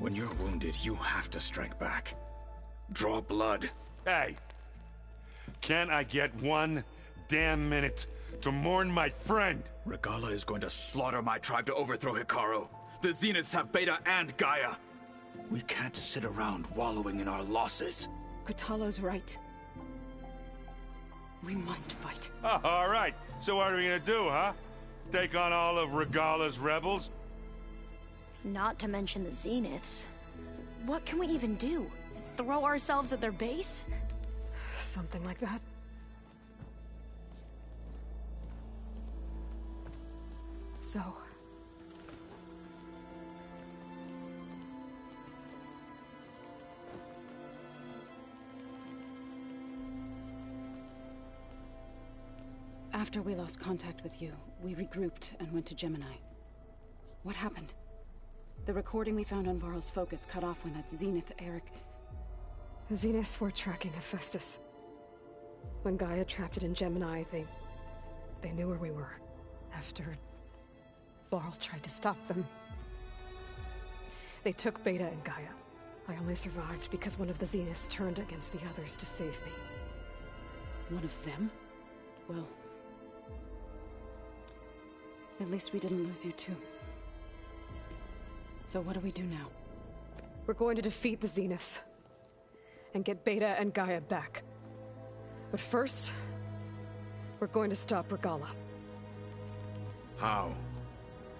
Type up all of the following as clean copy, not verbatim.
When you're wounded, you have to strike back. Draw blood. Hey! Can't I get one damn minute to mourn my friend? Regalla is going to slaughter my tribe to overthrow Hikaru. The Zeniths have Beta and Gaia. We can't sit around wallowing in our losses. Kotallo's right. We must fight. Oh, all right. So what are we gonna do, huh? Take on all of Regalla's rebels? Not to mention the Zeniths. What can we even do? Throw ourselves at their base? Something like that. So... After we lost contact with you, we regrouped and went to Gemini. What happened? The recording we found on Varl's focus cut off when that Zenith, Eric... The Zeniths were tracking Hephaestus. When Gaia trapped it in Gemini, they knew where we were. After... Varl tried to stop them. They took Beta and Gaia. I only survived because one of the Zeniths turned against the others to save me. One of them? Well... at least we didn't lose you too. So what do we do now? We're going to defeat the Zeniths. And get Beta and Gaia back. But first... we're going to stop Regalla. How?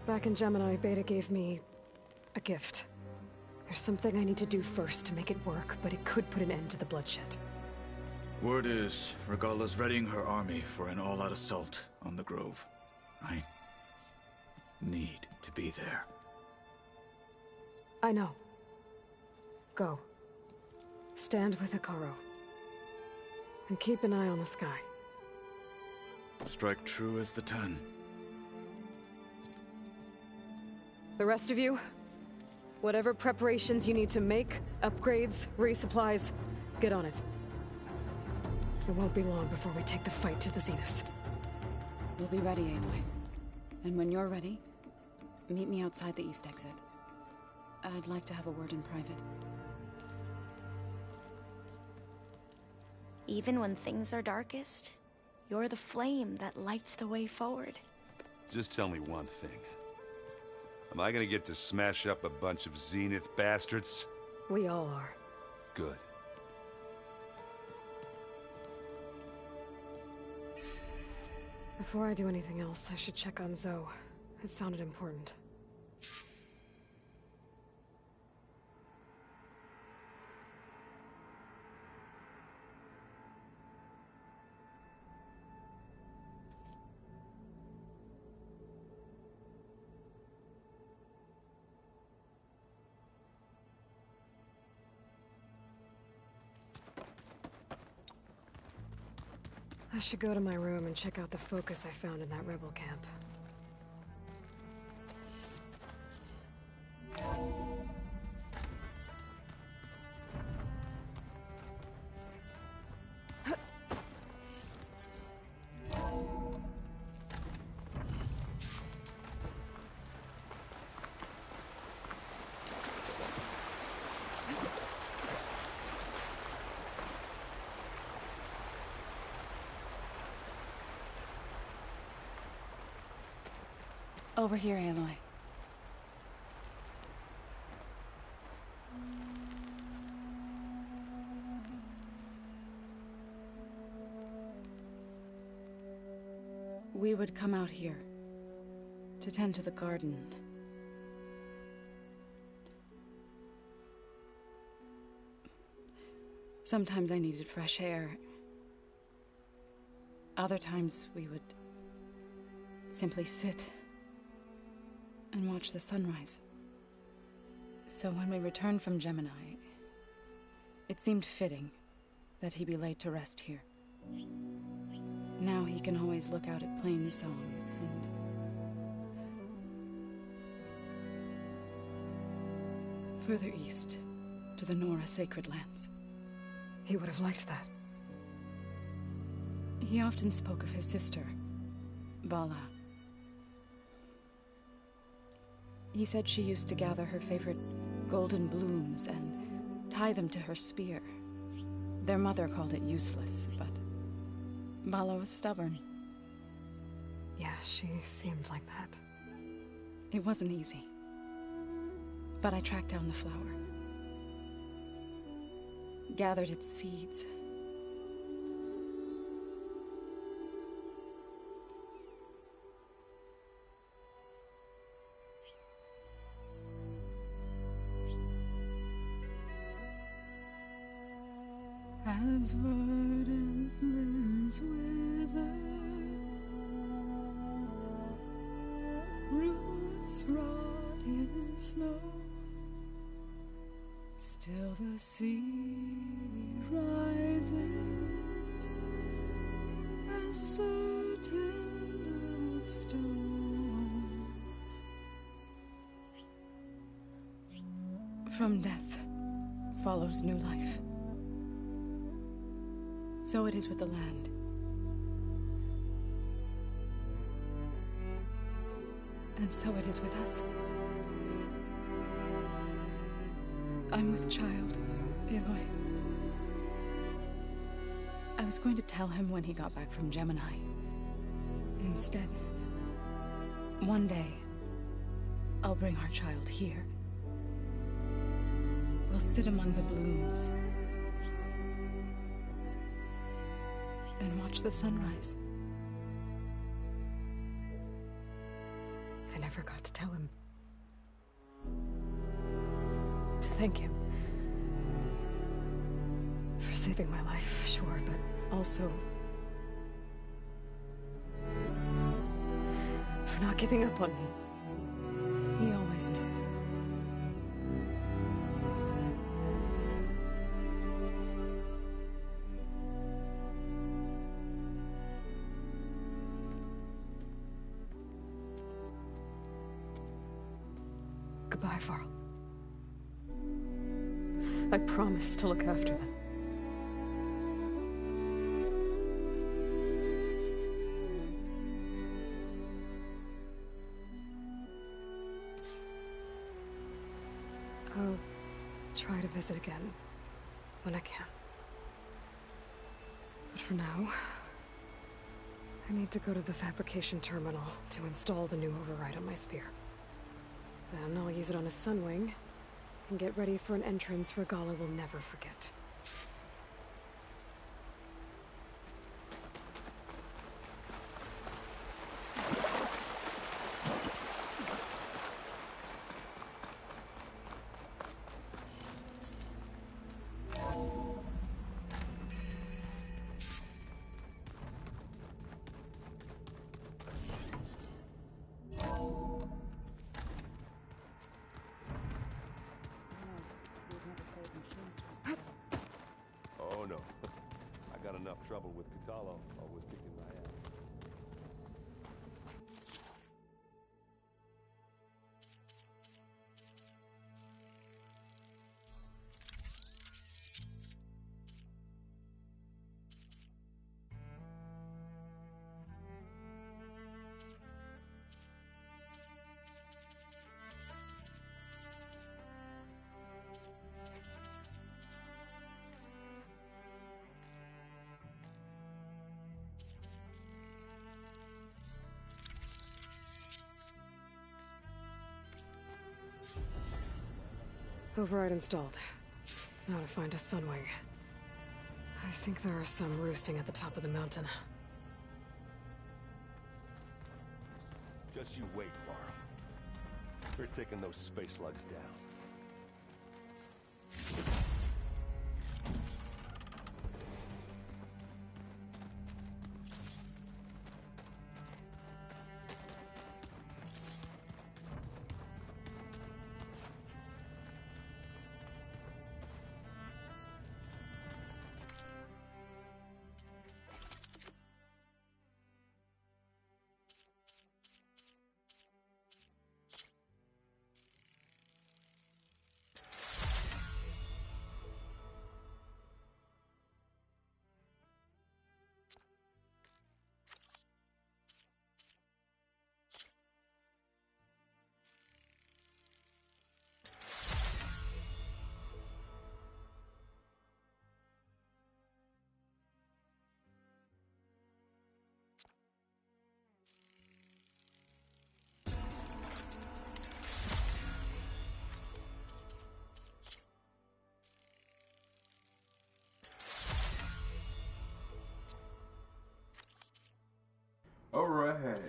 Back in Gemini, Beta gave me... a gift. There's something I need to do first to make it work, but it could put an end to the bloodshed. Word is, Regalla's readying her army for an all-out assault on the Grove. I need to be there. I know. Go. Stand with Hikaru. And keep an eye on the sky. Strike true as the 10. The rest of you, whatever preparations you need to make, upgrades, resupplies, get on it. It won't be long before we take the fight to the Zeniths. We'll be ready, Aloy. And when you're ready, meet me outside the east exit. I'd like to have a word in private. Even when things are darkest, you're the flame that lights the way forward. Just tell me one thing. Am I gonna get to smash up a bunch of Zenith bastards? We all are. Good. Before I do anything else, I should check on Zoe. It sounded important. I should go to my room and check out the focus I found in that rebel camp. Over here, Aloy. We would come out here to tend to the garden. Sometimes I needed fresh air. Other times we would simply sit and watch the sunrise. So when we returned from Gemini, it seemed fitting that he be laid to rest here. Now he can always look out at Plainsong and... further east, to the Nora sacred lands. He would have liked that. He often spoke of his sister, Vala. He said she used to gather her favorite golden blooms and tie them to her spear. Their mother called it useless, but Vala was stubborn. Yeah, she seemed like that. It wasn't easy. But I tracked down the flower. Gathered its seeds. As verdant limbs wither, roots rot in snow, still the sea rises, as certain as stone. From death follows new life. So it is with the land. And so it is with us. I'm with child, Aloy. I was going to tell him when he got back from Gemini. Instead, one day, I'll bring our child here. We'll sit among the blooms and watch the sunrise. I never got to tell him. To thank him. For saving my life, sure, but also for not giving up on me. He always knew. Goodbye, Varl. I promise to look after them. I'll try to visit again when I can. But for now, I need to go to the fabrication terminal to install the new override on my spear. Then I'll use it on a Sunwing, and get ready for an entrance Regalla will never forget. Oh no. I got enough trouble with Kotallo, always kicking my ass. Override installed. Now to find a Sunwing. I think there are some roosting at the top of the mountain. Just you wait, Varl. We're taking those space slugs down.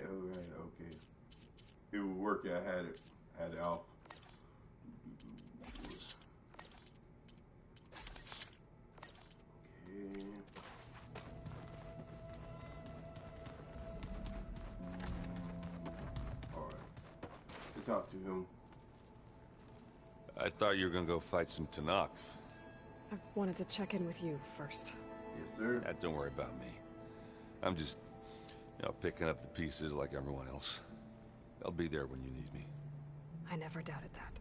okay. It was working. I had it off. Okay. All right. Let's talk to him. I thought you were gonna go fight some Tanakh. I wanted to check in with you first. Yes, sir. Don't worry about me. I'm just, picking up the pieces like everyone else. I'll be there when you need me. I never doubted that.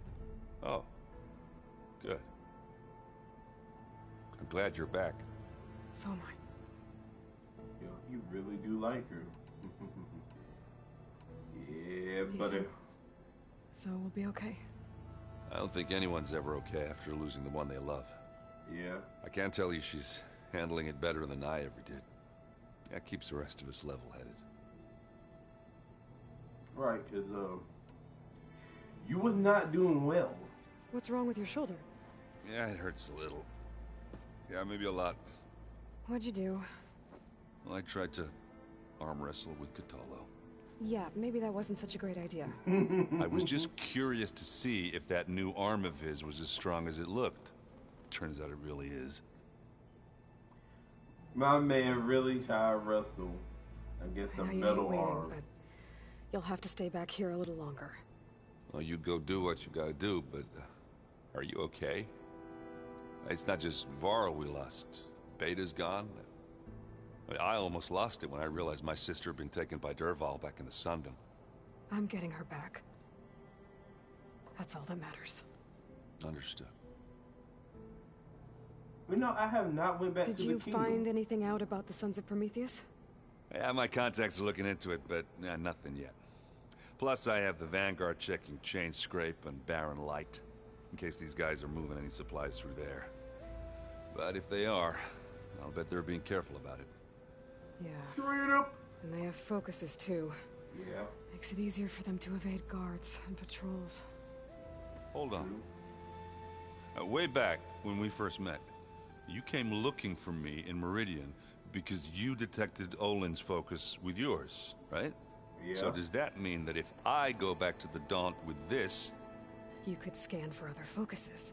Oh. Good. I'm glad you're back. So am I. Yo, you really do like her. Yeah, buddy. Easy. So we'll be okay? I don't think anyone's ever okay after losing the one they love. Yeah. I can't tell you she's handling it better than I ever did. That keeps the rest of us level-headed. Right, because, you was not doing well. What's wrong with your shoulder? Yeah, it hurts a little. Yeah, maybe a lot. What'd you do? Well, I tried to arm wrestle with Cthulhu. Yeah, maybe that wasn't such a great idea. I was just curious to see if that new arm of his was as strong as it looked. Turns out it really is. My man really tried to wrestle against a I know you metal hate waiting, arm. but you'll have to stay back here a little longer. Well, you go do what you gotta do, but are you okay? It's not just Varl we lost. Beta's gone. I almost lost it when I realized my sister had been taken by Dervahl back in the Sundom. I'm getting her back. That's all that matters. Understood. You know, I have not went back Did to the you kingdom. find anything out about the Sons of Prometheus? Yeah, my contacts are looking into it, but nothing yet. Plus, I have the Vanguard checking Chain Scrape and Barren Light, in case these guys are moving any supplies through there. But if they are, I'll bet they're being careful about it. Yeah. Straight up. And they have focuses too. Yeah. Makes it easier for them to evade guards and patrols. Hold on. Way back, when we first met, you came looking for me in Meridian because you detected Olin's focus with yours, right? Yeah. So does that mean that if I go back to the Daunt with this, You could scan for other focuses.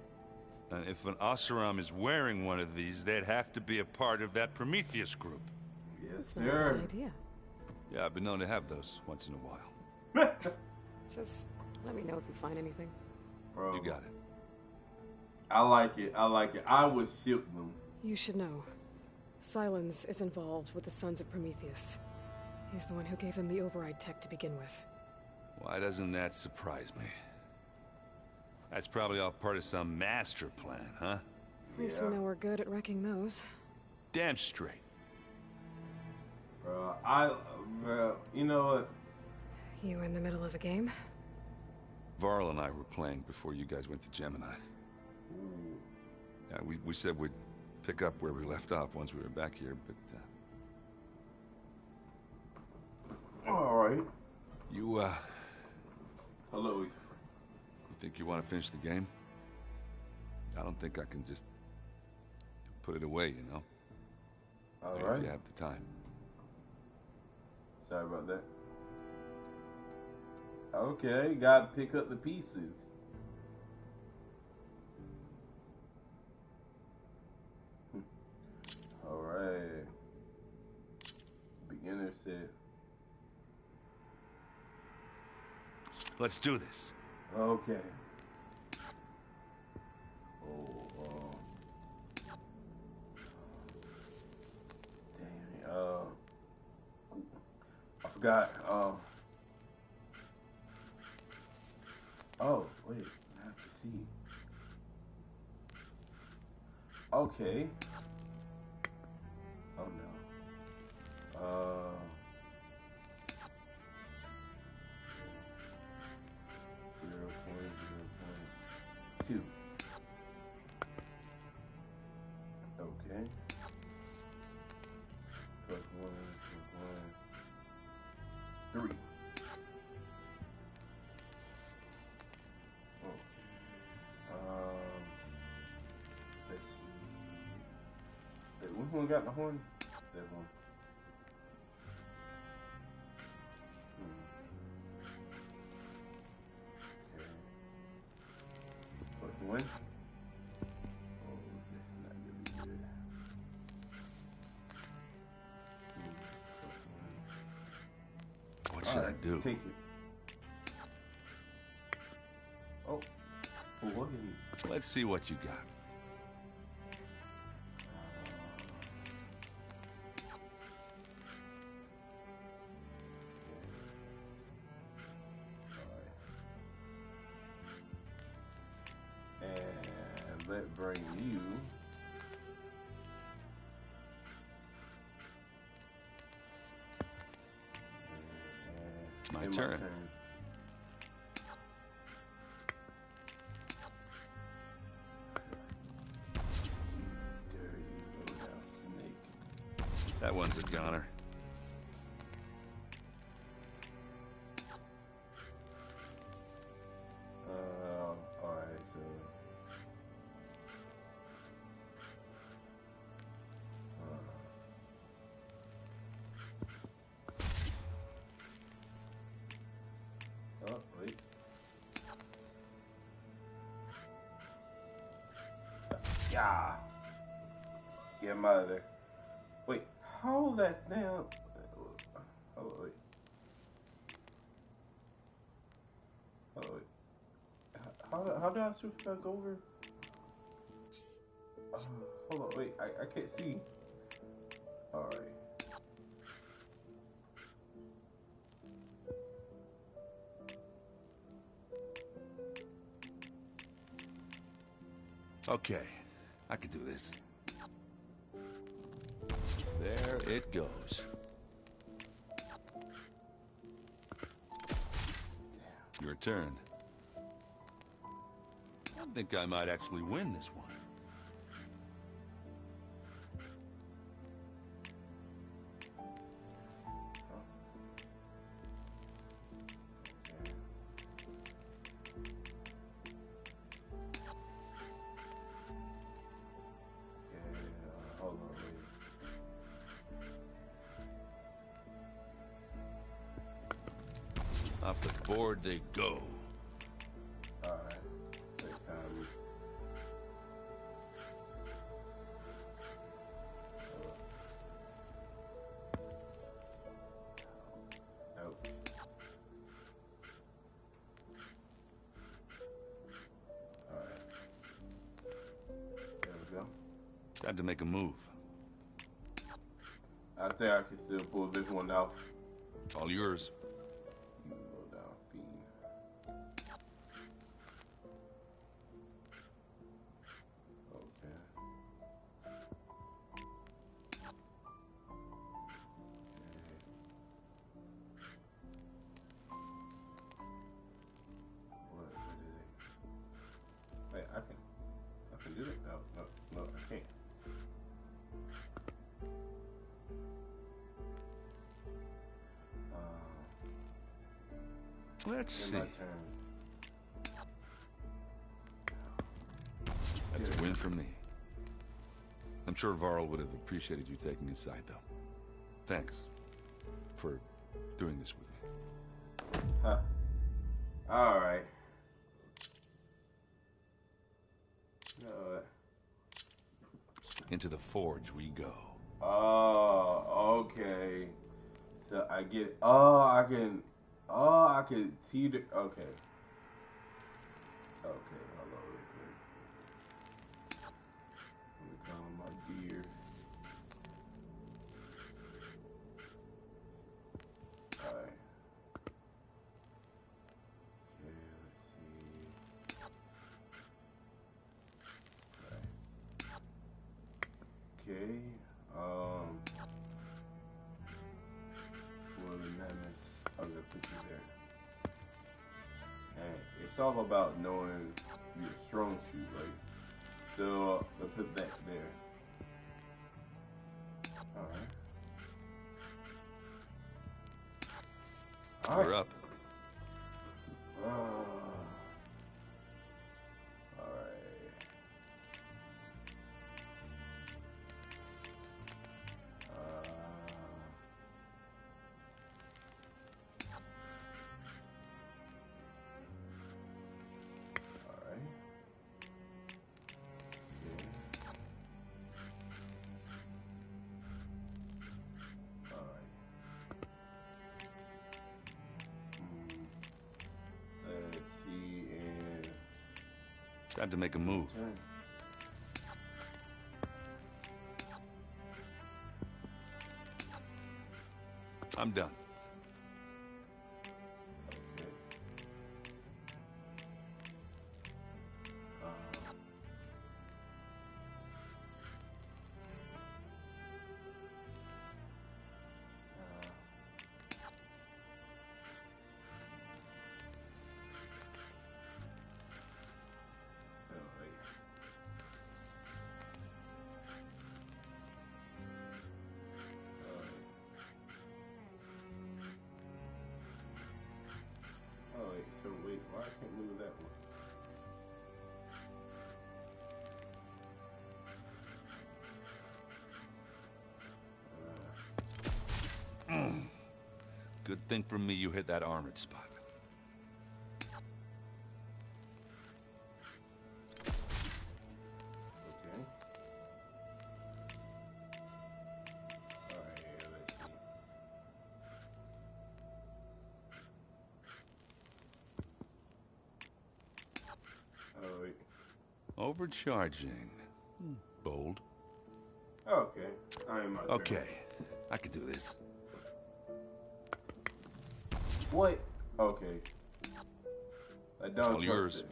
and if an Oseram is wearing one of these, they'd have to be a part of that Prometheus group? Yes, That's not a sir. bad idea. Yeah, I've been known to have those once in a while. Just let me know if you find anything. Bro, You got it. I like it. I like it. I would ship them. You should know. Silence is involved with the Sons of Prometheus. He's the one who gave them the override tech to begin with. Why doesn't that surprise me? That's probably all part of some master plan, huh? At least Yeah. we know we're good at wrecking those. Damn straight. Bro, you know what? You in the middle of a game? Varl and I were playing before you guys went to Gemini. Ooh. Yeah, we said we'd pick up where we left off once we were back here, but All right. you Hello. you think you want to finish the game? I don't think I can just put it away, you know? All If right. you have the time. Sorry about that. Okay, gotta pick up the pieces. All right. Beginner set. Let's do this. Okay. Oh, dang. I forgot. Oh, wait. I have to see. Okay. Oh no. 0.0.2. Okay. Plus 1, 3. Oh. Let's see. Wait, which one got the horn? That one. run. Oh, that's not gonna be good. What should I do? Take it. Oh, what can you? Let's see what you got. And let's bring you. My In turn. Dirty low-down snake. That one's a goner. Alright, so. Oh, wait. Yeah. Get him out of there. Wait, how that now? Oh, wait. Oh, wait. How do I switch back over? Hold on, wait, I can't see. Alright. Okay, I can do this. There it goes. Your turn. I think I might actually win this one. Hold on, wait. Off the board they go. Alright. Wait, Nope. Alright. There we go. Time to make a move. I think I can still pull this one off. All yours. You low down fiend. Okay. What did it? Wait, I can do it? No, I can't. Let's It's see. my turn. That's a win for me. I'm sure Varl would have appreciated you taking his side, though. Thanks for doing this with me. Huh. Alright. Into the forge we go. Oh, okay. So I get it. I can teeter. Okay. Okay, hold on, wait. Let me call my deer. Alright. Okay, let's see. Okay. For the madness, I'm gonna put you there. And it's all about knowing your strong suit, right? So I'll put that there. Alright. We're up. Time to make a move. Turn. I'm done. Okay. Oh wait, so wait, why I can't move that one? Good thing for me you hit that armored spot. Okay. Alright, yeah, let's see. Oh wait. Overcharging. Bold. Okay. I am my turn. Okay, I can do this. What? Okay. I don't All trust yours. it.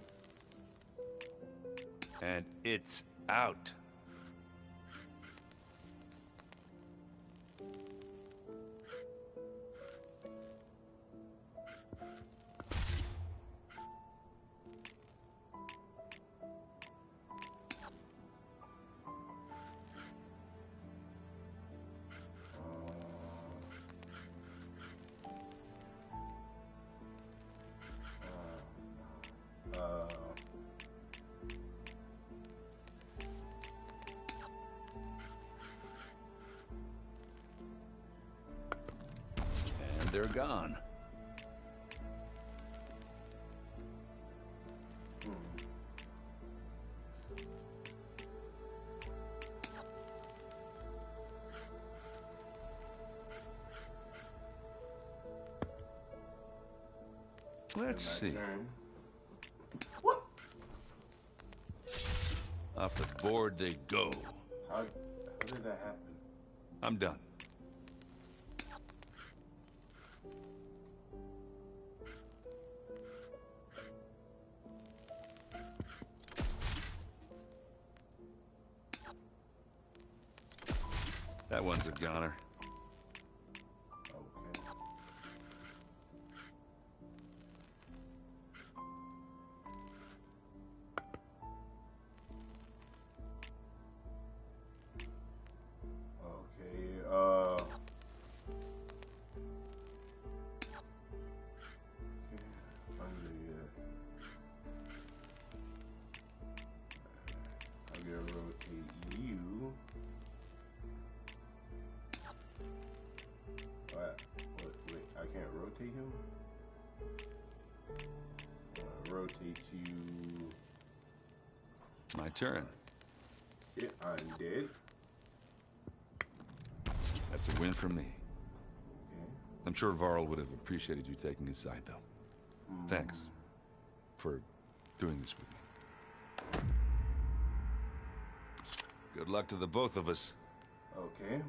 And it's out. And they're gone. Let's My see. turn. What? Off the board they go. How did that happen? I'm done. That one's a goner. Okay. Okay, I'm gonna rotate you. Wait, I can't rotate him? Rotate you. My turn. Yeah, I'm dead. That's a win for me. Okay. I'm sure Varl would have appreciated you taking his side, though. Thanks for doing this with me. Good luck to the both of us. Okay. Okay.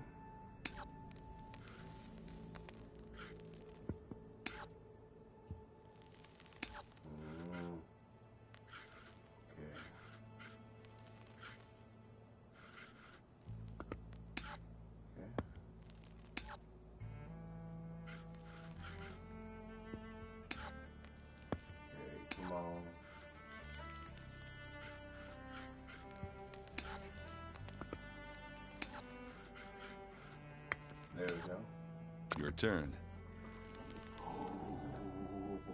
Okay, come on. There we go. Your turn. Oh boy.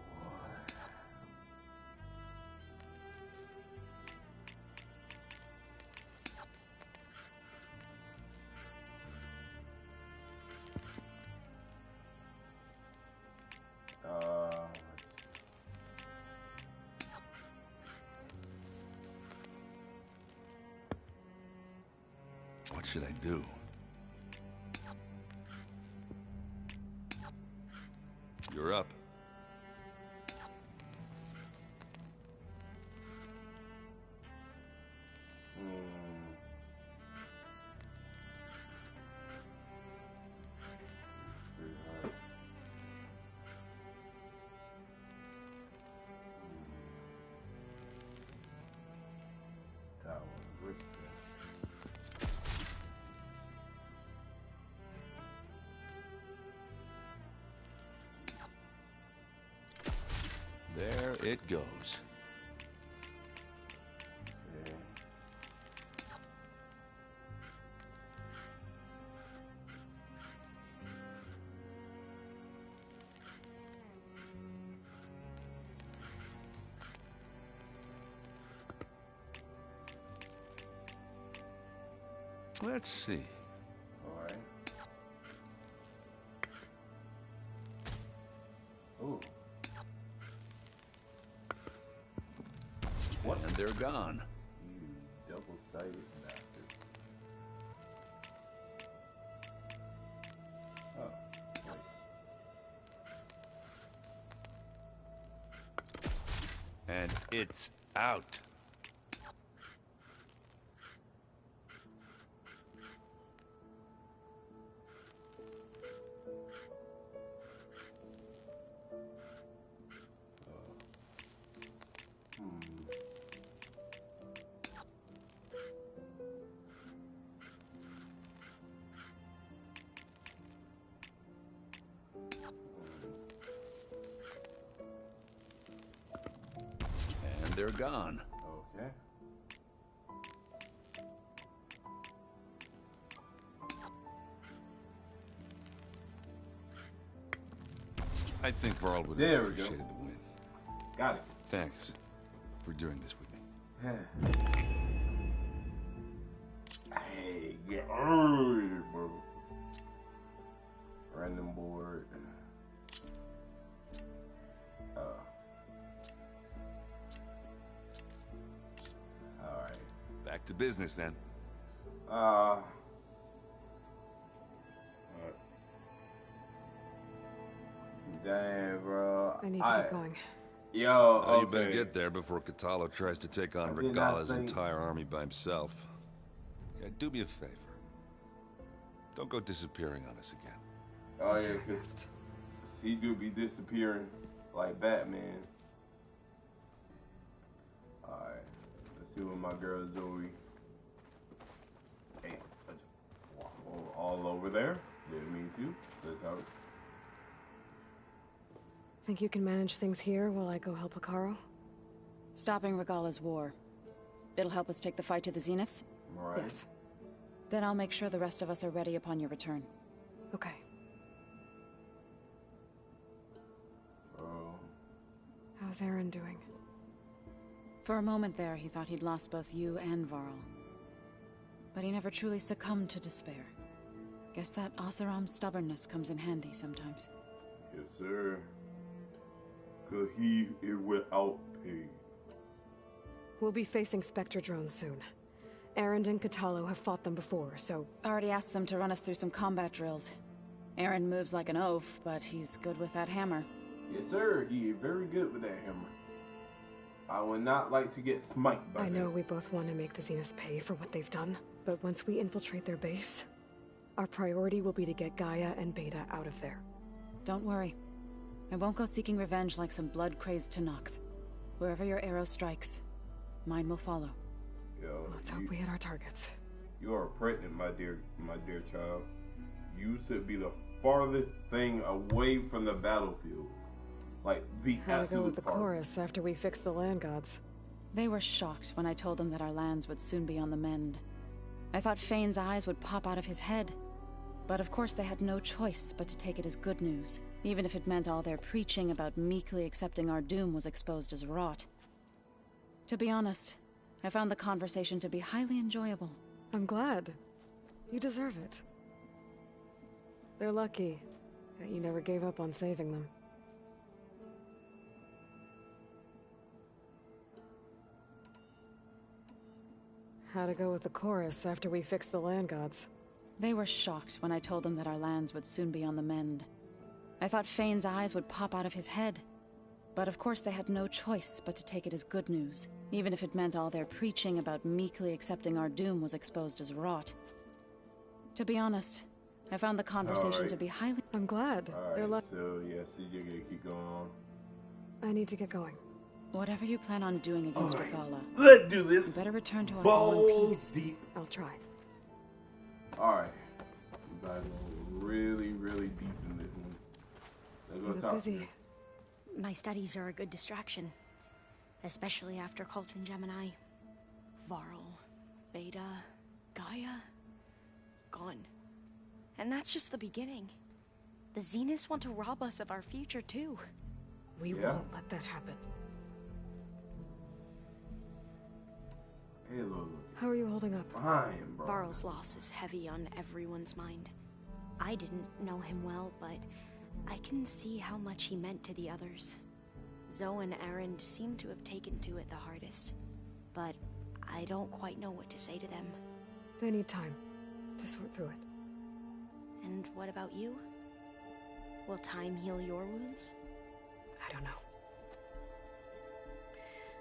What should I do? You're up. it goes. Okay. Let's see. All right. Ooh. What? And they're gone. You double-sided bastard. Oh, wait. And it's out. And they're gone. Okay. I think Varl would There have we go. appreciated the win. Got it. Thanks for doing this with me. Hey, get early, bro. Random board. Alright. Back to business then. Alright. Dang, bro. I need to get going. Yo, Well, okay. you better get there before Katalo tries to take on I did not Regalla's think- entire army by himself. Yeah, do me a favor. Don't go disappearing on us again. Oh yeah, cause he do be disappearing like Batman. Alright, let's see what my girl Zoe. Hey, all over there. Didn't mean to. Let's go. Think you can manage things here while I go help Hekarro? Stopping Regalla's war. It'll help us take the fight to the Zeniths? Alright. Yes. Then I'll make sure the rest of us are ready upon your return. Okay. How's Aaron doing? For a moment there, he thought he'd lost both you and Varl. But he never truly succumbed to despair. Guess that Oseram's stubbornness comes in handy sometimes. Yes, sir. Cause he is without pay. We'll be facing Spectre drones soon. Aaron and Katalo have fought them before, so... Already asked them to run us through some combat drills. Aaron moves like an oaf, but he's good with that hammer. Yes, sir. He is very good with that hammer. I would not like to get smite by I know that. we both want to make the Zeniths pay for what they've done, but once we infiltrate their base, our priority will be to get Gaia and Beta out of there. Don't worry. I won't go seeking revenge like some blood-crazed Tenakth. Wherever your arrow strikes, mine will follow. Yo, Let's hope we hit our targets. You are pregnant, my dear child. You should be the farthest thing away from the battlefield. Like the How to go absolute with the farthest. chorus after we fix the land gods? They were shocked when I told them that our lands would soon be on the mend. I thought Fane's eyes would pop out of his head. But of course they had no choice but to take it as good news, even if it meant all their preaching about meekly accepting our doom was exposed as rot. To be honest, I found the conversation to be highly enjoyable. I'm glad. You deserve it. They're lucky that you never gave up on saving them. How to go with the chorus after we fix the land gods? They were shocked when I told them that our lands would soon be on the mend. I thought Fane's eyes would pop out of his head. But of course they had no choice but to take it as good news, even if it meant all their preaching about meekly accepting our doom was exposed as rot. To be honest, I found the conversation to be highly... I'm glad. They're Alright, lucky. so yeah, CJ gotta keep going on. I need to get going. Whatever you plan on doing against Regalla, Let's do this. you better return to us in one Balls piece. deep. I'll try. Alright. We gotta go really, really deep in this one. Let's You go look talk. busy. My studies are a good distraction. Especially after Cauldron Gemini. Varl, Beta, Gaia, gone. And that's just the beginning. The Zeniths want to rob us of our future, too. We won't let that happen. Hey, look. How are you holding up? Fine, bro. Varl's loss is heavy on everyone's mind. I didn't know him well, but I can see how much he meant to the others. Zoe and Erend seem to have taken to it the hardest, but I don't quite know what to say to them. They need time to sort through it. And what about you? Will time heal your wounds? I don't know.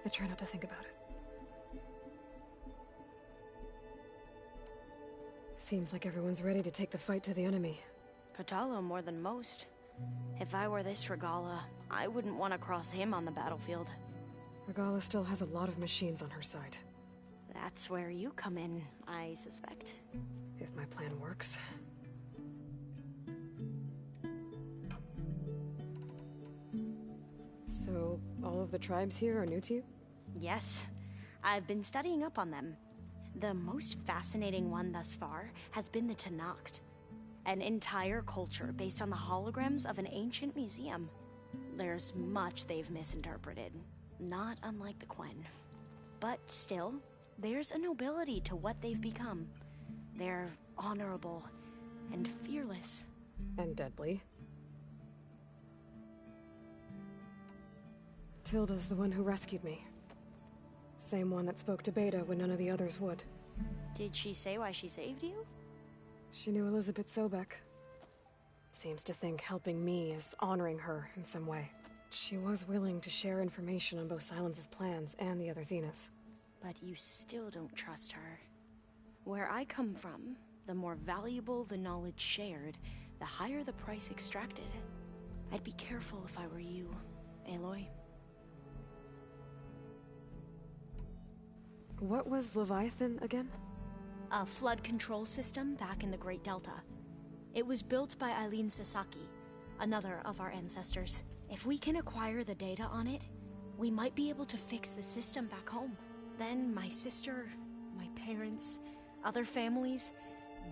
I try not to think about it. Seems like everyone's ready to take the fight to the enemy. Kotallo more than most. If I were this Regalla, I wouldn't want to cross him on the battlefield. Regalla still has a lot of machines on her side. That's where you come in, I suspect. If my plan works. So, all of the tribes here are new to you? Yes. I've been studying up on them. The most fascinating one thus far has been the Tenakth. An entire culture based on the holograms of an ancient museum. There's much they've misinterpreted, not unlike the Quen. But still, there's a nobility to what they've become. They're honorable and fearless. And deadly. Tilda's the one who rescued me. Same one that spoke to Beta when none of the others would. Did she say why she saved you? She knew Elizabeth Sobek. Seems to think helping me is honoring her in some way. She was willing to share information on both Silence's plans and the other Zeniths. But you still don't trust her. Where I come from, the more valuable the knowledge shared, the higher the price extracted. I'd be careful if I were you, Aloy. What was Leviathan again? A flood control system back in the Great Delta. It was built by Eileen Sasaki, another of our ancestors. If we can acquire the data on it, we might be able to fix the system back home. Then my sister, my parents, other families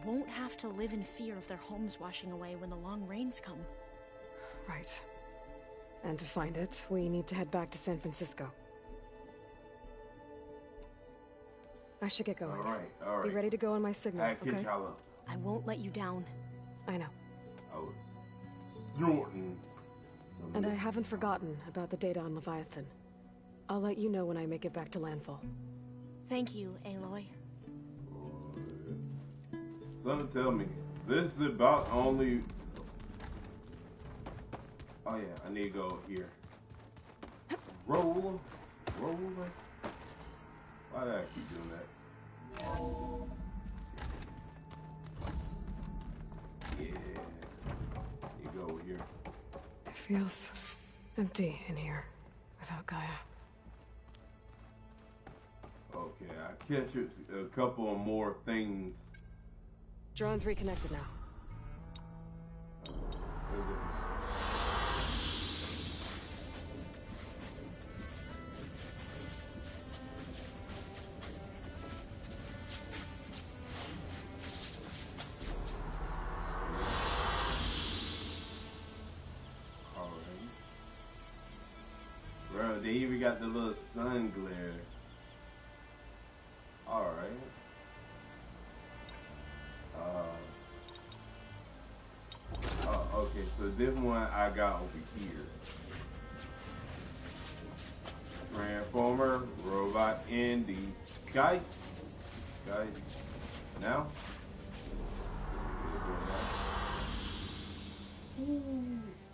won't have to live in fear of their homes washing away when the long rains come. Right. And to find it, we need to head back to San Francisco. I should get going. All right. Be ready to go on my signal, okay? I won't let you down. I know. I was snorting. And I haven't forgotten about the data on Leviathan. I'll let you know when I make it back to landfall. Thank you, Aloy. Something tell me, this is about only... Oh yeah, I need to go here. Roll. Why did I keep doing that? Yeah. You go here. It feels empty in here without Gaia. Okay, I catch a couple of more things. Drone's reconnected now. Bro, they even got the little sun glare. Alright. Okay, so this one I got over here. Transformer, robot in disguise. Guys, now?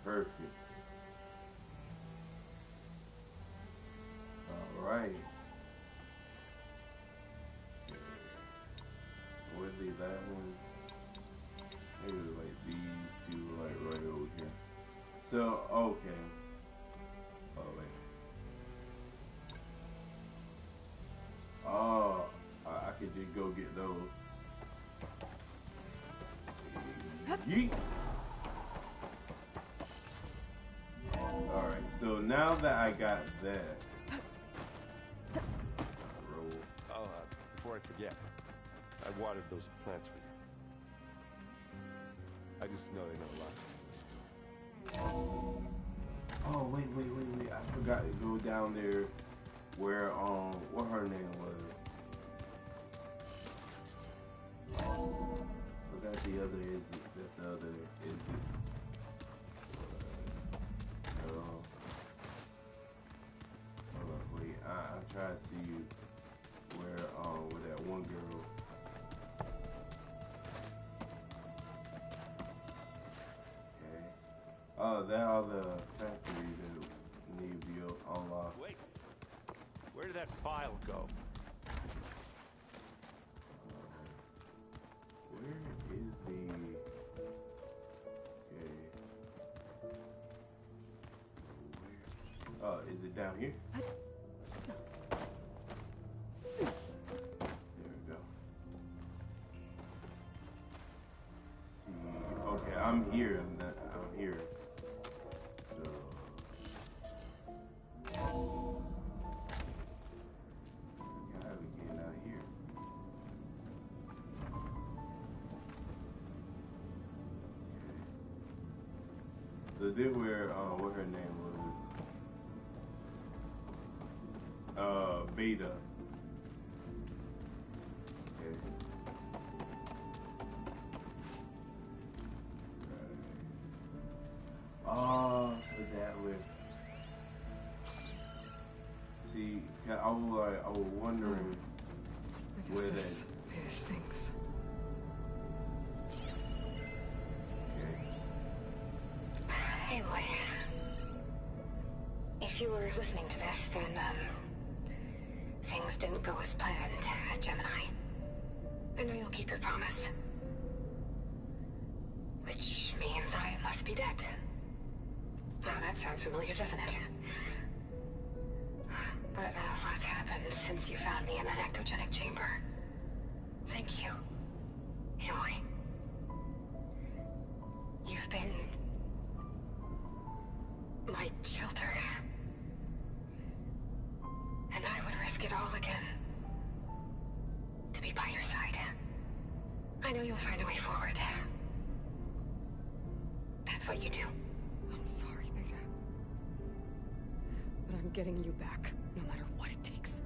Perfect. Alright. What did that one? Maybe like these two, like right over here. So, okay. Oh, wait. Oh, I could just go get those. Yeet. Alright, so now that I got that, before I forget, I watered those plants for you. I just know they know a lot. Oh, wait. I forgot to go down there where, what her name was. Forgot the other exit. That's the other exit. Hold on, wait. I'm trying to see where with that one girl. That other factory that need to be unlocked. Wait, where did that file go? Where is the... Okay. Where... is it down here? There we go. See, okay, I'm here. I'm here. So this where what her name was? Beta. Okay. Oh, so that was. See, I was wondering I guess this is things. Aloy, if you were listening to this, then, things didn't go as planned at Gemini. I know you'll keep your promise. Which means I must be dead. Well, that sounds familiar, doesn't it? But a lot's happened since you found me in that ectogenic chamber. Thank you, Aloy. You've been... my shelter. And I would risk it all again. To be by your side. I know you'll find a way forward. That's what you do. I'm sorry, Beta. But I'm getting you back, no matter what it takes.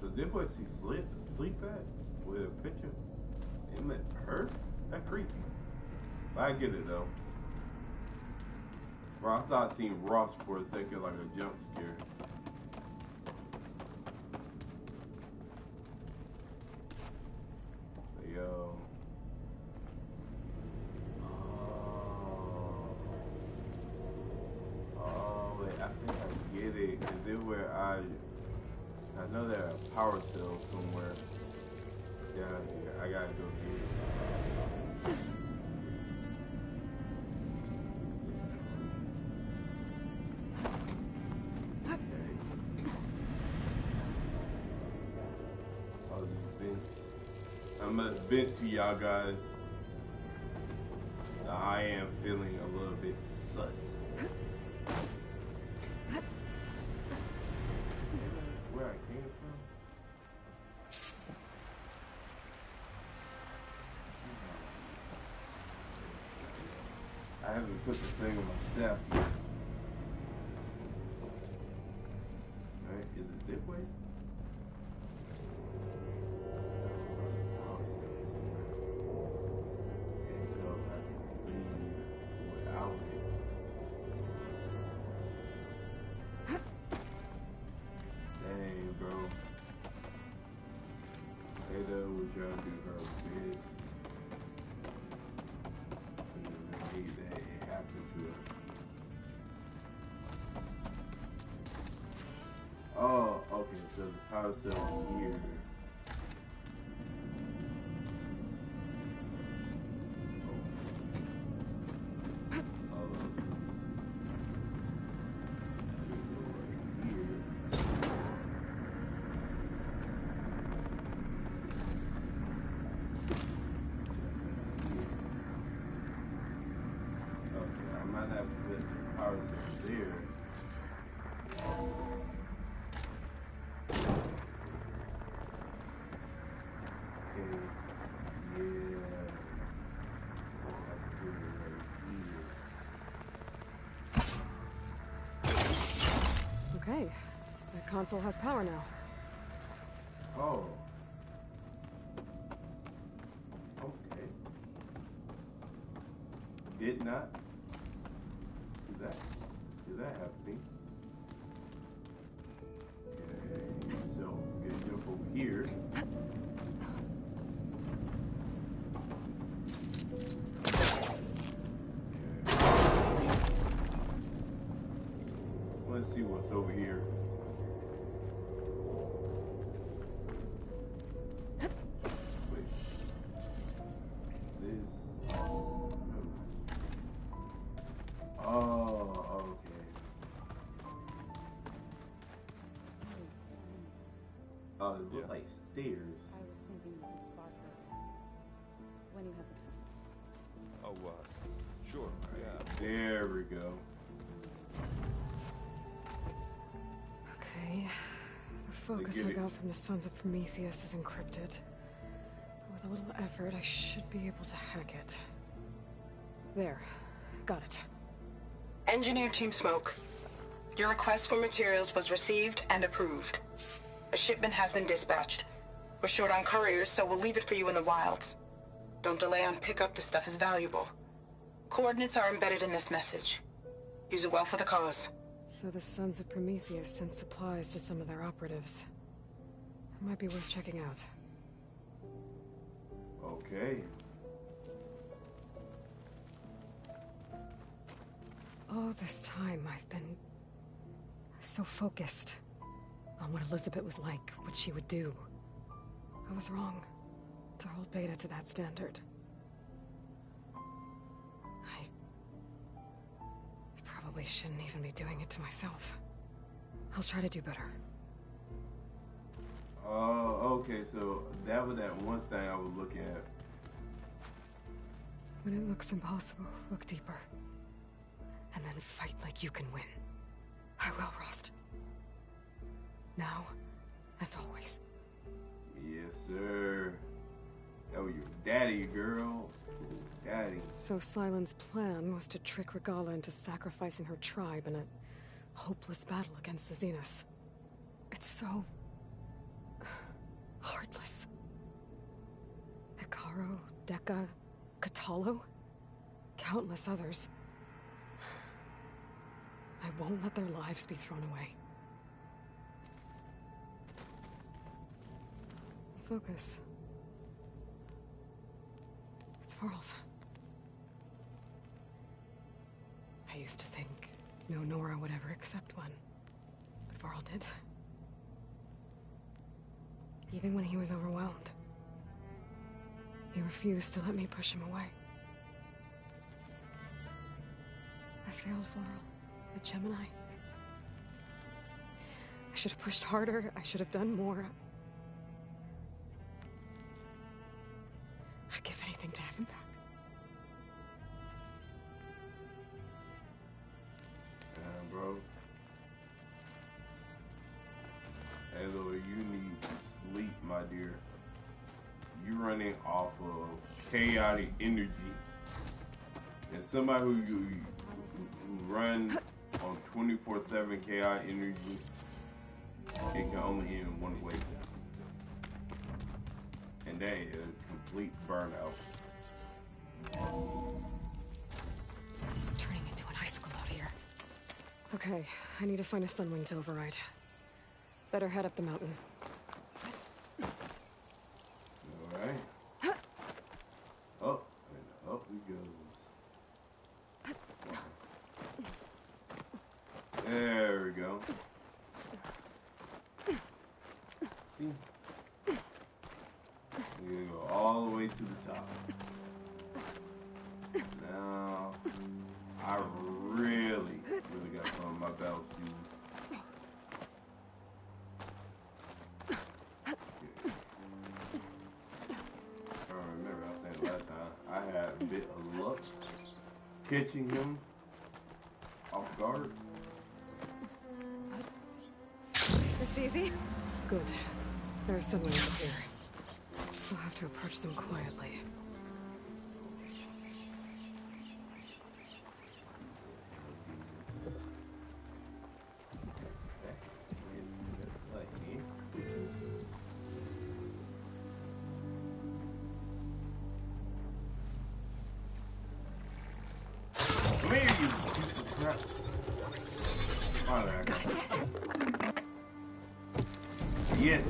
So this was she sleep at with a picture? It meant her? That creepy. I get it though. Bro, I thought I seen Ross for a second like a jump scare. Yo. Oh, wait, I think I get it. Is it where I know there's a power cell somewhere down here. I gotta go get it. I'm gonna vent to y'all guys. I am feeling a little bit sus. Where I came from? I haven't put the thing on my staff yet. Alright, is it this way? Oh, okay, so the power cell here. have to put the power cell there. Okay, yeah. I have to put it right here. Okay. The console has power now. Oh. Okay. Did not do that. Did that happen to me? Okay, so get jump over here. Okay. Let's see what's over here. It looked like stairs. I was thinking you could spark her when you have the time. Oh, sure. Yeah. There we go. Okay. The focus I got from the Sons of Prometheus is encrypted. With a little effort, I should be able to hack it. There. Got it. Engineer Team Smoke. Your request for materials was received and approved. A shipment has been dispatched. We're short on couriers, so we'll leave it for you in the wilds. Don't delay on pickup, the stuff is valuable. Coordinates are embedded in this message. Use it well for the cause. So the Sons of Prometheus sent supplies to some of their operatives. It might be worth checking out. Okay. All this time, I've been so focused on what Elizabeth was like, what she would do. I was wrong to hold Beta to that standard. I probably shouldn't even be doing it to myself. I'll try to do better. Oh, okay, so that was that one thing I was looking at. When it looks impossible, look deeper. And then fight like you can win. I will, Rost. Now and always. Yes, sir. That was your daddy, girl. Daddy. So Slyland's plan was to trick Regalla into sacrificing her tribe in a hopeless battle against the Zeniths. It's so heartless. Hekarro, Dekka, Kotallo, countless others. I won't let their lives be thrown away. Focus. It's Varl's. I used to think no Nora would ever accept one, but Varl did. Even when he was overwhelmed, he refused to let me push him away. I failed Varl with Gemini. I should have pushed harder. I should have done more. I'd give anything to have him back. Bro. Hello, you need sleep, my dear. You running off of chaotic energy. And somebody who run on 24/7 chaotic energy, it can only end one way. And that is complete burnout. Turning into an icicle out here. Okay, I need to find a Sunwing to override. Better head up the mountain. Alright. Up and up we goes. There we go. See? We're gonna go all the way to the top. Now, I really got some of my belt shoes. I remember, I think last time I had a bit of luck catching him guard? It's easy? Good. There's someone up here. We'll have to approach them quietly. Got it. Yes.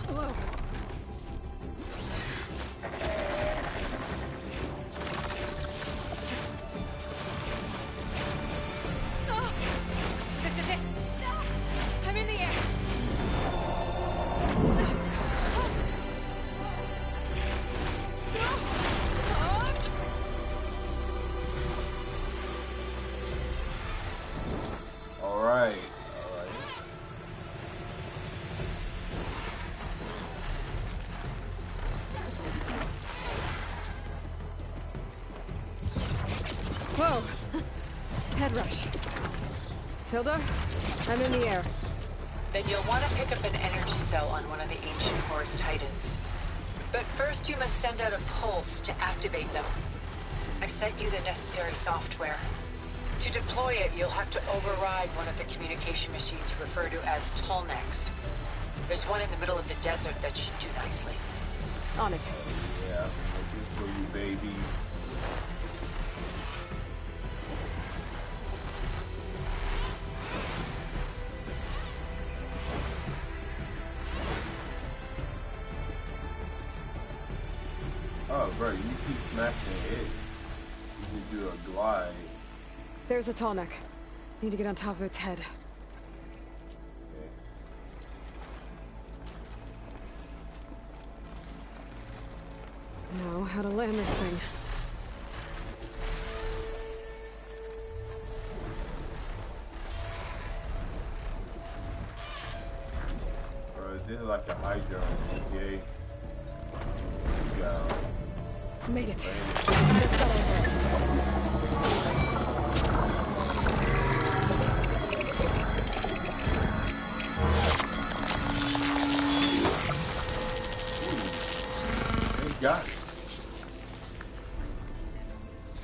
Hello. This is it! I'm in the air! All right. Whoa! Head rush. Tilda, I'm in the air. Then you'll want to pick up an energy cell on one of the ancient Horus Titans. But first you must send out a pulse to activate them. I've sent you the necessary software. To deploy it, you'll have to override one of the communication machines you refer to as Tolnecs. There's one in the middle of the desert that should do nicely. On it. Yeah, looking for you, baby. Oh, bro, you keep smashing it. You can do a glide. There's a Tallneck. Need to get on top of its head. Okay. Now, how to land this thing. Bro, this is like a Hydra on GTA. Yeah. Made it. Let's go over. Got it.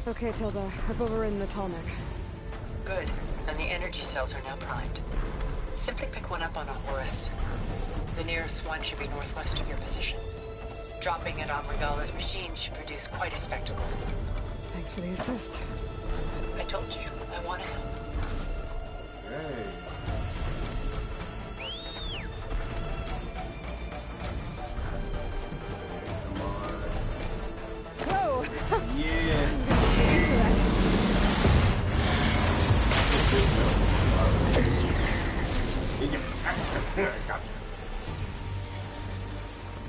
Okay, Tilda. I've overridden the Tallneck. Good. And the energy cells are now primed. Simply pick one up on a Horus. The nearest one should be northwest of your position. Dropping it on Regalla's machine should produce quite a spectacle. Thanks for the assist. I told you, I want to help. Hey. Come on. Whoa! Yeah. Get used to that. Gotcha.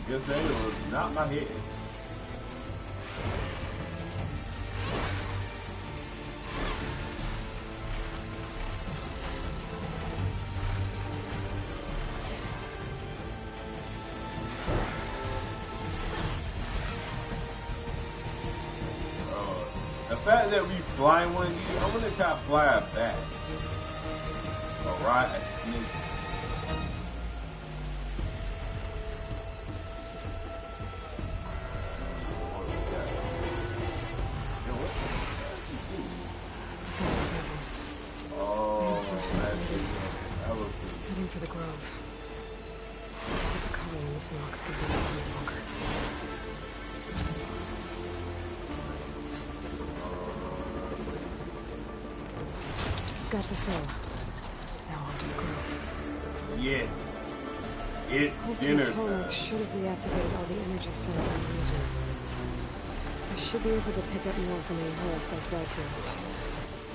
Good thing it was not my head. The fact that we fly one of these, I'm gonna try to fly it back. Alright, a snake. Heading for the Grove. Get the color in this knock could be any longer. Got the cell. Now on to the Grove. Yes. It's dinner Pulse time. should have reactivated all the energy cells in the region. I should be able to pick up more from any Horus I fly to.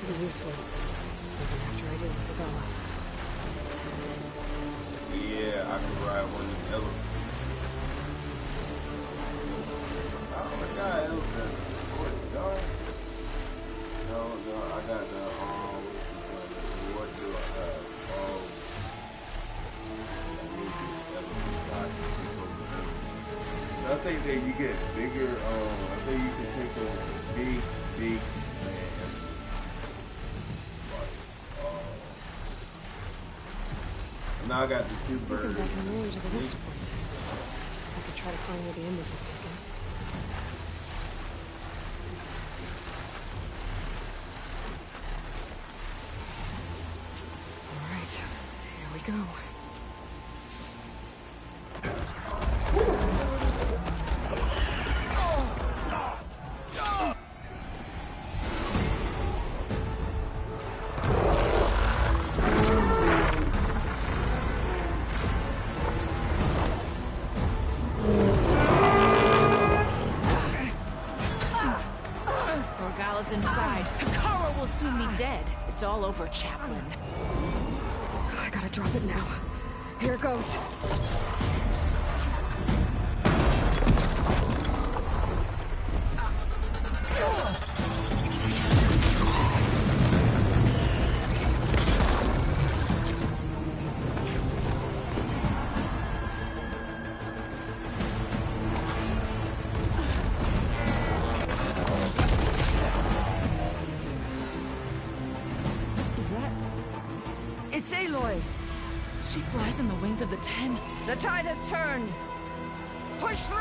It'll be useful. Even after I deal with Regalla. Yeah, I can ride one of the elephants. Oh my god, elephant. What, dog? No, I got the, what do I have? I think that you get bigger, I think you can take a big man. Now I got the two Looking birds. back in range of the vista points. I could try to find where the image was taken. All right, here we go. Morgala's inside. Hikara will soon be dead. It's all over, Chaplain. I gotta drop it now. Here it goes. It's Aloy! She flies on the wings of the Ten. The tide has turned! Push through!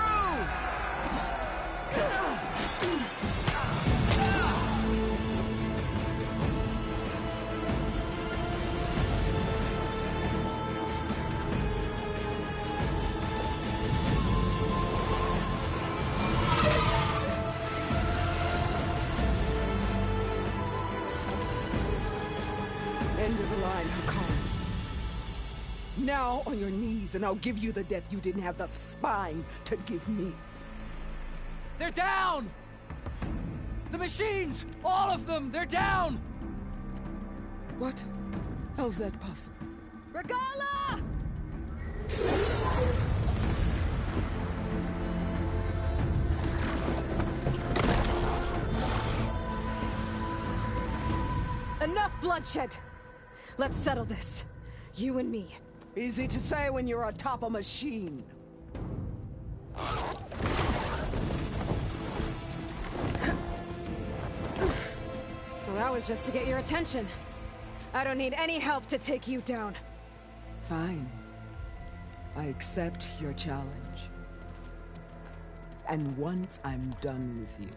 End of the line, Hikari. Now on your knees, and I'll give you the death you didn't have the spine to give me. They're down! The machines! All of them! They're down! What? How's that possible? Regala! Enough bloodshed! Let's settle this. You and me. Easy to say when you're atop a machine. Well, that was just to get your attention. I don't need any help to take you down. Fine. I accept your challenge. And once I'm done with you,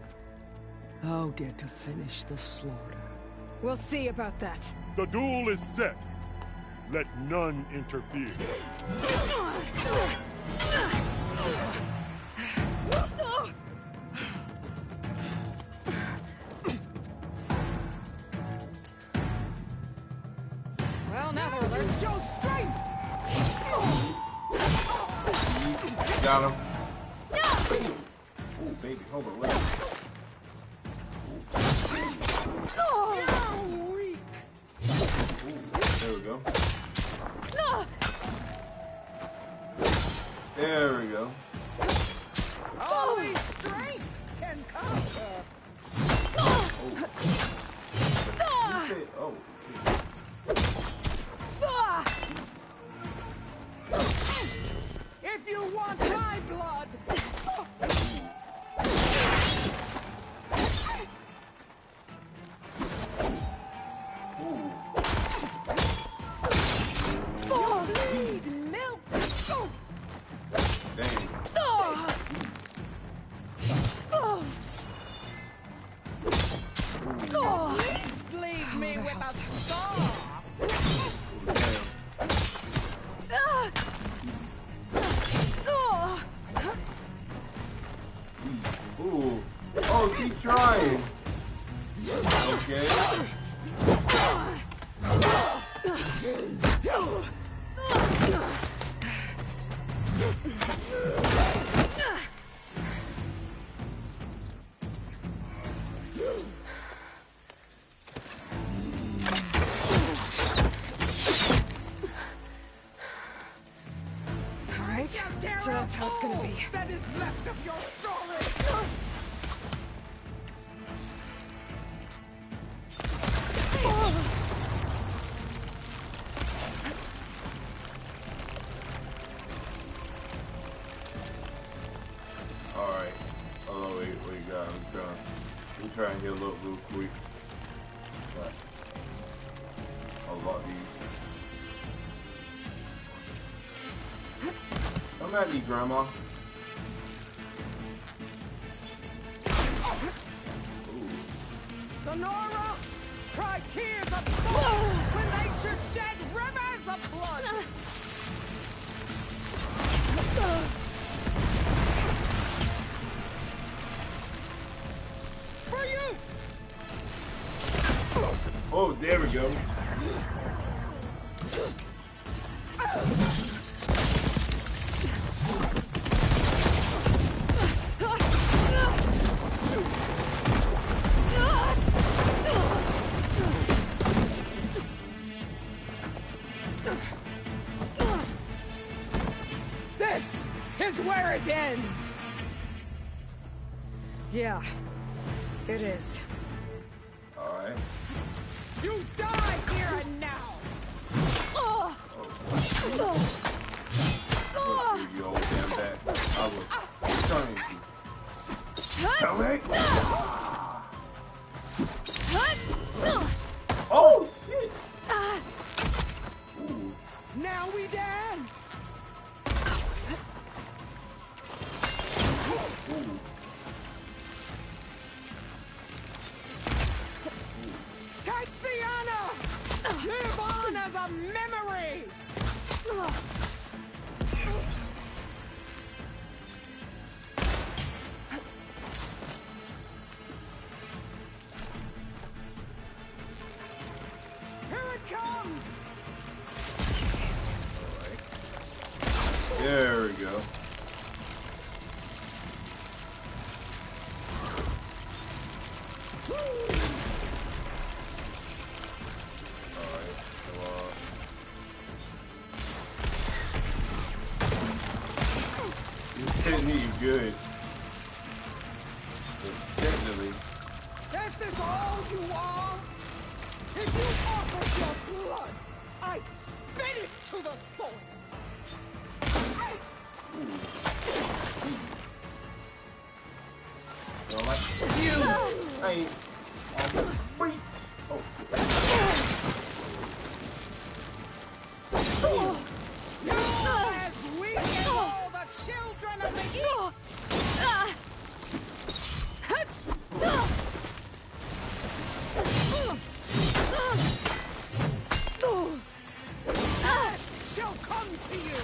I'll get to finish the slaughter. We'll see about that. The duel is set. Let none interfere. Well, now they're alert. Show strength! Got him. Oh, baby, hold on, wait. There we go. There we go. Only strength can conquer. If you want my blood, bleed milk. Dang. Please leave me with a scar. Ooh. Oh, keep trying. Okay. All right, so that's how it's gonna be. That is left of your story. Alright. Oh, wait, God. I'm trying to heal up real quick. But I'll lock these. got these, Grandma? Sonora, cry tears of blood when they should shed rivers of blood. For you. Oh, there we go. This is where it ends. Yeah, it is. All right. You die here and now. You old damn back. I was trying to. Come back. Oh shit! Ooh. Now we dance. Ooh. Take the honor. Live on as a memory. Here it comes. There we go. Alright, come on. This hitting me good. But technically, This is all you are? If you offered your blood, I'd spit it to the soil. don't like you. I ain't. Wait. Oh. You're as weak as all the children of the East shall come to you.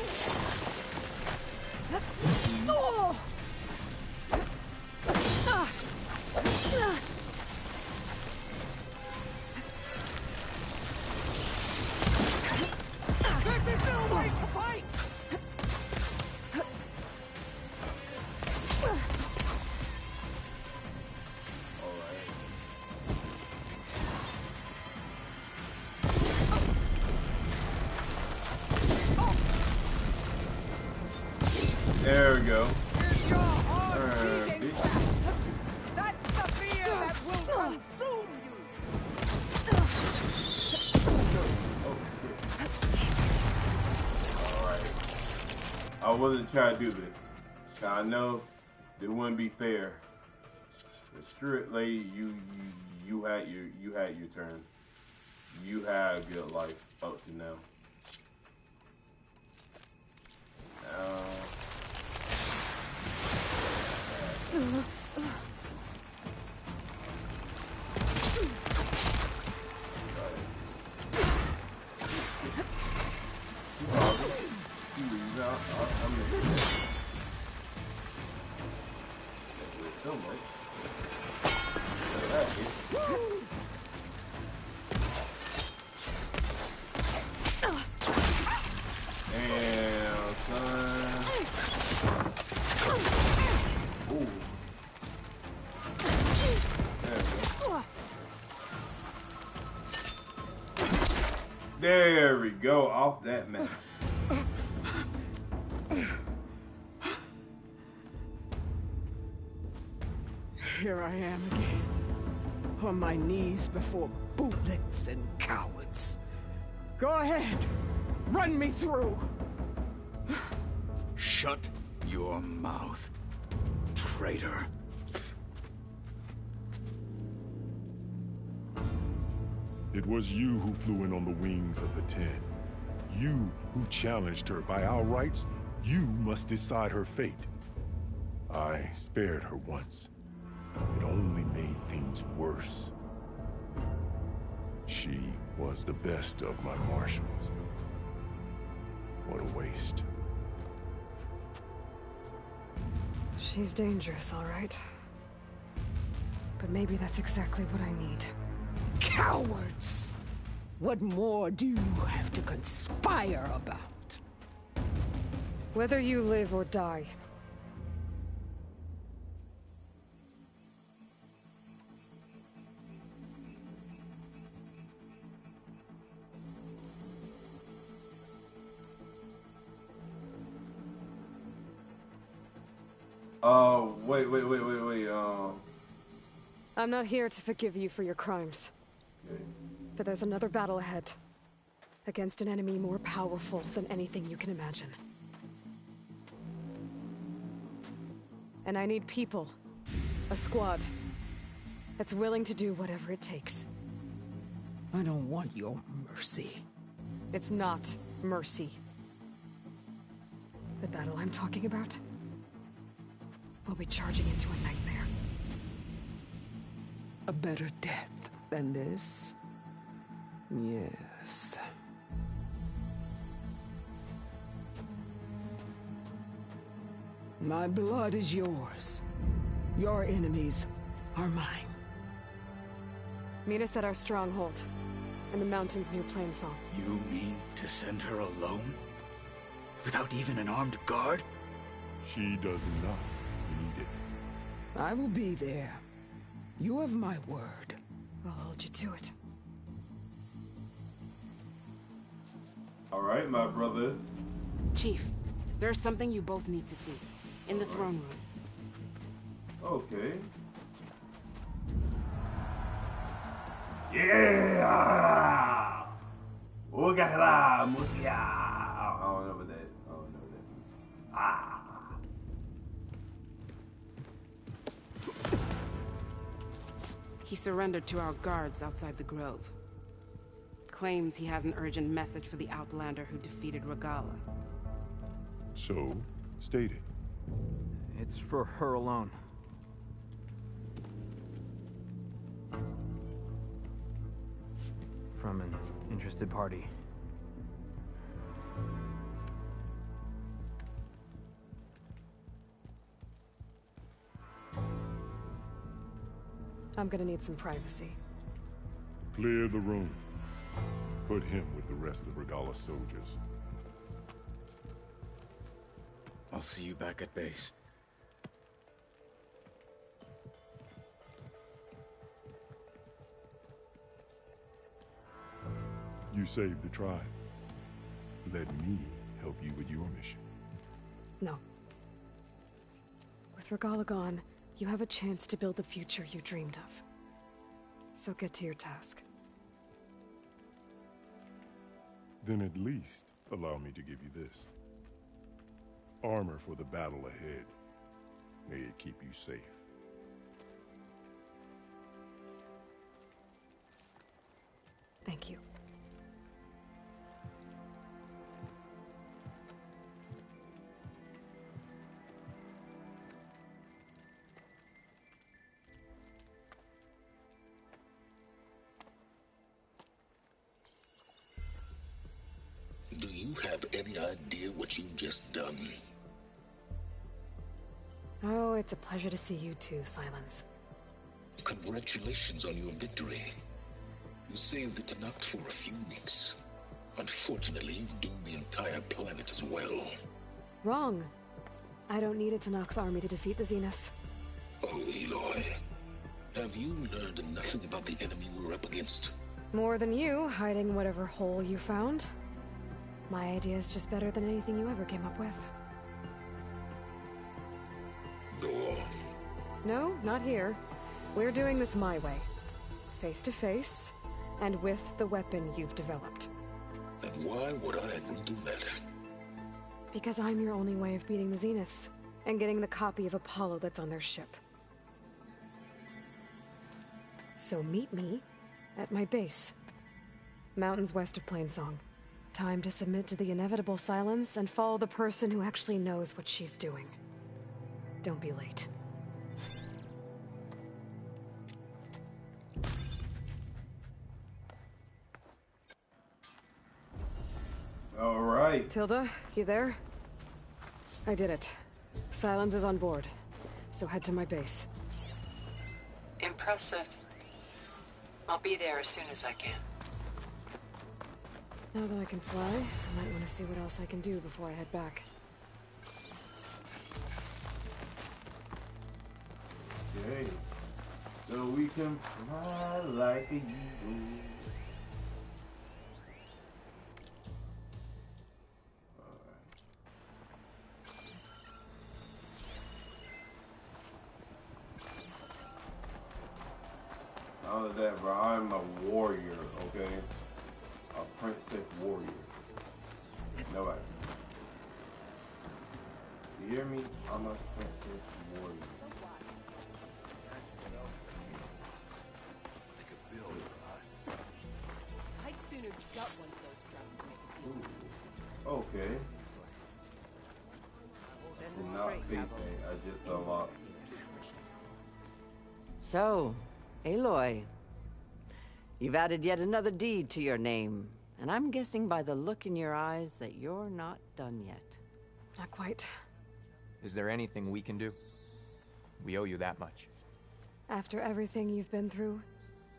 This is no way to fight. There we go. Here's your heart beating bitch. fast. That's the fear that will consume you. Alright. I wasn't trying to do this. 'Cause I know it wouldn't be fair. But strictly, you had your turn. You had a good life up to now. Damn, son. Ooh. There we go, off that map. Here I am again, on my knees before bootlets and cowards. Go ahead, run me through. Shut your mouth, traitor. It was you who flew in on the wings of the Ten. You who challenged her by our rights You must decide her fate. I spared her once. It only made things worse. She was the best of my marshals. What a waste. She's dangerous, all right. But maybe that's exactly what I need. Cowards! What more do you have to conspire about? Whether you live or die. Wait. I'm not here to forgive you for your crimes. But there's another battle ahead. Against an enemy more powerful than anything you can imagine. And I need people. A squad. That's willing to do whatever it takes. I don't want your mercy. It's not mercy. The battle I'm talking about will be charging into a nightmare. A better death than this? Yes. My blood is yours. Your enemies are mine. Meet us at our stronghold, in the mountains near Plainsong. You mean to send her alone? Without even an armed guard? She does not need it. I will be there. You have my word. I'll hold you to it. Alright, my brothers. Chief, there's something you both need to see. In the throne room. Okay. Yeah! Ogara Musia! I don't know what that. Ah! He surrendered to our guards outside the grove. Claims he has an urgent message for the Outlander who defeated Regalla. So, state it. It's for her alone. From an interested party. I'm gonna need some privacy. Clear the room. Put him with the rest of Regalla's soldiers. I'll see you back at base. You saved the tribe. Let me help you with your mission. No. With Regalla gone, you have a chance to build the future you dreamed of. So get to your task. Then at least allow me to give you this. Armor for the battle ahead. May it keep you safe. Thank you. Do you have any idea what you've just done? Oh, it's a pleasure to see you too, Silence. Congratulations on your victory. You saved the Tenakth for a few weeks. Unfortunately, you've doomed the entire planet as well. Wrong. I don't need a Tenakth army to defeat the Zeniths. Oh, Aloy. Have you learned nothing about the enemy we're up against? More than you, hiding whatever hole you found. My idea is just better than anything you ever came up with. Go on. No, not here. We're doing this my way. Face to face, and with the weapon you've developed. And why would I agree to that? Because I'm your only way of beating the Zeniths, and getting the copy of Apollo that's on their ship. So meet me at my base. Mountains west of Plainsong. Time to submit to the inevitable silence and follow the person who actually knows what she's doing. Don't be late. All right. Tilda, you there? I did it. Silence is on board, so head to my base. Impressive. I'll be there as soon as I can. Now that I can fly, I might want to see what else I can do before I head back. Okay. So we can fly like an eagle. All of that, bro. I'm a warrior, okay? A princess warrior. Nobody. You hear me? I'm a princess warrior. I'd sooner gut one of those drums. Okay. Did not think that. I just unlocked. So, Aloy, you've added yet another deed to your name, and I'm guessing by the look in your eyes that you're not done yet. Not quite. Is there anything we can do? We owe you that much. After everything you've been through,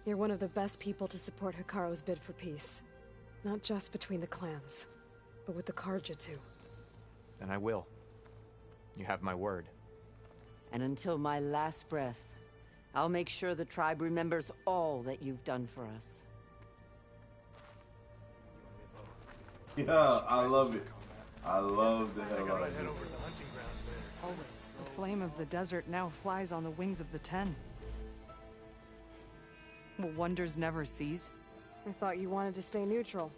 you're one of the best people to support Hekarro's bid for peace. Not just between the clans, but with the Carja too. Then I will. You have my word. And until my last breath, I'll make sure the tribe remembers all that you've done for us. Yeah, I love it. I love the hell out of it. Always. The flame of the desert now flies on the wings of the Ten. Will wonders never cease? I thought you wanted to stay neutral.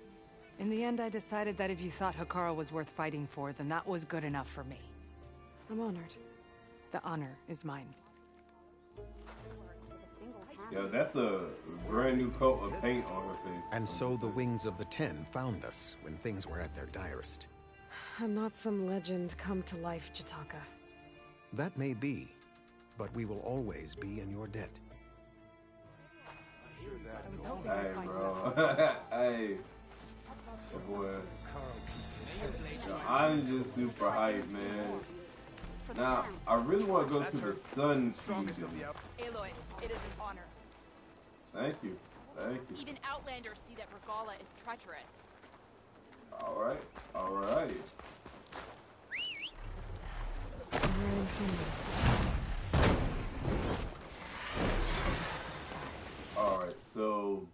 In the end, I decided that if you thought Hekarro was worth fighting for, then that was good enough for me. I'm honored. The honor is mine. Yeah, that's a brand new coat of paint on her face. And so the Wings of the Ten found us when things were at their direst. I'm not some legend come to life, Jataka. That may be, but we will always be in your debt. Hey, bro. Hey. Boy. Yo, I'm just super hyped, man. Now, I really want to go to the Sun Kingdom. Aloy, it is an honor. Thank you. Thank you. Even Outlanders see that Regalla is treacherous. Alright. Alright. Alright, so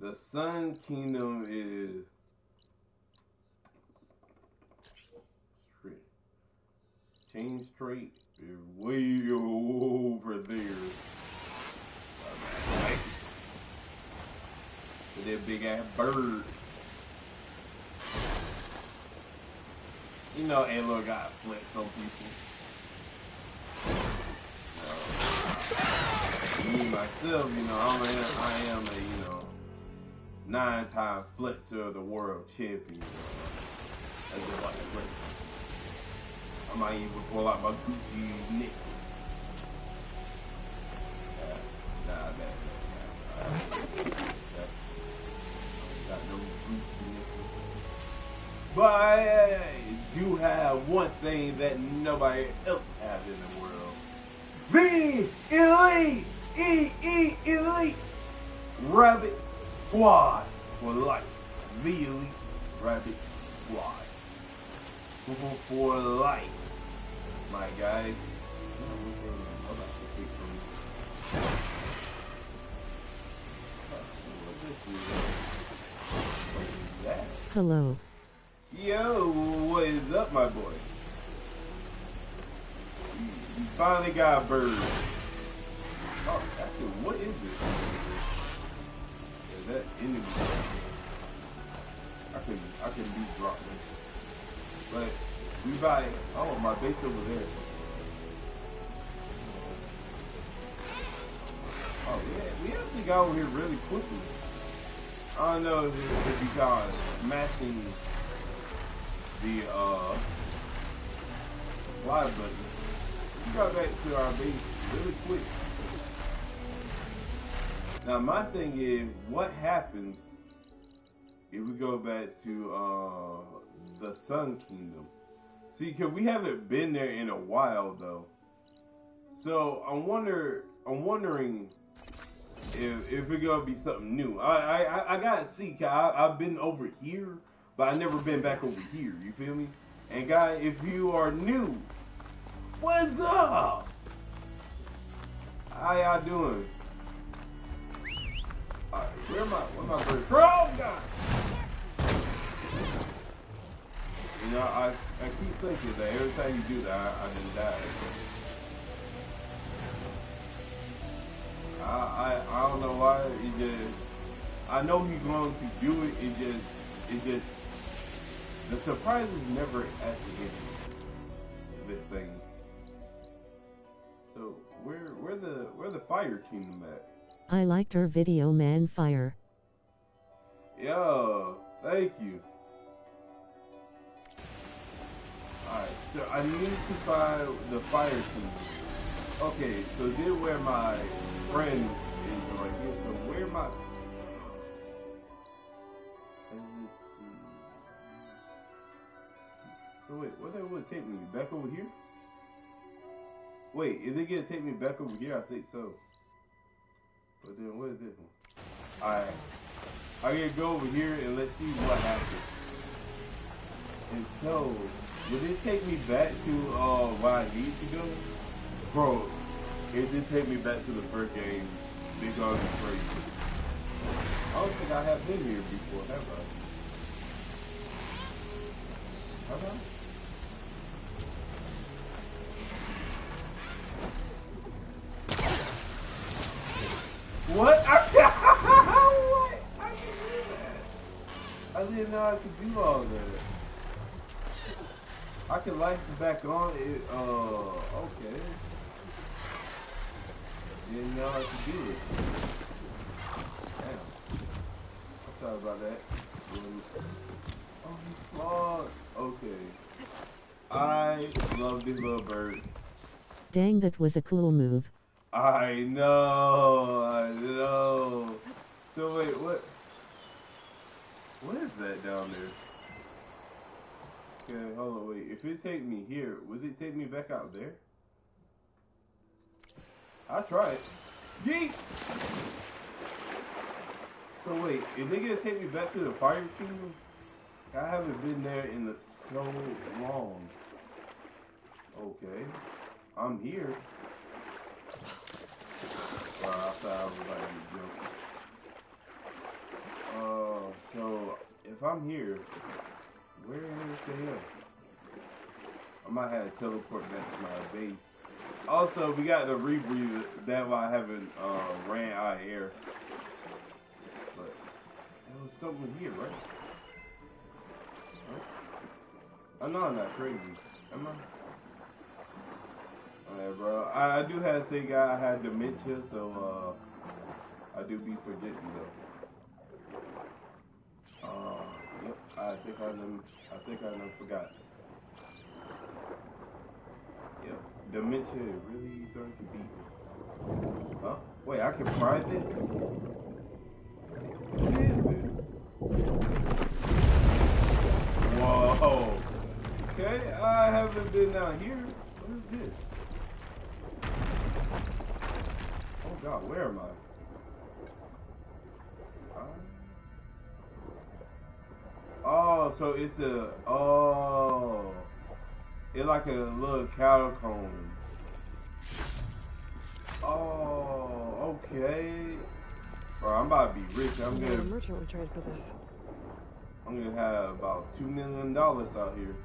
the Sun Kingdom is Chain Strait is way over there. With that big ass bird. You know Aloy got flex on people. Me myself, you know, I am a 9-time flexer of the world champion. That's just like a great. I might even pull out my Gucci necklace. Got no Gucci necklace. But I do have one thing that nobody else has in the world. The Elite! Elite! Rabbit Squad for life. The Elite Rabbit Squad. For life. My guys. Hello. Yo, what is up, my boy? You finally got a bird. Oh, actually, what is this? Is that enemy? I can be dropped this. But we buy. Oh, my base over there. Oh yeah, we actually got over here really quickly. I don't know if you got smashing the slide button. We got back to our base really quick. Now my thing is, what happens if we go back to the Sun Kingdom? See, cause we haven't been there in a while though. So I'm wondering if it's gonna be something new. I gotta see. I've been over here, but I never been back over here. You feel me? And guys, if you are new, what's up? How y'all doing? Alright, where my bird? Oh God! You know, I keep thinking that every time you do that, I didn't die. I don't know why. It just, I know he's going to do it. It just the surprise is never at the end. This thing. So where the Fire Kingdom at? I liked her video, man. Fire. Yo, thank you. Alright, so I need to find the Fire Kingdom. Okay, so this is where my friend is right here. So where my... So wait, what that would take me? Back over here? Wait, is it gonna take me back over here? I think so. But then what is this one? Alright. I gotta go over here and let's see what happens. And so, would it take me back to where I need to go? Bro, it did take me back to the first game. Big Army Crazy. I don't think I have been here before, have I? Have I? What? What? I can do that. I didn't know I could do all that. I can light it back on it. Okay. Didn't know I could do it. Damn. I'm sorry about that. Oh, he's flawed. Okay. I love this little bird. Dang, that was a cool move. I know. So wait, what is that down there? Okay, hold on, wait. If it take me here, would it take me back out there? I'll try it. Yeet! So wait, is they gonna take me back to the Fire Kingdom? I haven't been there in so long. Okay. I'm here. Well, I thought I was about to be joking. So if I'm here, where is everything else? I might have to teleport back to my base. Also, we got the rebreather. That's why I haven't ran out of air. But there was something here, right? I know I'm not crazy. Am I? Alright, bro. I do have to say, guy, I had dementia, so I do be forgetting though. Yep. I think I done forgot. Yep. Dementia is really starting to beat. Huh? Wait, I can fry this? What is this? Whoa. Okay, I haven't been down here. What is this? Oh God, where am I? Oh, so it's it's like a little catacomb. Oh, okay. Bro, I'm about to be rich. I'm gonna merchant will trade for this. I'm gonna have about $2 million out here.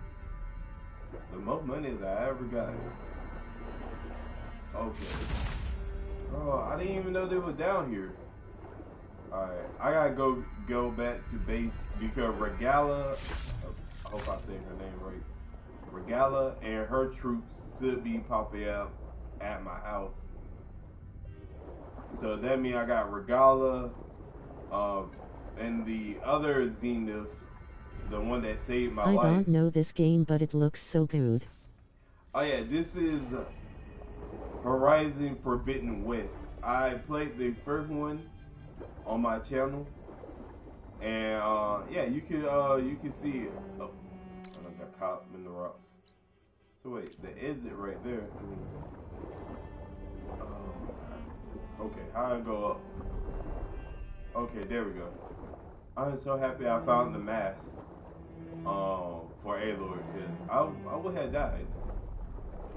The most money that I ever got. Okay. Bro, I didn't even know they were down here. Alright, I gotta go back to base because Regalla, I hope I say her name right. Regalla and her troops should be popping up at my house. So that means I got Regalla, And the other Zenith, the one that saved my I life. don't know this game, but it looks so good. Oh yeah, this is Horizon Forbidden West. I played the first one on my channel, and yeah, you can see it. Oh, I got caught in the rocks. So wait, the exit right there. Okay, how I go up? Okay, there we go. I'm so happy I found the mask for Aloy, because I would have died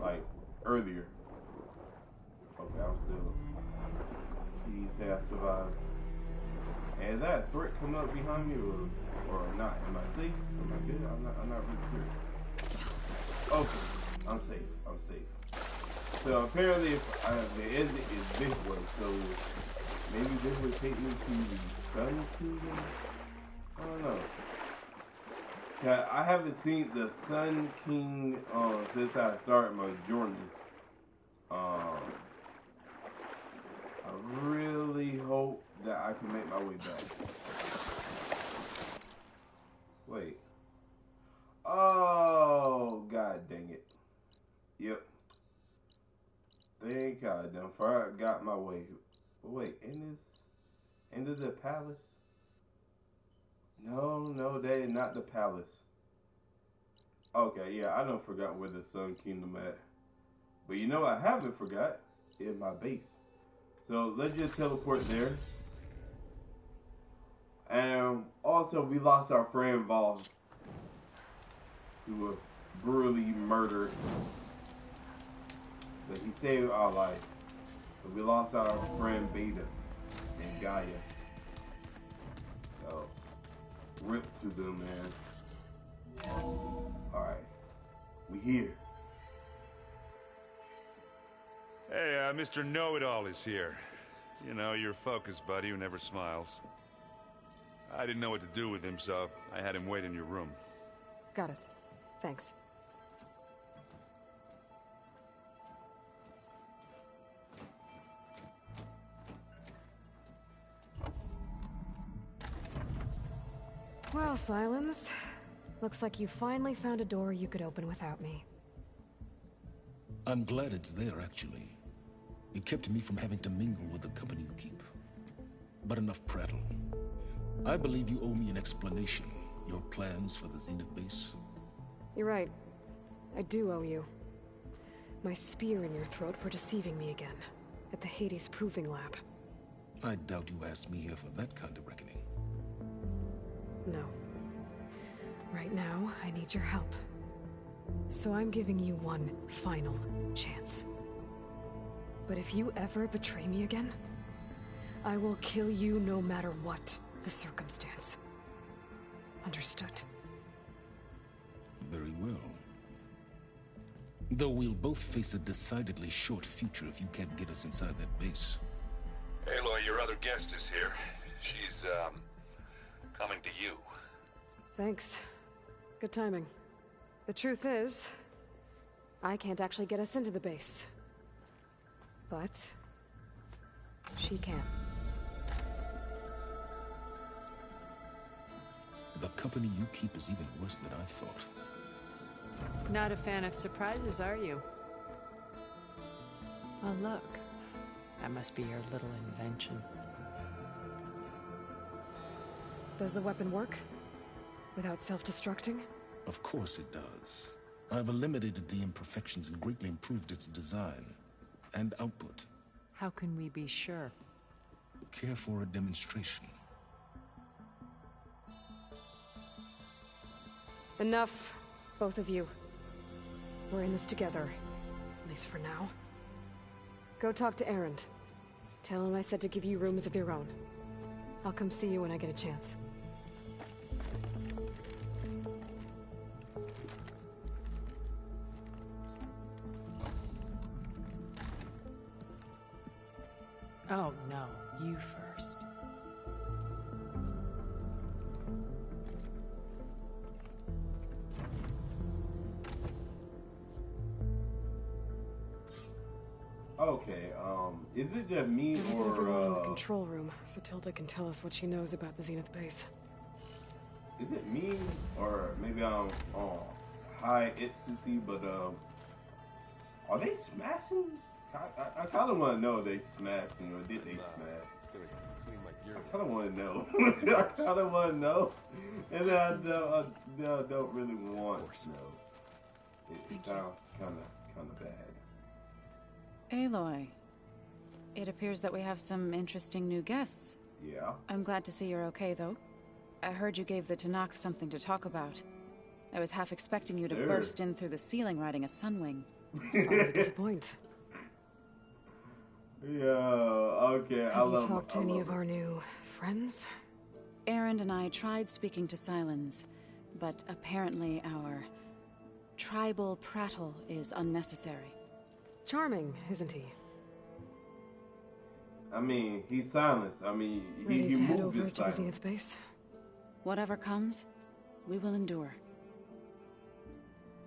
like earlier. Okay, I'm still. He said I survived. And is that a threat coming up behind me or not? Am I safe? Am I good? I'm not really sure. Okay, I'm safe. I'm safe. So apparently, the exit is this way. So maybe this would take me to the Sun Kingdom. I don't know. Yeah, I haven't seen the Sun King since I started my journey. I really hope that I can make my way back. Wait. Oh, god dang it. Yep. Thank God, done forgot my way. Wait, into the palace? No, that is not the palace. Okay, yeah, I done forgot where the Sun Kingdom at. But you know I haven't forgot is my base. So let's just teleport there. And also we lost our friend Vol, who was brutally murdered. But he saved our life. But we lost our friend Beta and Gaia. So rip to them, man. Alright. We here. Hey, Mr. Know-It-All is here. You know, your focus buddy who never smiles. I didn't know what to do with him, so I had him wait in your room. Got it. Thanks. Well, Silence. Looks like you finally found a door you could open without me. I'm glad it's there, actually. It kept me from having to mingle with the company you keep. But enough prattle. I believe you owe me an explanation. Your plans for the Zenith base? You're right. I do owe you. My spear in your throat for deceiving me again. At the Hades Proving Lab. I doubt you asked me here for that kind of reckoning. No. Right now, I need your help. So I'm giving you one final chance. But if you ever betray me again, I will kill you no matter what the circumstance. Understood? Very well. Though we'll both face a decidedly short future if you can't get us inside that base. Aloy, your other guest is here. She's, coming to you. Thanks. Good timing. The truth is, I can't actually get us into the base. But she can. The company you keep is even worse than I thought. Not a fan of surprises, are you? Oh, look. That must be your little invention. Does the weapon work? Without self-destructing? Of course it does. I've eliminated the imperfections and greatly improved its design and output. How can we be sure? Care for a demonstration? Enough, both of you. We're in this together, at least for now. Go talk to Erend. Tell him I said to give you rooms of your own. I'll come see you when I get a chance. Oh no, you first. Okay, is it just me Get or everyone in the control room so Tilda can tell us what she knows about the Zenith base. is it me or maybe I'm on high ecstasy, but are they smashing? I kind of want to know if they smashing or did they smash? I kind of want to know. I kind of want to know, and then I don't really want to know. It sounds kind of bad. Aloy, it appears that we have some interesting new guests. Yeah. I'm glad to see you're okay, though. I heard you gave the Tenakth something to talk about. I was half expecting you to burst in through the ceiling riding a Sunwing. Sorry to disappoint. Yeah, okay. Have you talked to any of our new friends? Erend and I tried speaking to Sylens, but apparently our tribal prattle is unnecessary. Charming, isn't he? I mean, he's silenced. I mean, Ready he to head moved over his to the silence. Zenith base? Whatever comes, we will endure.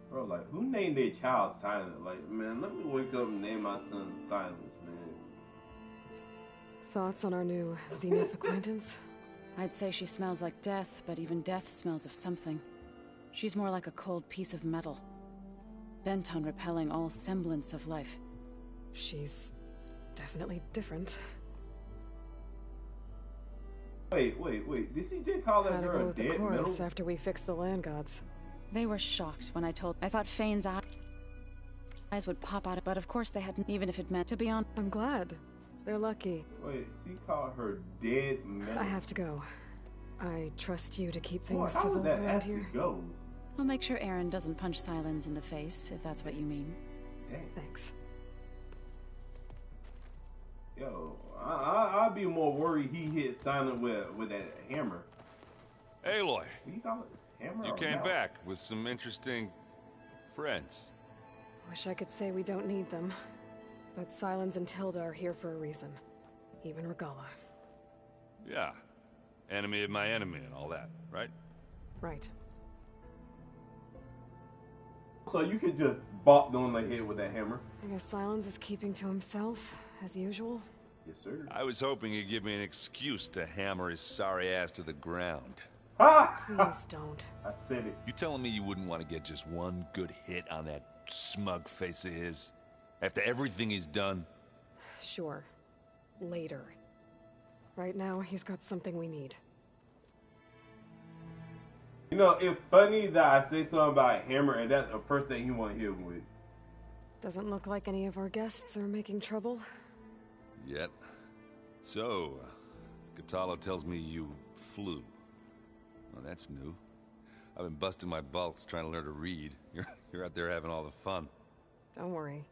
Bro, like, who named their child Silent? Like, man, let me wake up and name my son Silence, man. Thoughts on our new Zenith acquaintance? I'd say she smells like death, but even death smells of something. She's more like a cold piece of metal, bent on repelling all semblance of life. She's definitely different. Wait. Did she just call that Had to girl go a with the dead chorus metal? after we fixed the land gods. They were shocked when I thought Fane's eyes would pop out, but of course they hadn't, even if it meant to be on. I'm glad. They're lucky. Wait, she called her dead metal. I have to go. I trust you to keep Boy, things how civil would that around actually here. goes? I'll make sure Erend doesn't punch Sylens in the face, if that's what you mean. Thanks. Yo, I'd be more worried he hit Silent with that hammer. Aloy, What do you call it? Hammer you or came mallet? back with some interesting friends. Wish I could say we don't need them. But Sylens and Tilda are here for a reason. Even Regalla. Yeah. Enemy of my enemy and all that, right? Right. So you could just bop them on the head with that hammer. I guess Sylens is keeping to himself, as usual. Yes, sir. I was hoping he'd give me an excuse to hammer his sorry ass to the ground. Please don't. I said it. You telling me you wouldn't want to get just one good hit on that smug face of his? After everything he's done? Sure. Later. Right now, he's got something we need. You know, it's funny that I say something about a hammer and that's the first thing he want to hit him with. Doesn't look like any of our guests are making trouble. Yet. So, Kotallo tells me you flew. Well, that's new. I've been busting my balls trying to learn to read. You're out there having all the fun. Don't worry.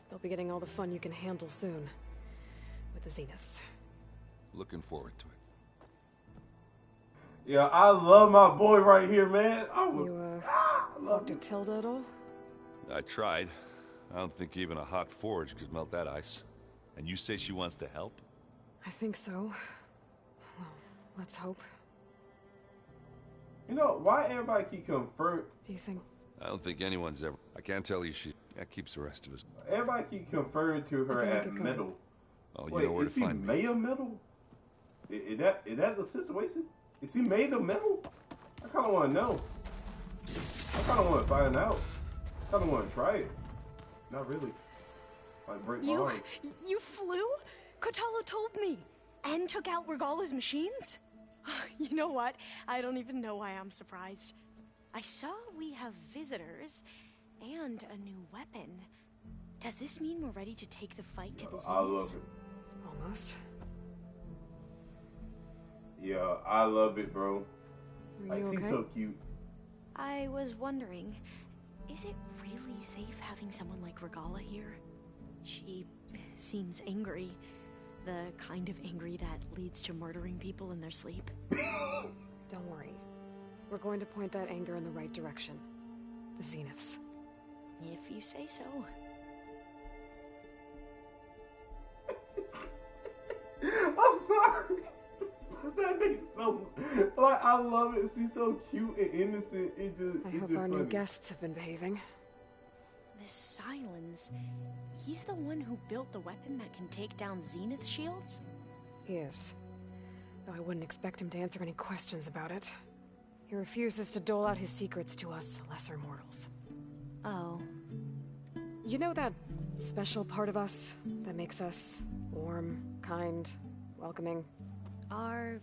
They'll be getting all the fun you can handle soon. With the Zeniths. Looking forward to it. Yeah, I love my boy right here, man. You, talk to Tilda at all? I tried. I don't think even a hot forge could melt that ice. And you say she wants to help? I think so. Well, let's hope. You know, why everybody keep confirming? Do you think? I don't think anyone's ever... I can't tell you that keeps the rest of us. Everybody keep conferring to her Okay, as get going. metal. Oh, you Wait, know where to is he find me. made of metal? Is that the situation? Is he made of metal? I kind of want to know. I kind of want to find out. I kind of want to try it. Not really. Like break my arm. You flew? Kotallo told me. And took out Regalla's machines? You know what? I don't even know why I'm surprised. I saw we have visitors and a new weapon. Does this mean we're ready to take the fight to the Zeniths? I love it. Almost. Yeah, I love it, bro. Are Like, you she's okay? so cute. I was wondering, is it really safe having someone like Regalla here? She seems angry. The kind of angry that leads to murdering people in their sleep. Don't worry. We're going to point that anger in the right direction. The Zeniths. If you say so. I'm sorry. That makes so like I love it. She's so cute and innocent. I hope our new guests have been behaving. This Sylens, He's the one who built the weapon that can take down Zenith's shields? He is. Though I wouldn't expect him to answer any questions about it. He refuses to dole out his secrets to us lesser mortals. Oh. You know that special part of us that makes us warm, kind, welcoming? Our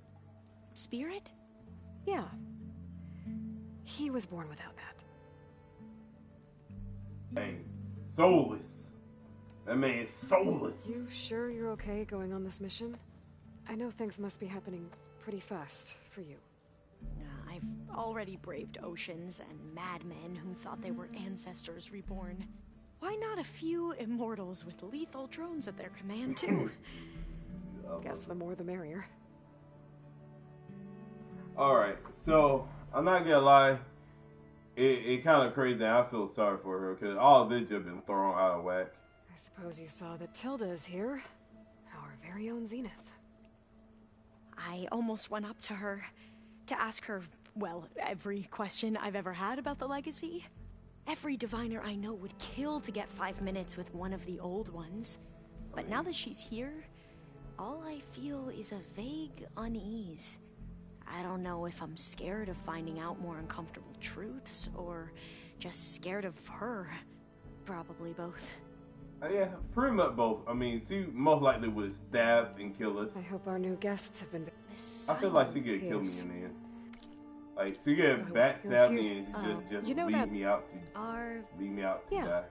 spirit? Yeah. He was born without that. Hey, soulless. That man is soulless. You sure you're okay going on this mission? I know things must be happening pretty fast for you. I've already braved oceans and madmen who thought they were ancestors reborn. Why not a few immortals with lethal drones at their command, too? Guess the more the merrier. Alright, so, I'm not gonna lie. It kind of crazy. I feel sorry for her, because all of this just been thrown out of whack. I suppose you saw that Tilda is here. Our very own Zenith. I almost went up to her to ask her, well, every question I've ever had about the legacy. Every diviner I know would kill to get 5 minutes with one of the old ones. But now that she's here, all I feel is a vague unease. I don't know if I'm scared of finding out more uncomfortable truths, or just scared of her. Probably both. Yeah, pretty much both. I mean, she most likely would stab and kill us. I hope our new guests have been... I feel like she could kill me in the end. Like, she could backstab me and just leave me out to die.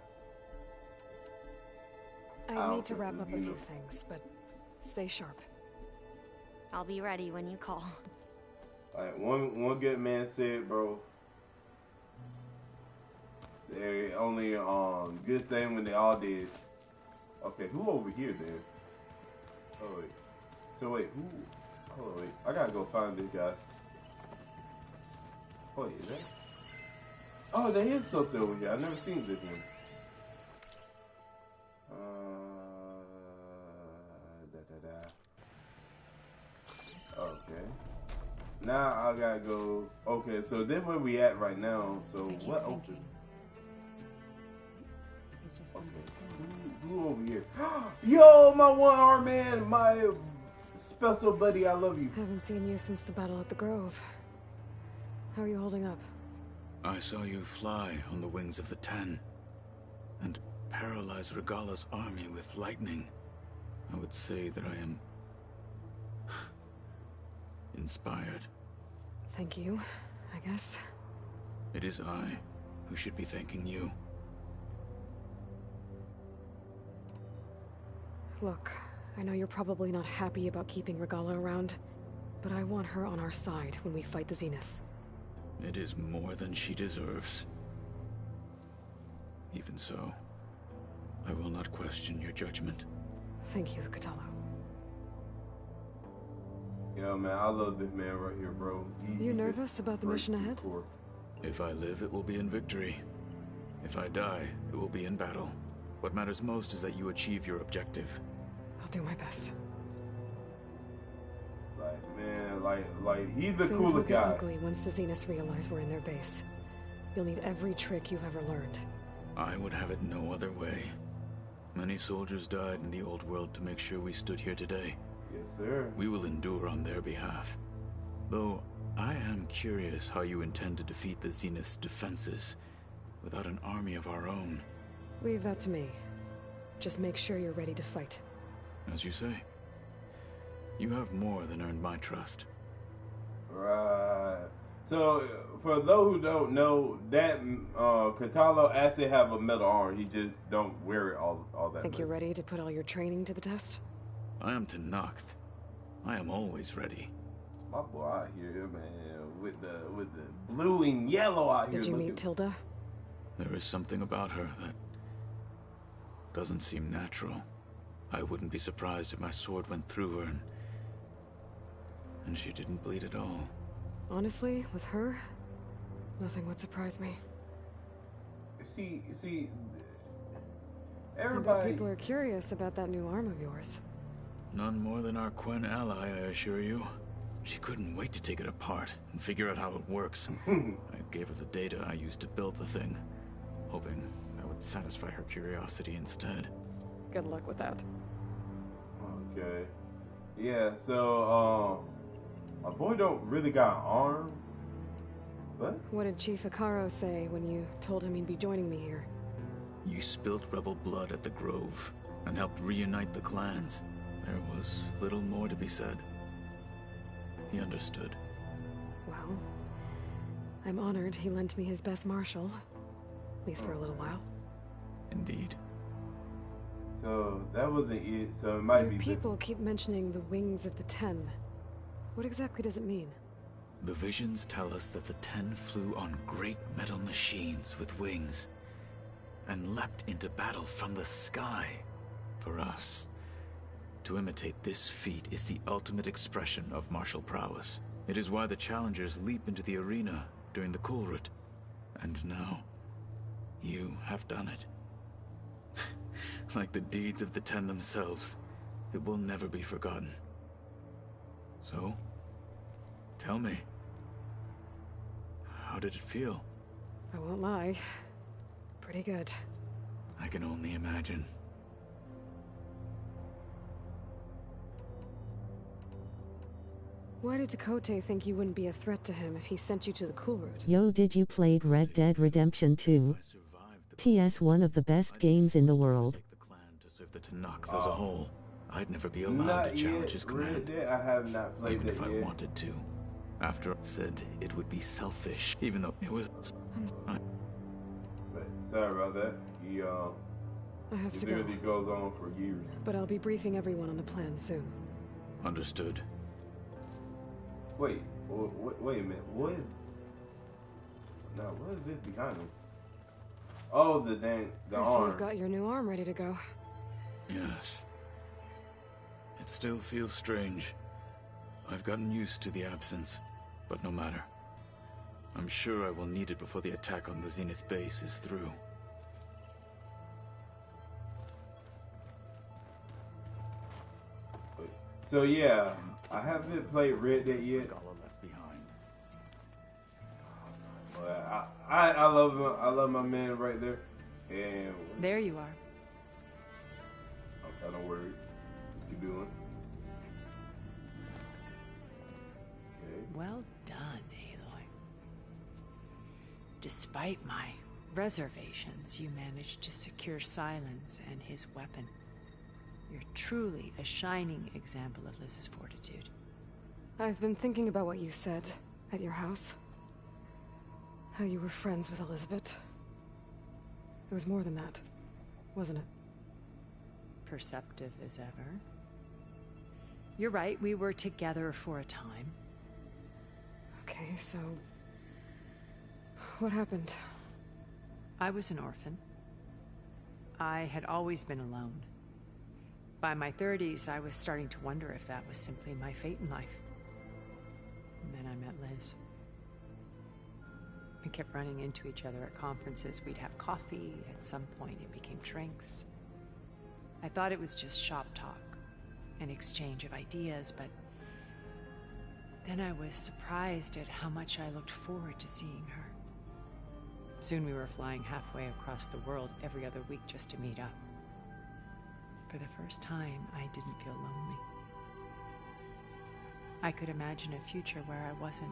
I need to wrap up a few things, but stay sharp. I'll be ready when you call. Like, one good man said, bro, they only good thing when they all did. Okay, who over here then? Oh wait. So wait, who? Oh wait, I gotta go find this guy. Oh wait, is that? Oh, there is something over here. I've never seen this one. Okay. Now I gotta go. Okay, so this where we at right now. So what open? Who over here? Yo, my one-armed man, my special buddy, I love you. Haven't seen you since the battle at the Grove. How are you holding up? I saw you fly on the wings of the Ten, and paralyze Regalla's army with lightning. I would say that I am inspired. Thank you, I guess. It is I who should be thanking you. Look, I know you're probably not happy about keeping Regalla around, but I want her on our side when we fight the Zeniths. It is more than she deserves. Even so, I will not question your judgment. Thank you, Kotallo. Yo, man, I love this man right here, bro. You nervous about the mission ahead? If I live, it will be in victory. If I die, it will be in battle. What matters most is that you achieve your objective. I'll do my best. Like, man, like he's the Things cooler will get guy. ugly once the Zeniths realize we're in their base. You'll need every trick you've ever learned. I would have it no other way. Many soldiers died in the old world to make sure we stood here today. Yes, sir. We will endure on their behalf. Though, I am curious how you intend to defeat the Zenith's defenses without an army of our own. Leave that to me. Just make sure you're ready to fight. As you say. You have more than earned my trust. Right. So, for those who don't know, that Kotallo actually have a metal arm. He just don't wear it all that Think much. you're ready to put all your training to the test? I am Tenakth. I am always ready. My boy out here, man, with the blue and yellow out here. Did you looking. meet Tilda? There is something about her that doesn't seem natural. I wouldn't be surprised if my sword went through her and she didn't bleed at all. Honestly, with her, nothing would surprise me. See, I bet everybody. people are curious about that new arm of yours. None more than our Quen ally, I assure you. She couldn't wait to take it apart and figure out how it works. I gave her the data I used to build the thing, hoping that would satisfy her curiosity instead. Good luck with that. Okay. Yeah, so, my boy don't really got an arm. What? What did Chief Hekarro say when you told him he'd be joining me here? You spilled rebel blood at the Grove and helped reunite the clans. There was little more to be said. He understood. Well, I'm honored he lent me his best marshal. At least for a little while. Indeed. So, that wasn't it, so it might be... People keep mentioning the wings of the Ten. What exactly does it mean? The visions tell us that the Ten flew on great metal machines with wings and leapt into battle from the sky. For us, to imitate this feat is the ultimate expression of martial prowess. It is why the challengers leap into the arena during the Kulrut. And now, you have done it. Like the deeds of the Ten themselves, it will never be forgotten. So, tell me, how did it feel? I won't lie. Pretty good. I can only imagine. Why did Tekotteh think you wouldn't be a threat to him if he sent you to the Kulrut? Yo, did you played Red Dead Redemption 2? TS, one of the best games in the world. To serve the Tenakth as a whole, I'd never be allowed to challenge his command. I have not played even that if I yet. wanted to. After I said it would be selfish, even though it was... But sorry about that. He, I have it to go. literally goes on for years. But I'll be briefing everyone on the plan soon. Understood. Wait a minute. What? Now, what is this behind him? Oh, the I see arm. you've got your new arm ready to go. Yes. It still feels strange. I've gotten used to the absence, but no matter. I'm sure I will need it before the attack on the Zenith base is through. So yeah, I haven't played Red Dead yet. But I love him. I love my man right there. And there you are. I'm kind of worried. What you doing? Okay. Well done, Aloy. Despite my reservations, you managed to secure Silence and his weapon. You're truly a shining example of Liz's fortitude. I've been thinking about what you said at your house. How you were friends with Elizabeth. It was more than that, wasn't it? Perceptive as ever. You're right, we were together for a time. Okay, so... what happened? I was an orphan. I had always been alone. By my 30s, I was starting to wonder if that was simply my fate in life. And then I met Liz. We kept running into each other at conferences. We'd have coffee. At some point, it became drinks. I thought it was just shop talk, an exchange of ideas, but then I was surprised at how much I looked forward to seeing her. Soon we were flying halfway across the world every other week just to meet up. For the first time, I didn't feel lonely. I could imagine a future where I wasn't.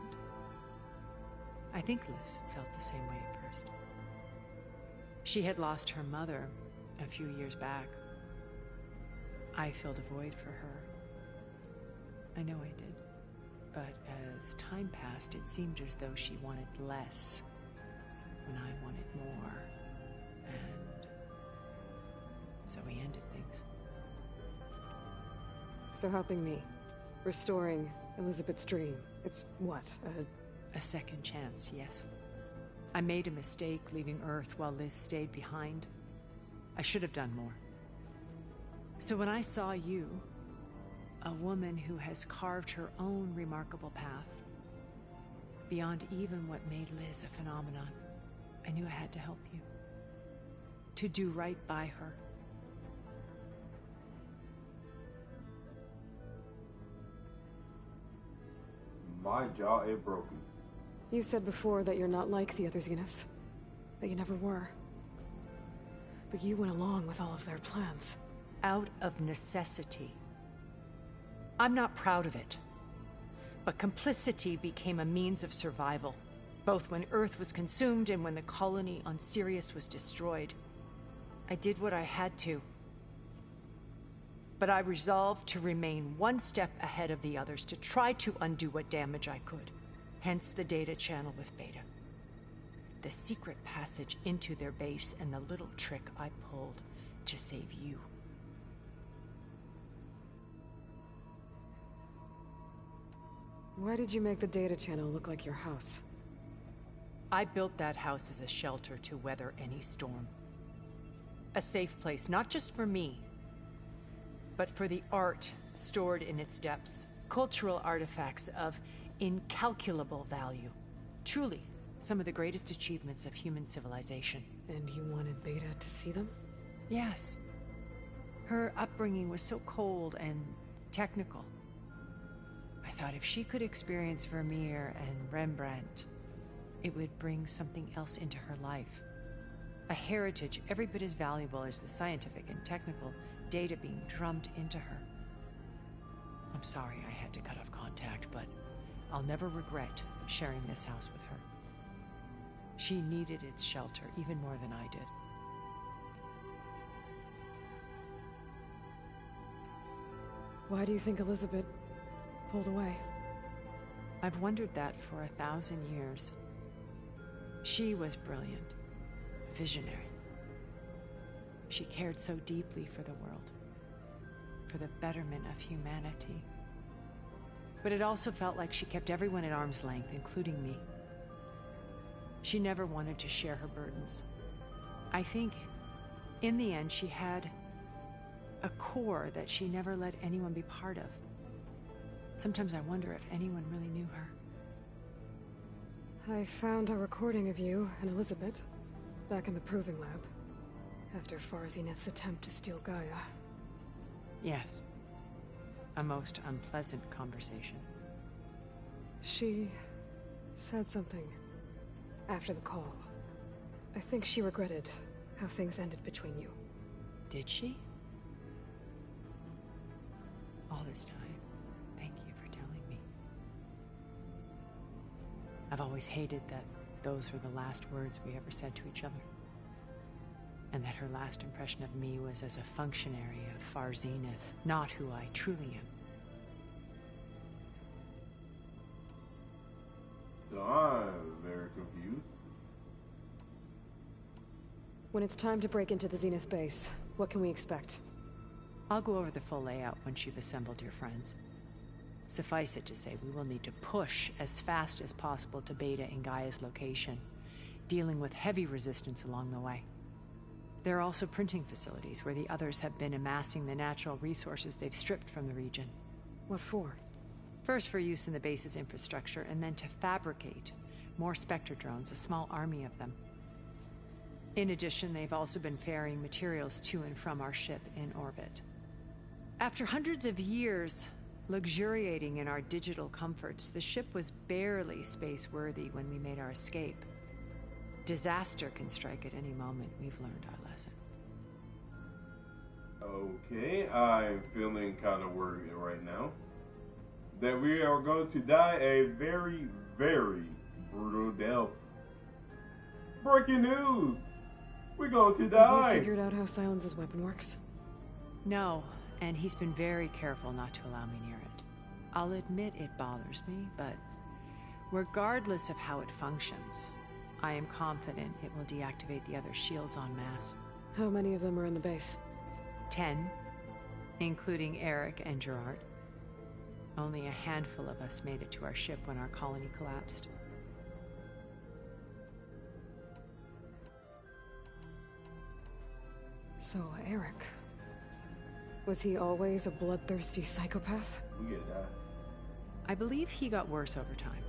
I think Liz felt the same way at first. She had lost her mother a few years back. I filled a void for her. I know I did. But as time passed, it seemed as though she wanted less when I wanted more. And so we ended things. So helping me, restoring Elizabeth's dream, it's what, a second chance, yes. I made a mistake leaving Earth while Liz stayed behind. I should have done more. So when I saw you, a woman who has carved her own remarkable path, beyond even what made Liz a phenomenon, I knew I had to help you. To do right by her. My jaw is broken. You said before that you're not like the other Zeniths. That you never were. But you went along with all of their plans. out of necessity. I'm not proud of it. But complicity became a means of survival, both when Earth was consumed and when the colony on Sirius was destroyed. I did what I had to. But I resolved to remain one step ahead of the others, to try to undo what damage I could. Hence the data channel with Beta. The secret passage into their base and the little trick I pulled to save you. Why did you make the data channel look like your house? I built that house as a shelter to weather any storm. A safe place, not just for me, but for the art stored in its depths. Cultural artifacts of incalculable value. Truly, some of the greatest achievements of human civilization. And you wanted Beta to see them? Yes. Her upbringing was so cold and technical. I thought if she could experience Vermeer and Rembrandt, it would bring something else into her life. A heritage every bit as valuable as the scientific and technical data being drummed into her. I'm sorry I had to cut off contact, but I'll never regret sharing this house with her. She needed its shelter even more than I did. Why do you think Elizabeth pulled away? I've wondered that for 1,000 years. She was brilliant, visionary. She cared so deeply for the world, for the betterment of humanity. But it also felt like she kept everyone at arm's length, including me. She never wanted to share her burdens. I think, in the end, she had a core that she never let anyone be part of. Sometimes I wonder if anyone really knew her. I found a recording of you and Elizabeth back in the Proving Lab after Farzineth's attempt to steal Gaia. Yes. A most unpleasant conversation. She said something after the call. I think she regretted how things ended between you. Did she? All this time, thank you for telling me. I've always hated that those were the last words we ever said to each other. And that her last impression of me was as a functionary of Far Zenith, not who I truly am. So I'm very confused. When it's time to break into the Zenith base, what can we expect? I'll go over the full layout once you've assembled your friends. Suffice it to say, we will need to push as fast as possible to Beta and Gaia's location, dealing with heavy resistance along the way. There are also printing facilities where the others have been amassing the natural resources they've stripped from the region. What for? First for use in the base's infrastructure, and then to fabricate more Spectre drones, a small army of them. In addition, they've also been ferrying materials to and from our ship in orbit. After hundreds of years luxuriating in our digital comforts, the ship was barely space-worthy when we made our escape. Disaster can strike at any moment. We've learned our lesson. Okay, I'm feeling kind of worried right now that we are going to die a very, very brutal death. Breaking news! We're going to die! Have you figured out how Silence's weapon works? No, and he's been very careful not to allow me near it. I'll admit it bothers me, but regardless of how it functions, I am confident it will deactivate the other shields en masse. How many of them are in the base? 10, including Eric and Gerard. Only a handful of us made it to our ship when our colony collapsed. So, Eric. Was he always a bloodthirsty psychopath? We get that. I believe he got worse over time.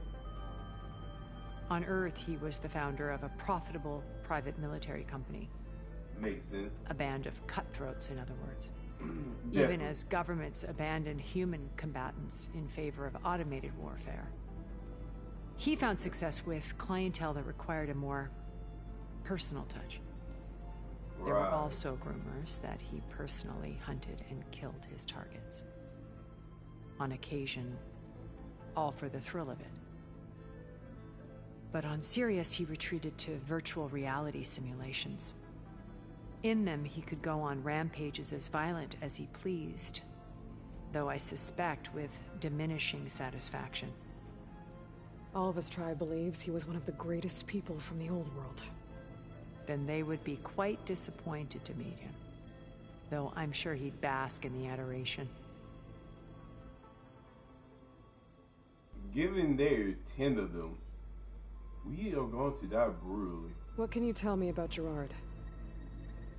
On Earth, he was the founder of a profitable private military company. Makes sense. A band of cutthroats, in other words. Even as governments abandoned human combatants in favor of automated warfare. He found success with clientele that required a more personal touch. There were also rumors that he personally hunted and killed his targets. On occasion, all for the thrill of it. But on Sirius, he retreated to virtual reality simulations. In them, he could go on rampages as violent as he pleased, though I suspect with diminishing satisfaction. All of his tribe believes he was one of the greatest people from the old world. Then they would be quite disappointed to meet him, though I'm sure he'd bask in the adoration. Given there's 10 of them, we are going to die brutally. What can you tell me about Gerard?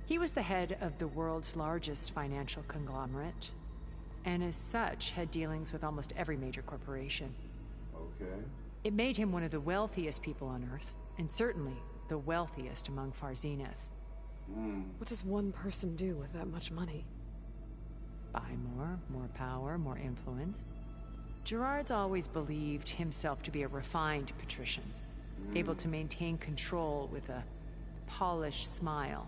He was the head of the world's largest financial conglomerate, and as such had dealings with almost every major corporation. Okay. It made him one of the wealthiest people on Earth, and certainly the wealthiest among Far Zenith. What does one person do with that much money? Buy more power, more influence. Gerard's always believed himself to be a refined patrician, able to maintain control with a polished smile.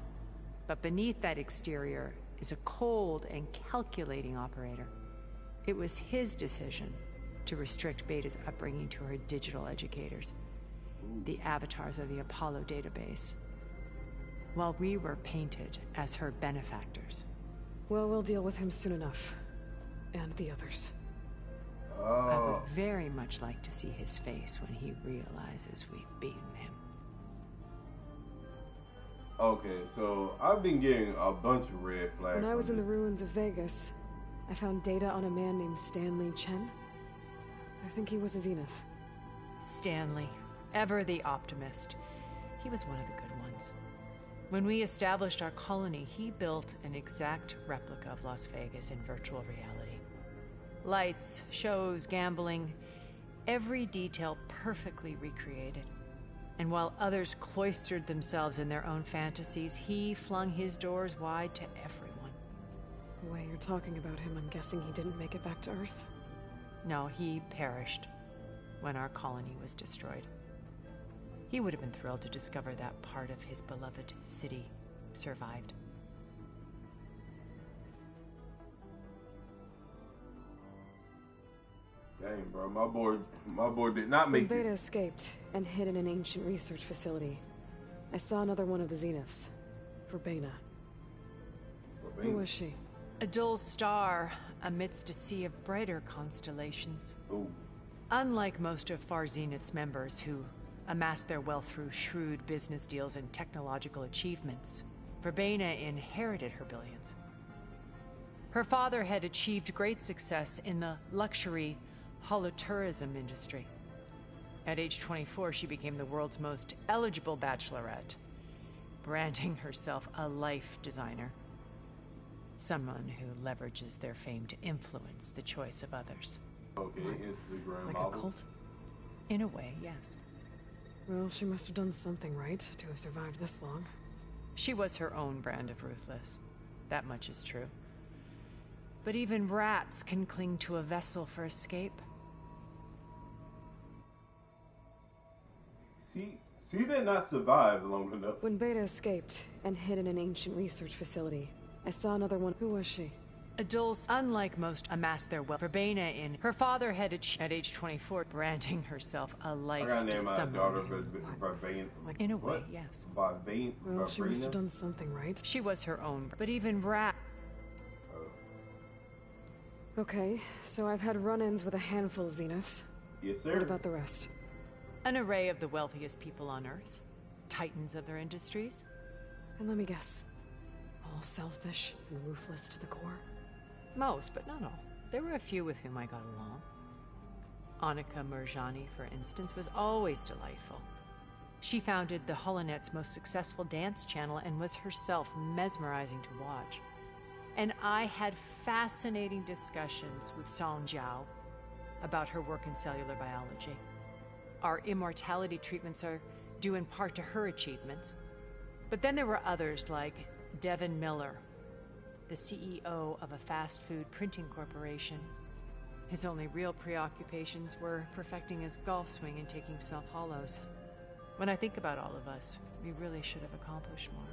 But beneath that exterior is a cold and calculating operator. It was his decision to restrict Beta's upbringing to her digital educators, the avatars of the Apollo database, while we were painted as her benefactors. Well, we'll deal with him soon enough. And the others. I would very much like to see his face when he realizes we've beaten him. Okay, so I've been getting a bunch of red flags. When I was in the ruins of Vegas, I found data on a man named Stanley Chen. I think he was a Zenith. Stanley, ever the optimist. He was one of the good ones. When we established our colony, he built an exact replica of Las Vegas in virtual reality. Lights, shows, gambling, every detail perfectly recreated. And while others cloistered themselves in their own fantasies, he flung his doors wide to everyone. The way you're talking about him, I'm guessing he didn't make it back to Earth? No, he perished when our colony was destroyed. He would have been thrilled to discover that part of his beloved city survived. Dang, bro, my boy did not make it. Beta escaped and hid in an ancient research facility. I saw another one of the Zeniths, Verbena. Who was she? A dull star amidst a sea of brighter constellations. Ooh. Unlike most of Far Zenith's members who amassed their wealth through shrewd business deals and technological achievements, Verbena inherited her billions. Her father had achieved great success in the luxury holotourism industry. At age 24, she became the world's most eligible bachelorette, branding herself a life designer. Someone who leverages their fame to influence the choice of others. Okay, Instagram Like model. a cult? In a way, yes. Well, she must have done something right to have survived this long. She was her own brand of ruthless. That much is true. But even rats can cling to a vessel for escape. See that not survive long enough. When Beta escaped and hid in an ancient research facility, I saw another one. Who was she? A Dulce, unlike most, amassed their wealth. Verbena in her father had at age 24, branding herself a life I gotta name my daughter someone. Verbena. In a way, yes. Well, she must have done something right. She was her own, but even rat. Okay, so I've had run-ins with a handful of Zeniths. Yes, sir. What about the rest? An array of the wealthiest people on Earth. Titans of their industries. And let me guess. All selfish and ruthless to the core? Most, but not all. There were a few with whom I got along. Annika Murjani, for instance, was always delightful. She founded the Holonet's most successful dance channel and was herself mesmerizing to watch. And I had fascinating discussions with Song Jiao about her work in cellular biology. Our immortality treatments are due in part to her achievements. But then there were others like Devin Miller, the CEO of a fast food printing corporation. His only real preoccupations were perfecting his golf swing and taking self-hollows. When I think about all of us, we really should have accomplished more.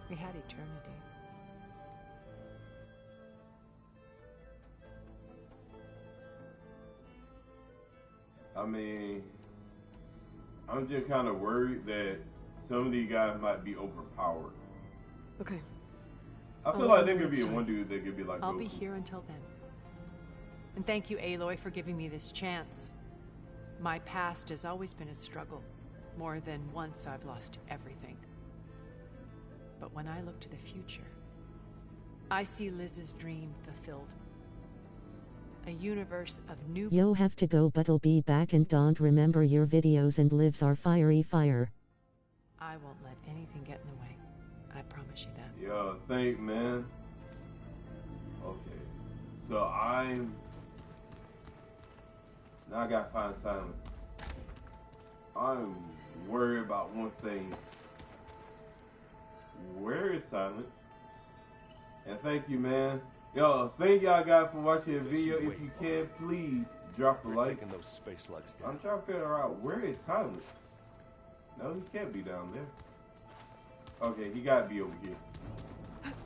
We had eternity. I mean, I'm just kind of worried that some of these guys might be overpowered. Okay. I feel like there could be one dude that could be like, I'll be here until then. And thank you, Aloy, for giving me this chance. My past has always been a struggle. More than once I've lost everything. But when I look to the future, I see Liz's dream fulfilled. A universe of new... Yo, have to go, but I'll be back, and don't remember your videos, and lives are fiery fire. I won't let anything get in the way. I promise you that. Yo, thank man. Okay. So now I gotta find Silence. I'm worried about one thing. Where is Silence? And thank you, man. Yo, thank y'all guys for watching the video. If you can, please drop a like. Those space slugs down. I'm trying to figure out where is Silence. No, he can't be down there. Okay, he gotta be over here.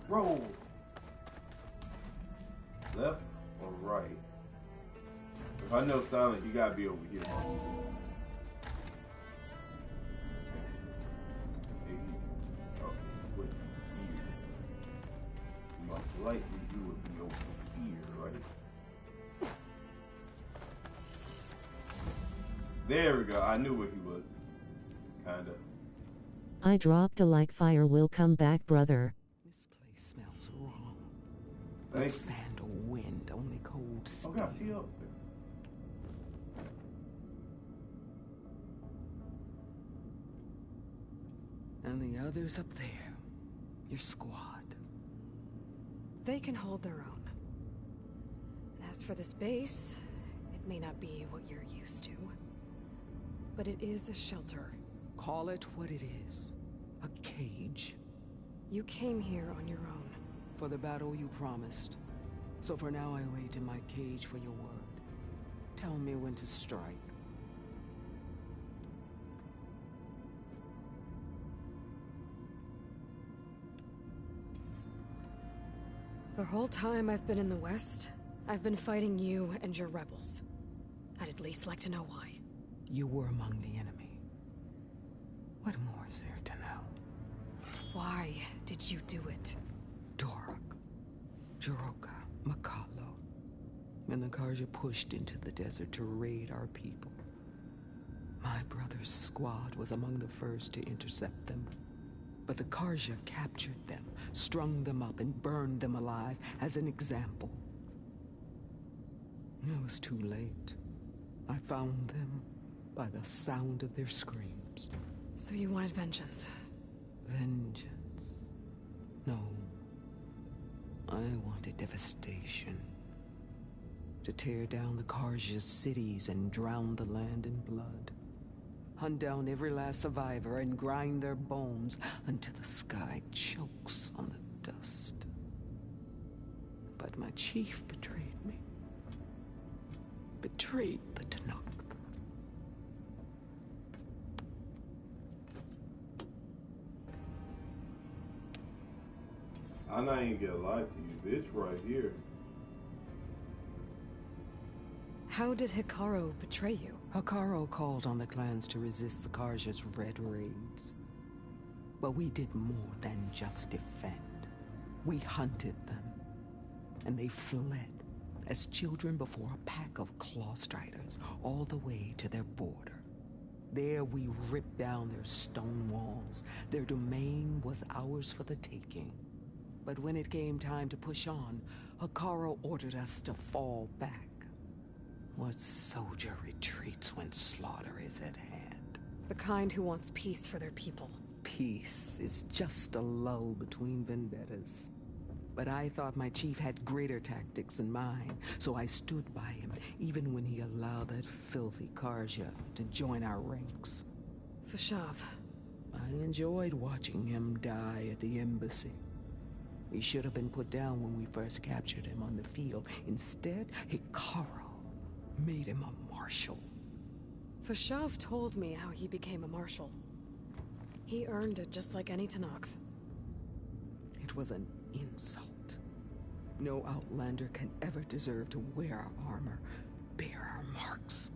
Roll. Left or right? If I know Silence, he gotta be over here. Most likely you would be over here, right? There we go. I knew where he was. Kinda. I dropped a like. Fire will come back, brother. This place smells wrong. No sand or wind, only cold steam. Oh God, she up there. And the others up there. Your squad. They can hold their own. And as for this base, it may not be what you're used to, but it is a shelter. Call it what it is. A cage. You came here on your own. For the battle you promised. So for now I wait in my cage for your word. Tell me when to strike. The whole time I've been in the West, I've been fighting you and your rebels. I'd at least like to know why. You were among the enemy. What more is there to know? Why did you do it? Torok, Jiroka, Makalo. And the Karja pushed into the desert to raid our people. My brother's squad was among the first to intercept them. But the Karja captured them, strung them up, and burned them alive as an example. It was too late. I found them by the sound of their screams. So you wanted vengeance? Vengeance? No. I wanted devastation. To tear down the Karja's cities and drown the land in blood. Hunt down every last survivor and grind their bones until the sky chokes on the dust. But my chief betrayed me. Betrayed the Tenakth. I'm not even gonna lie to you. This right here. How did Hekarro betray you? Hekarro called on the clans to resist the Karja's red raids. But we did more than just defend. We hunted them. And they fled, as children before a pack of claw striders, all the way to their border. There we ripped down their stone walls. Their domain was ours for the taking. But when it came time to push on, Hekarro ordered us to fall back. What soldier retreats when slaughter is at hand? The kind who wants peace for their people. Peace is just a lull between vendettas. But I thought my chief had greater tactics than mine, so I stood by him, even when he allowed that filthy Karja to join our ranks. Fashav. I enjoyed watching him die at the embassy. He should have been put down when we first captured him on the field. Instead, Hekarro made him a marshal. Fashav told me how he became a marshal. He earned it just like any Tenakth. act was an insult. No Outlander can ever deserve to wear our armor, bear our marks.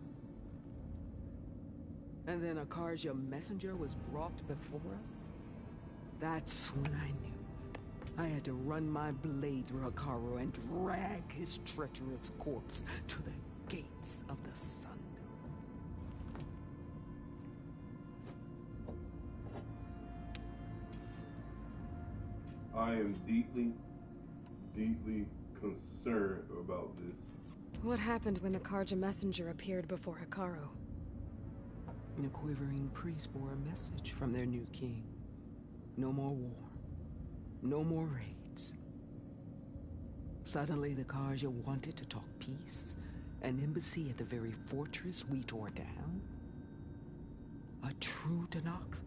And then a Karja messenger was brought before us? That's when I knew. I had to run my blade through Hekarro and drag his treacherous corpse to the gates of the sun. I am deeply, deeply concerned about this. What happened when the Karja messenger appeared before Hekarro? The quivering priest bore a message from their new king. No more war. No more raids. Suddenly, the Karja wanted to talk peace. An embassy at the very fortress we tore down? A true Tenakth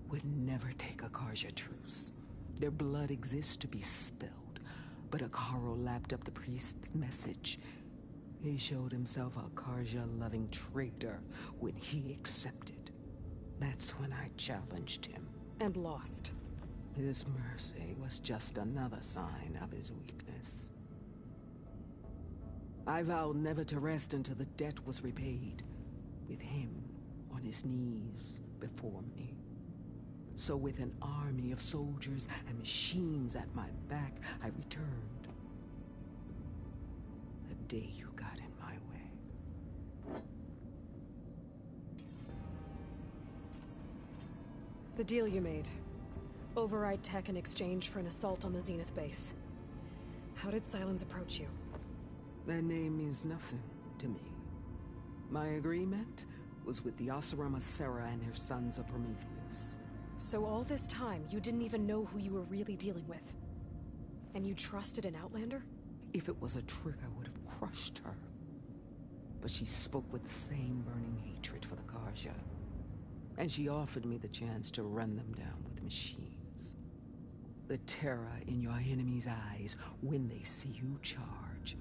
would never take a Karja truce. Their blood exists to be spilled, but Hekarro lapped up the priest's message. He showed himself a Karja-loving traitor when he accepted. That's when I challenged him. And lost. His mercy was just another sign of his weakness. I vowed never to rest until the debt was repaid, with him on his knees before me. So with an army of soldiers and machines at my back, I returned. The day you got in my way. The deal you made. Override tech in exchange for an assault on the Zenith base. How did Sylens approach you? That name means nothing to me. My agreement was with the Oseram Sera and her sons of Prometheus. So all this time, you didn't even know who you were really dealing with? And you trusted an Outlander? If it was a trick, I would have crushed her. But she spoke with the same burning hatred for the Karja. And she offered me the chance to run them down with machines. The terror in your enemy's eyes when they see you charge.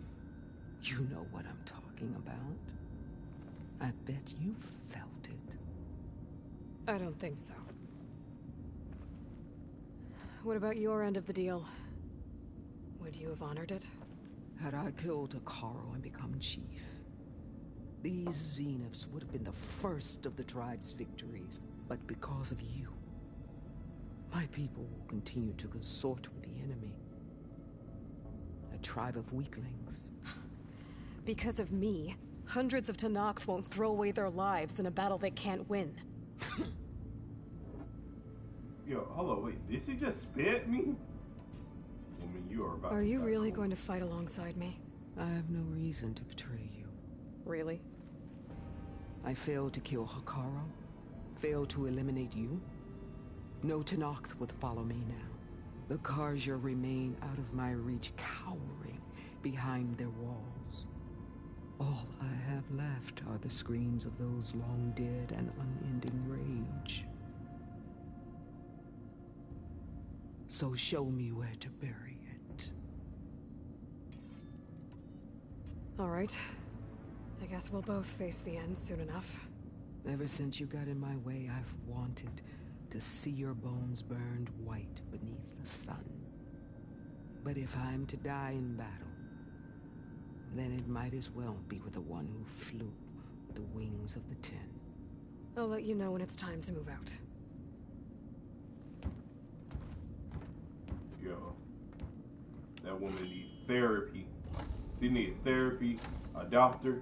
You know what I'm talking about. I bet you felt it. I don't think so. What about your end of the deal? Would you have honored it? Had I killed Hekarro and become chief, these Zeniths would have been the first of the tribe's victories. But because of you, my people will continue to consort with the enemy. A tribe of weaklings. Because of me, hundreds of Tenakth won't throw away their lives in a battle they can't win. Yo, hold on, wait, did she just spit at me? Woman, you are about Are you really to going to fight alongside me? I have no reason to betray you. Really? I failed to kill Hekarro, failed to eliminate you. No Tenakth would follow me now. The Karja remain out of my reach, cowering behind their walls. All I have left are the screams of those long dead and unending rage. So show me where to bury it. All right. I guess we'll both face the end soon enough. Ever since you got in my way, I've wanted to see your bones burned white beneath the sun. But if I'm to die in battle, then it might as well be with the one who flew with the wings of the Ten. I'll let you know when it's time to move out. Yo, that woman needs therapy. She needs therapy, a doctor.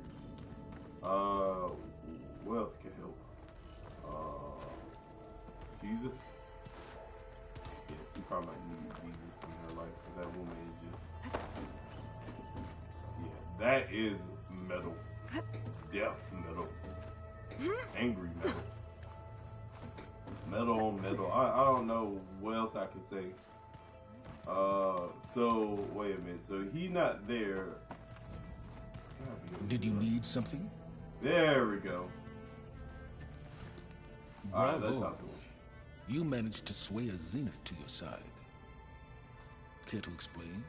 What else can help? Jesus. Yeah, she probably might need Jesus in her life because that woman is just. Yeah, that is metal. Death metal. Angry metal. Metal on metal. I don't know what else I can say. So wait a minute. So he not there. Did you need something? There we go. All right, let's Bravo. talk to him. You managed to sway a Zenith to your side. Care to explain?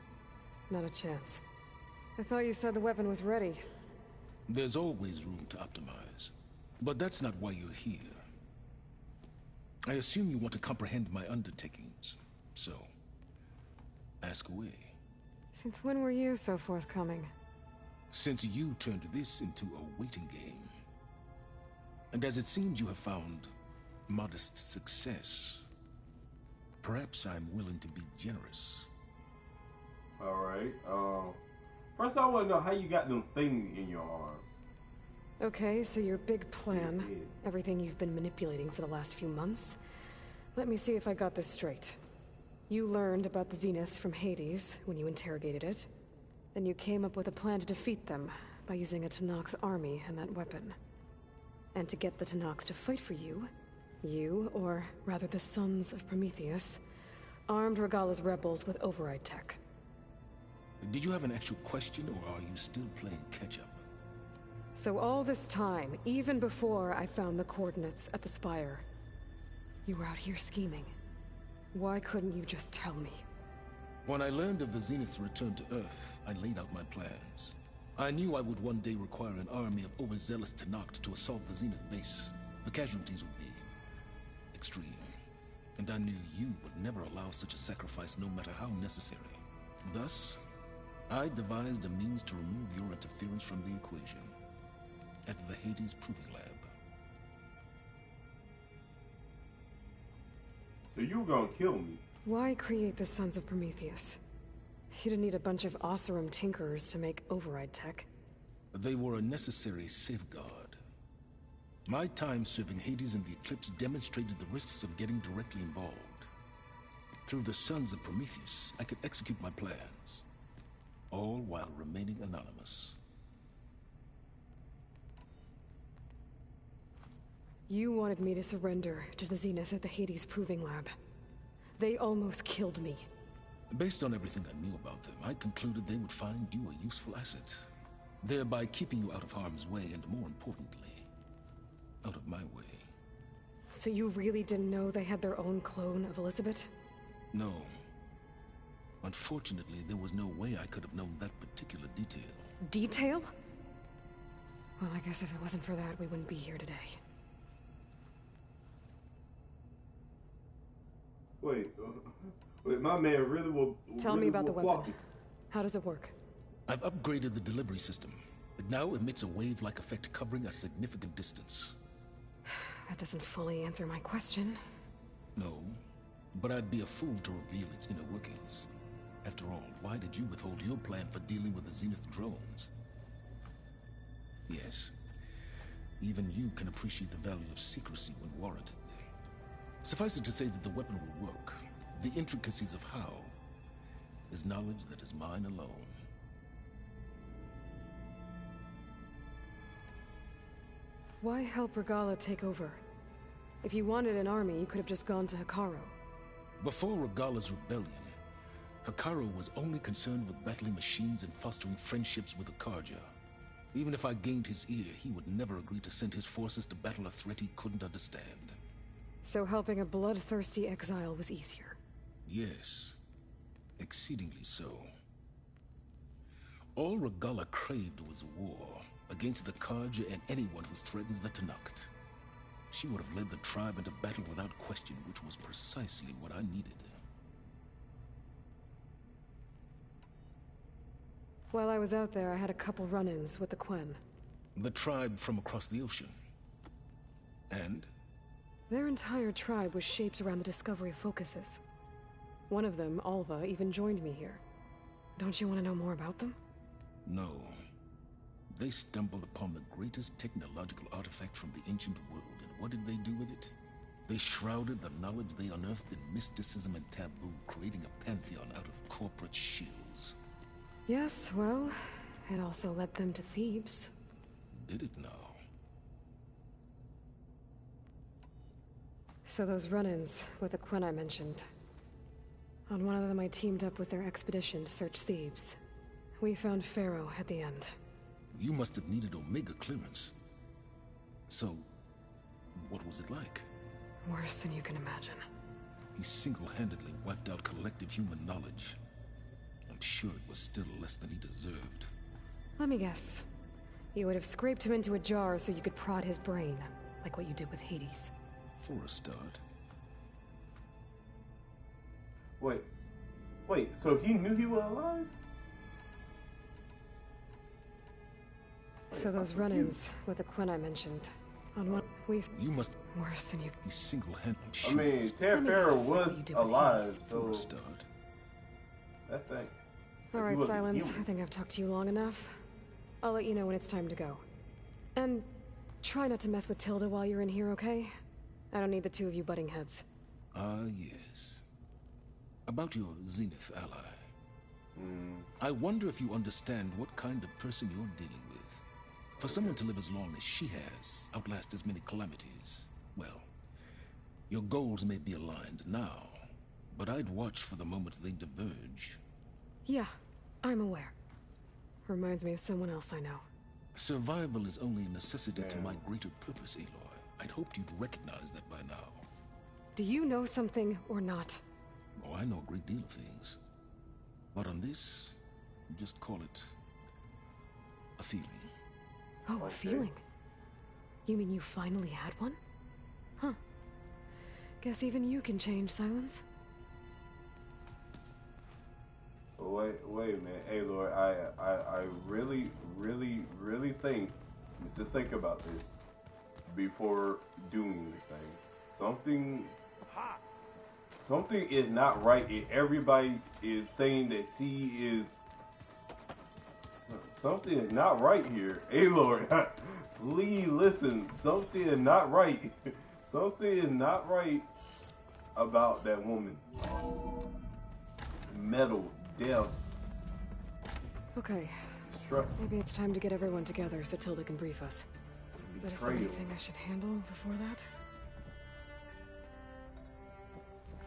Not a chance. I thought you said the weapon was ready. There's always room to optimize. But that's not why you're here. I assume you want to comprehend my undertakings. So, Ask away. Since when were you so forthcoming? Since you turned this into a waiting game. And as it seems you have found modest success, perhaps I'm willing to be generous. Alright, first I want to know how you got them things in your arm. Okay, so your big plan, everything you've been manipulating for the last few months. Let me see if I got this straight. You learned about the Zeniths from Hades when you interrogated it. Then you came up with a plan to defeat them by using a Tenakth army and that weapon. And to get the Tenakth to fight for you, or rather the Sons of Prometheus, armed Regalla's rebels with override tech. Did you have an actual question, or are you still playing catch-up? So all this time, even before I found the coordinates at the Spire, you were out here scheming. Why couldn't you just tell me? When I learned of the Zenith's return to Earth, I laid out my plans. I knew I would one day require an army of overzealous Tenakth to assault the Zenith base. The casualties would be extreme. And I knew you would never allow such a sacrifice, no matter how necessary. Thus, I devised a means to remove your interference from the equation at the Hades Proving Lab. So you were gonna kill me? Why create the Sons of Prometheus? You didn't need a bunch of Oseram tinkerers to make override tech. They were a necessary safeguard. My time serving Hades and the Eclipse demonstrated the risks of getting directly involved. Through the Sons of Prometheus, I could execute my plans, all while remaining anonymous. You wanted me to surrender to the Zeniths at the Hades Proving Lab. They almost killed me. Based on everything I knew about them, I concluded they would find you a useful asset, thereby keeping you out of harm's way and, more importantly, out of my way. So you really didn't know they had their own clone of Elizabeth? No. Unfortunately, there was no way I could have known that particular detail. Detail? Well, I guess if it wasn't for that, we wouldn't be here today. Wait, my man really will... Tell me about the weapon. How does it work? I've upgraded the delivery system. It now emits a wave-like effect covering a significant distance. That doesn't fully answer my question. No, but I'd be a fool to reveal its inner workings. After all, why did you withhold your plan for dealing with the Zenith drones? Yes, even you can appreciate the value of secrecy when warranted. Suffice it to say that the weapon will work. The intricacies of how is knowledge that is mine alone. Why help Regalla take over? If you wanted an army, you could have just gone to Hekarro. Before Regalla's rebellion, Hekarro was only concerned with battling machines and fostering friendships with the Carja. Even if I gained his ear, he would never agree to send his forces to battle a threat he couldn't understand. So helping a bloodthirsty exile was easier? Yes, exceedingly so. All Regalla craved was war against the Carja and anyone who threatens the Tenakth. She would have led the tribe into battle without question, which was precisely what I needed. While I was out there, I had a couple run-ins with the Quen. The tribe from across the ocean. And? Their entire tribe was shaped around the discovery of focuses. One of them, Alva, even joined me here. Don't you want to know more about them? No. They stumbled upon the greatest technological artifact from the ancient world, and what did they do with it? They shrouded the knowledge they unearthed in mysticism and taboo, creating a pantheon out of corporate shills. Yes, well, it also led them to Thebes. Did it now? So those run-ins with the Quen I mentioned. On one of them I teamed up with their expedition to search Thebes. We found Pharaoh at the end. You must have needed Omega clearance. So, what was it like? Worse than you can imagine. He single-handedly wiped out collective human knowledge. I'm sure it was still less than he deserved. Let me guess. You would have scraped him into a jar so you could prod his brain, like what you did with Hades. For a start. Wait, Wait, so he knew he was alive? So those run-ins with the Quen I mentioned, on one You must worse than you. be single-handedly I sure. mean, Terra was alive, so start. that thing. All right, Silence. I think I've talked to you long enough. I'll let you know when it's time to go. And try not to mess with Tilda while you're in here, okay? I don't need the two of you butting heads. Ah, yes. About your Zenith ally. I wonder if you understand what kind of person you're dealing with. For someone to live as long as she has, outlast as many calamities, well, your goals may be aligned now, but I'd watch for the moment they diverge. Yeah, I'm aware. Reminds me of someone else I know. Survival is only a necessity to my greater purpose, Aloy. I'd hoped you'd recognize that by now. Do you know something or not? Oh, I know a great deal of things. But on this, just call it a feeling. Oh, a feeling? You mean you finally had one? Huh. Guess even you can change, Silence. Wait, man. Hey, Lord, I really think, just think about this before doing anything. Something is not right. Everybody is saying that she is. Something is not right here. Hey, Lord, please listen. Something is not right. Something is not right about that woman. Metal, death. Okay. Stress. Maybe it's time to get everyone together so Tilda can brief us. But is there anything I should handle before that?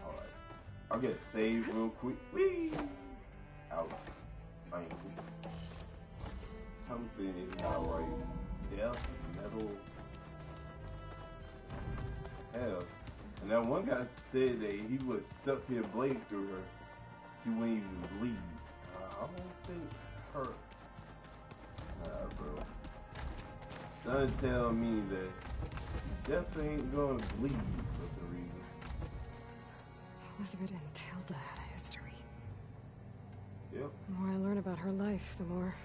Alright. I'll get saved real quick. Whee! Ouch. Ankle. Something is not right. Death, metal. Hell. And that one guy said that he would stuck his blade through her. She wouldn't even bleed. I don't think her. Nah, bro. Trying to tell me that she definitely ain't gonna bleed for some reason. Elizabeth and Tilda had a history. Yep. The more I learn about her life, the more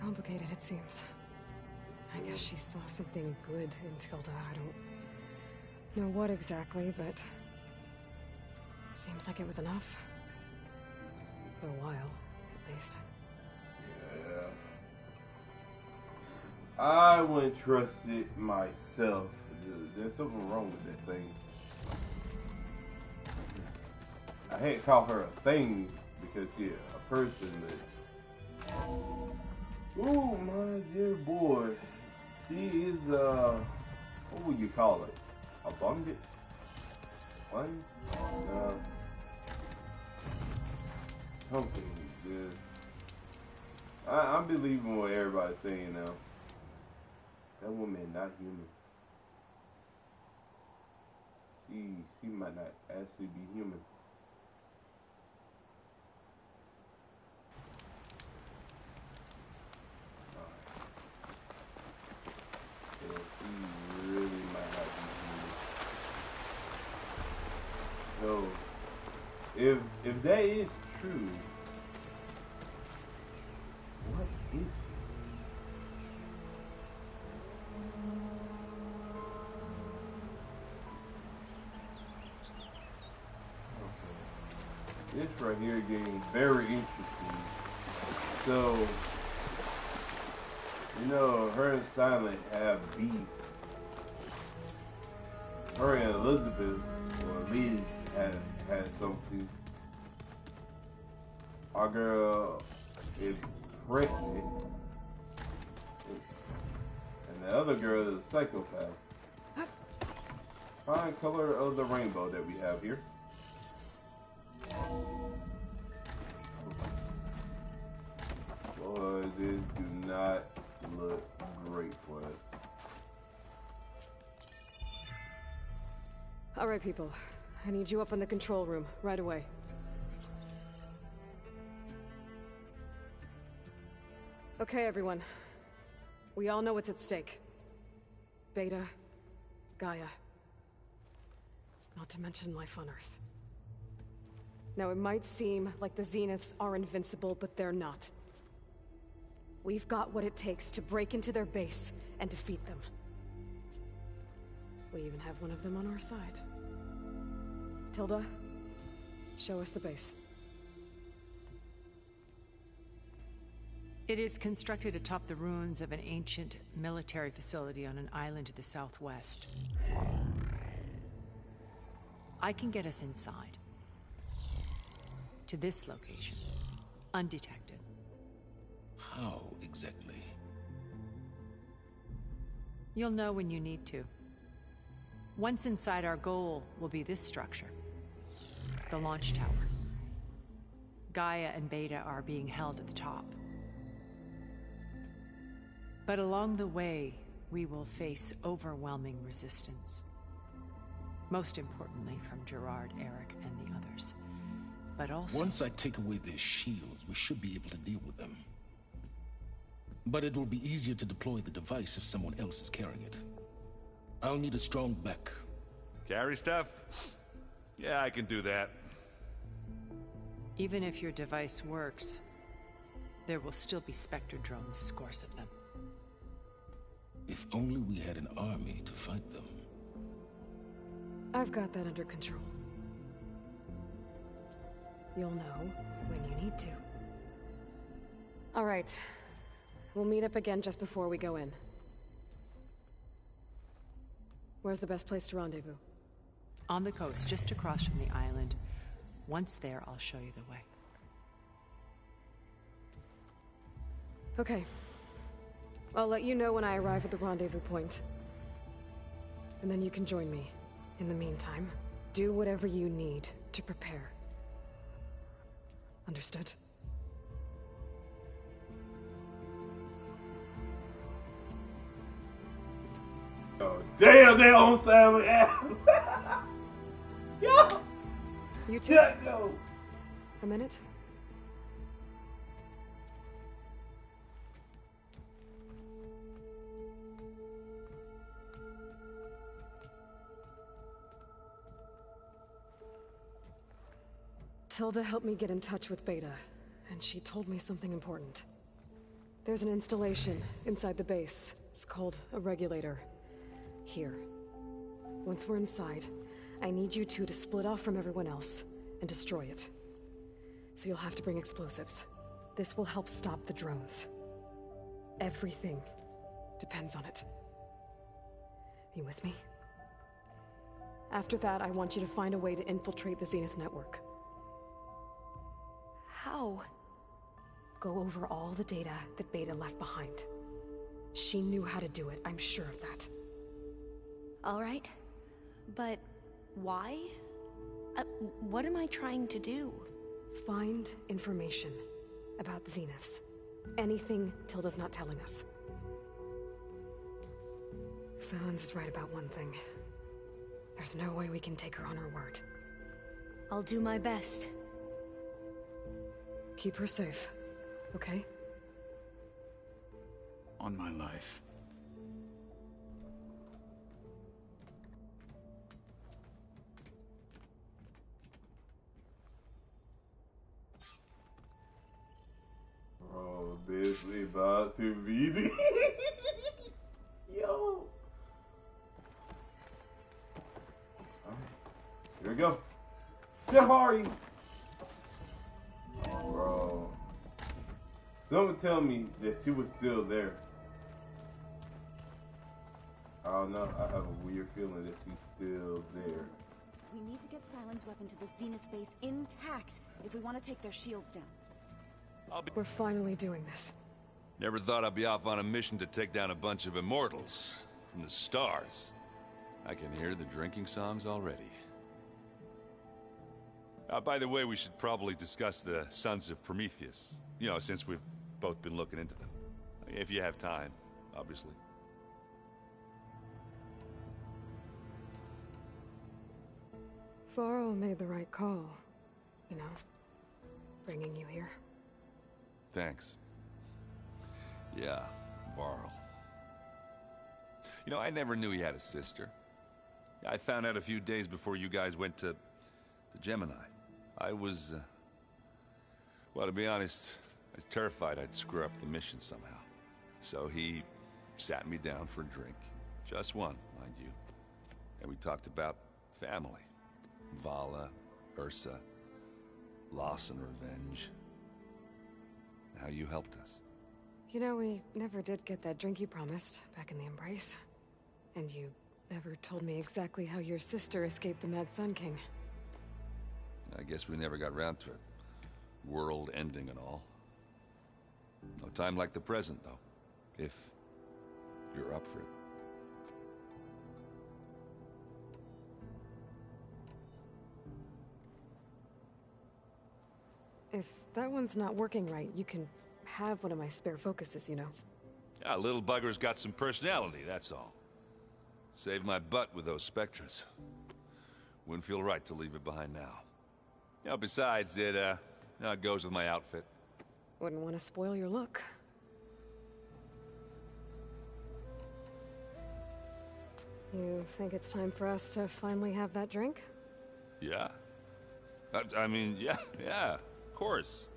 complicated it seems. I guess she saw something good in Tilda. I don't know what exactly, but it seems like it was enough. For a while, at least. Yeah. I wouldn't trust it myself. There's something wrong with that thing. I hate to call her a thing because she's a person, but ooh, my dear boy, she is what would you call it? Abundant? One? Something just I'm believing what everybody's saying now. That woman is not human. She might not actually be human. Yeah, she really might not be human. So if that is true, what is he? This right here getting very interesting. So, you know, her and Silent have beef. Her and Elizabeth, or Liz, had something. Our girl is pregnant. And the other girl is a psychopath. Fine color of the rainbow that we have here. Boy, this do not look great for us. All right, people. I need you up in the control room right away. Okay, everyone. We all know what's at stake. Beta, Gaia. Not to mention life on Earth. Now, it might seem like the Zeniths are invincible, but they're not. We've got what it takes to break into their base and defeat them. We even have one of them on our side. Tilda, show us the base. It is constructed atop the ruins of an ancient military facility on an island to the southwest. I can get us inside. To this location. Undetected. How exactly? You'll know when you need to. Once inside, our goal will be this structure. The launch tower. Gaia and Beta are being held at the top. But along the way, we will face overwhelming resistance. Most importantly from Gerard, Eric, and the others. But also... Once I take away their shields, we should be able to deal with them. But it will be easier to deploy the device if someone else is carrying it. I'll need a strong back. Carry stuff? Yeah, I can do that. Even if your device works, there will still be Spectre drones, scores of them. If only we had an army to fight them. I've got that under control. You'll know when you need to. All right. We'll meet up again just before we go in. Where's the best place to rendezvous? On the coast, just across from the island. Once there, I'll show you the way. Okay. I'll let you know when I arrive at the rendezvous point. And then you can join me. In the meantime, do whatever you need to prepare. Understood? Oh, damn, they on Sam's ass. Yo! You too? Yeah, go. A minute? Tilda helped me get in touch with Beta, and she told me something important. There's an installation inside the base. It's called a regulator. Here. Once we're inside, I need you two to split off from everyone else and destroy it. So you'll have to bring explosives. This will help stop the drones. Everything depends on it. Are you with me? After that, I want you to find a way to infiltrate the Zenith network. How? Go over all the data that Beta left behind. She knew how to do it, I'm sure of that. All right. But why? What am I trying to do? Find information about the Zeniths. Anything Tilda's not telling us. Sylens is right about one thing. There's no way we can take her on her word. I'll do my best. Keep her safe, okay? On my life. Oh, this is about to be the... Yo! Alright, here we go. Jeff Hardy! Oh, bro. Someone tell me that she was still there. I don't know. I have a weird feeling that she's still there. We need to get Sylens' weapon to the Zenith base intact if we want to take their shields down. We're finally doing this. Never thought I'd be off on a mission to take down a bunch of immortals from the stars. I can hear the drinking songs already. By the way, we should probably discuss the Sons of Prometheus. You know, since we've both been looking into them. If you have time, obviously. Varl made the right call. You know, bringing you here. Thanks. Yeah, Varl. You know, I never knew he had a sister. I found out a few days before you guys went to Gemini. I was, well, to be honest, I was terrified I'd screw up the mission somehow. So he sat me down for a drink. Just one, mind you. And we talked about family. Vala, Ursa, loss and revenge. How you helped us. You know, we never did get that drink you promised back in the Embrace. And you never told me exactly how your sister escaped the Mad Sun King. I guess we never got around to it. World ending and all. No time like the present, though. If you're up for it. If that one's not working right, you can have one of my spare focuses, you know. Yeah, little bugger's got some personality, that's all. Saved my butt with those Spectres. Wouldn't feel right to leave it behind now. You know, besides, it goes with my outfit. Wouldn't want to spoil your look. You think it's time for us to finally have that drink? Yeah? I mean, yeah, of course.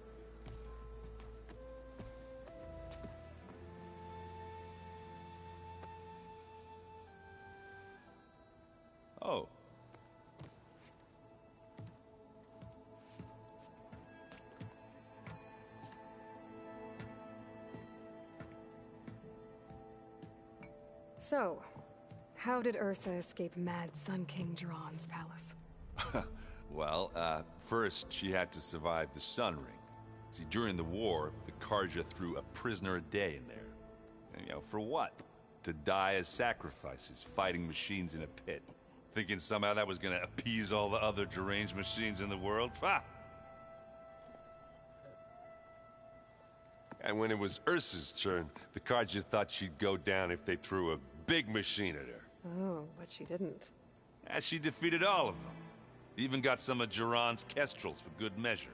Oh. So, how did Ursa escape Mad Sun King Jiran's palace? Well, first she had to survive the Sun Ring. See, during the war, the Carja threw a prisoner a day in there. And, you know, for what? To die as sacrifices, fighting machines in a pit. Thinking somehow that was gonna appease all the other deranged machines in the world? Ha! And when it was Ursa's turn, the Carja thought she'd go down if they threw a big machine at her. Oh, but she didn't. And she defeated all of them. Even got some of Jiran's kestrels for good measure.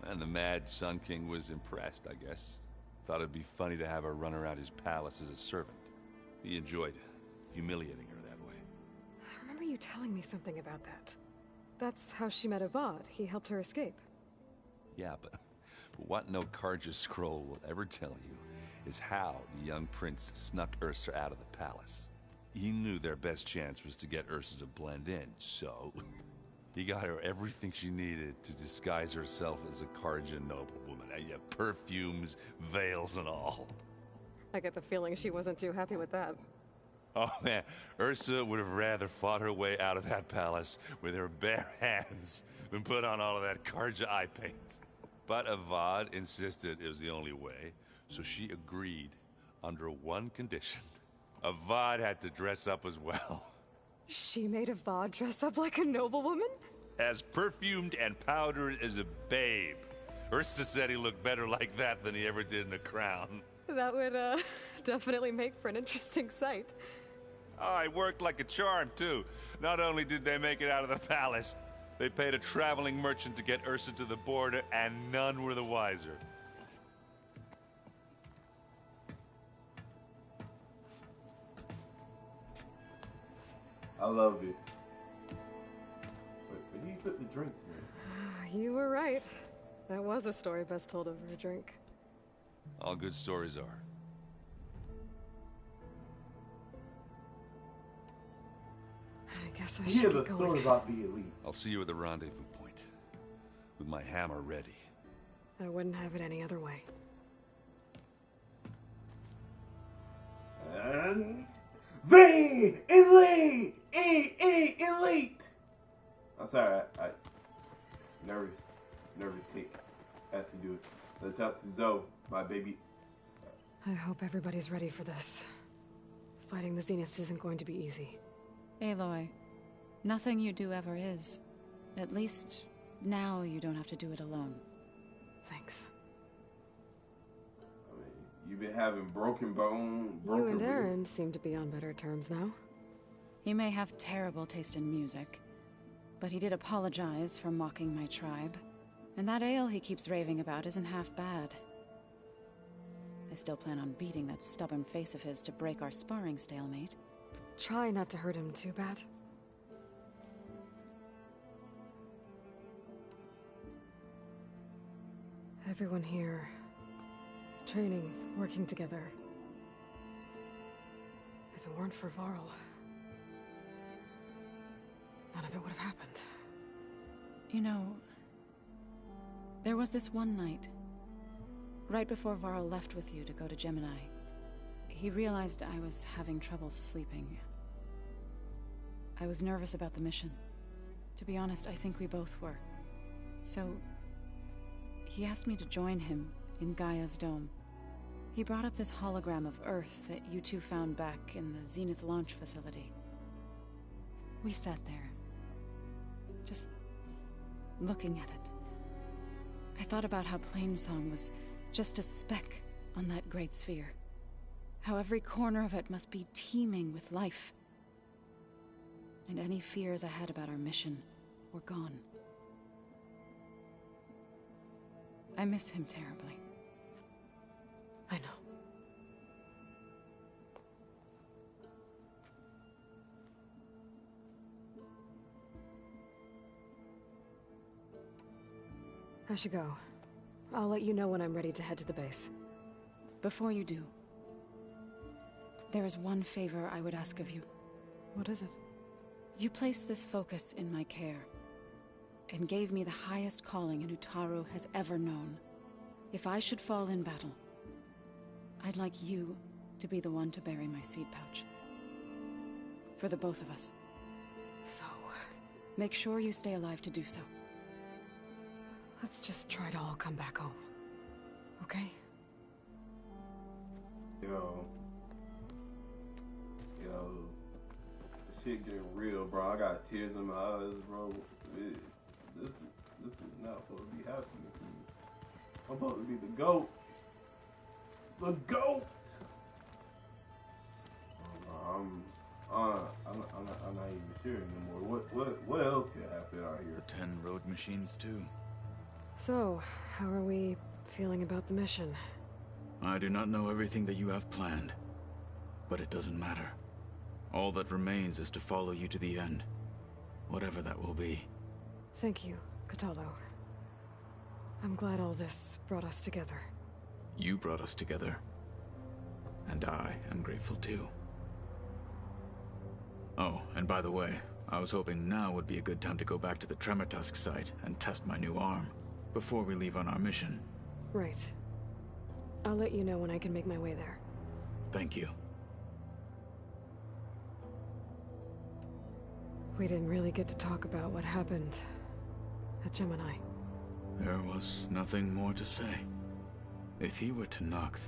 And the Mad Sun King was impressed, I guess. Thought it'd be funny to have her run around his palace as a servant. He enjoyed humiliating her that way. I remember you telling me something about that. That's how she met Avad. He helped her escape. Yeah, but what no Carja scroll will ever tell you is how the young prince snuck Ursa out of the palace. He knew their best chance was to get Ursa to blend in, so he got her everything she needed to disguise herself as a Carja noblewoman. Yeah, perfumes, veils, and all. I get the feeling she wasn't too happy with that. Oh man, Ursa would have rather fought her way out of that palace with her bare hands than put on all of that Carja eye paint. But Avad insisted it was the only way, so she agreed under one condition. Avad had to dress up as well. She made Avad dress up like a noblewoman? As perfumed and powdered as a babe. Ursa said he looked better like that than he ever did in a crown. That would, definitely make for an interesting sight. Oh, it worked like a charm, too. Not only did they make it out of the palace, they paid a traveling merchant to get Ursa to the border, and none were the wiser. I love it. Where do you put the drinks in? You were right. That was a story best told over a drink. All good stories are. I guess I should get going. About the elite. I'll see you at the rendezvous point, with my hammer ready. I wouldn't have it any other way. And the elite! Elite! I'm sorry, I nervous tick. Had to do it. Let's talk to Zoe, my baby. I hope everybody's ready for this. Fighting the Zeniths isn't going to be easy. Aloy, nothing you do ever is. At least, now you don't have to do it alone. Thanks. I mean, you've been having broken bone, You and Aaron seem to be on better terms now. He may have terrible taste in music, but he did apologize for mocking my tribe. And that ale he keeps raving about isn't half bad. I still plan on beating that stubborn face of his to break our sparring stalemate. Try not to hurt him too bad. Everyone here, training, working together. If it weren't for Varl, none of it would have happened. You know, there was this one night, right before Varl left with you to go to Gemini. He realized I was having trouble sleeping. I was nervous about the mission. To be honest, I think we both were. So, he asked me to join him in Gaia's dome. He brought up this hologram of Earth that you two found back in the Zenith launch facility. We sat there, just looking at it. I thought about how Plainsong was just a speck on that great sphere. How every corner of it must be teeming with life. And any fears I had about our mission were gone. I miss him terribly. I know. I should go. I'll let you know when I'm ready to head to the base. Before you do, there is one favor I would ask of you. What is it? You placed this focus in my care, and gave me the highest calling an Utaru has ever known. If I should fall in battle, I'd like you to be the one to bury my seed pouch. For the both of us. So... make sure you stay alive to do so. let's just try to all come back home. Okay? Yo, this shit getting real, bro. I got tears in my eyes, bro. This is not supposed to be happening to me. I'm supposed to be the GOAT. The GOAT. I'm not even sure anymore. What else could happen out here? The 10 road machines too. So, how are we feeling about the mission? I do not know everything that you have planned, but it doesn't matter. All that remains is to follow you to the end, whatever that will be. Thank you, Kotallo. I'm glad all this brought us together. You brought us together, and I am grateful too. Oh, and by the way, I was hoping now would be a good time to go back to the Tremortusk site and test my new arm, before we leave on our mission. Right. I'll let you know when I can make my way there. Thank you. We didn't really get to talk about what happened at Gemini. There was nothing more to say. If he were to Noct,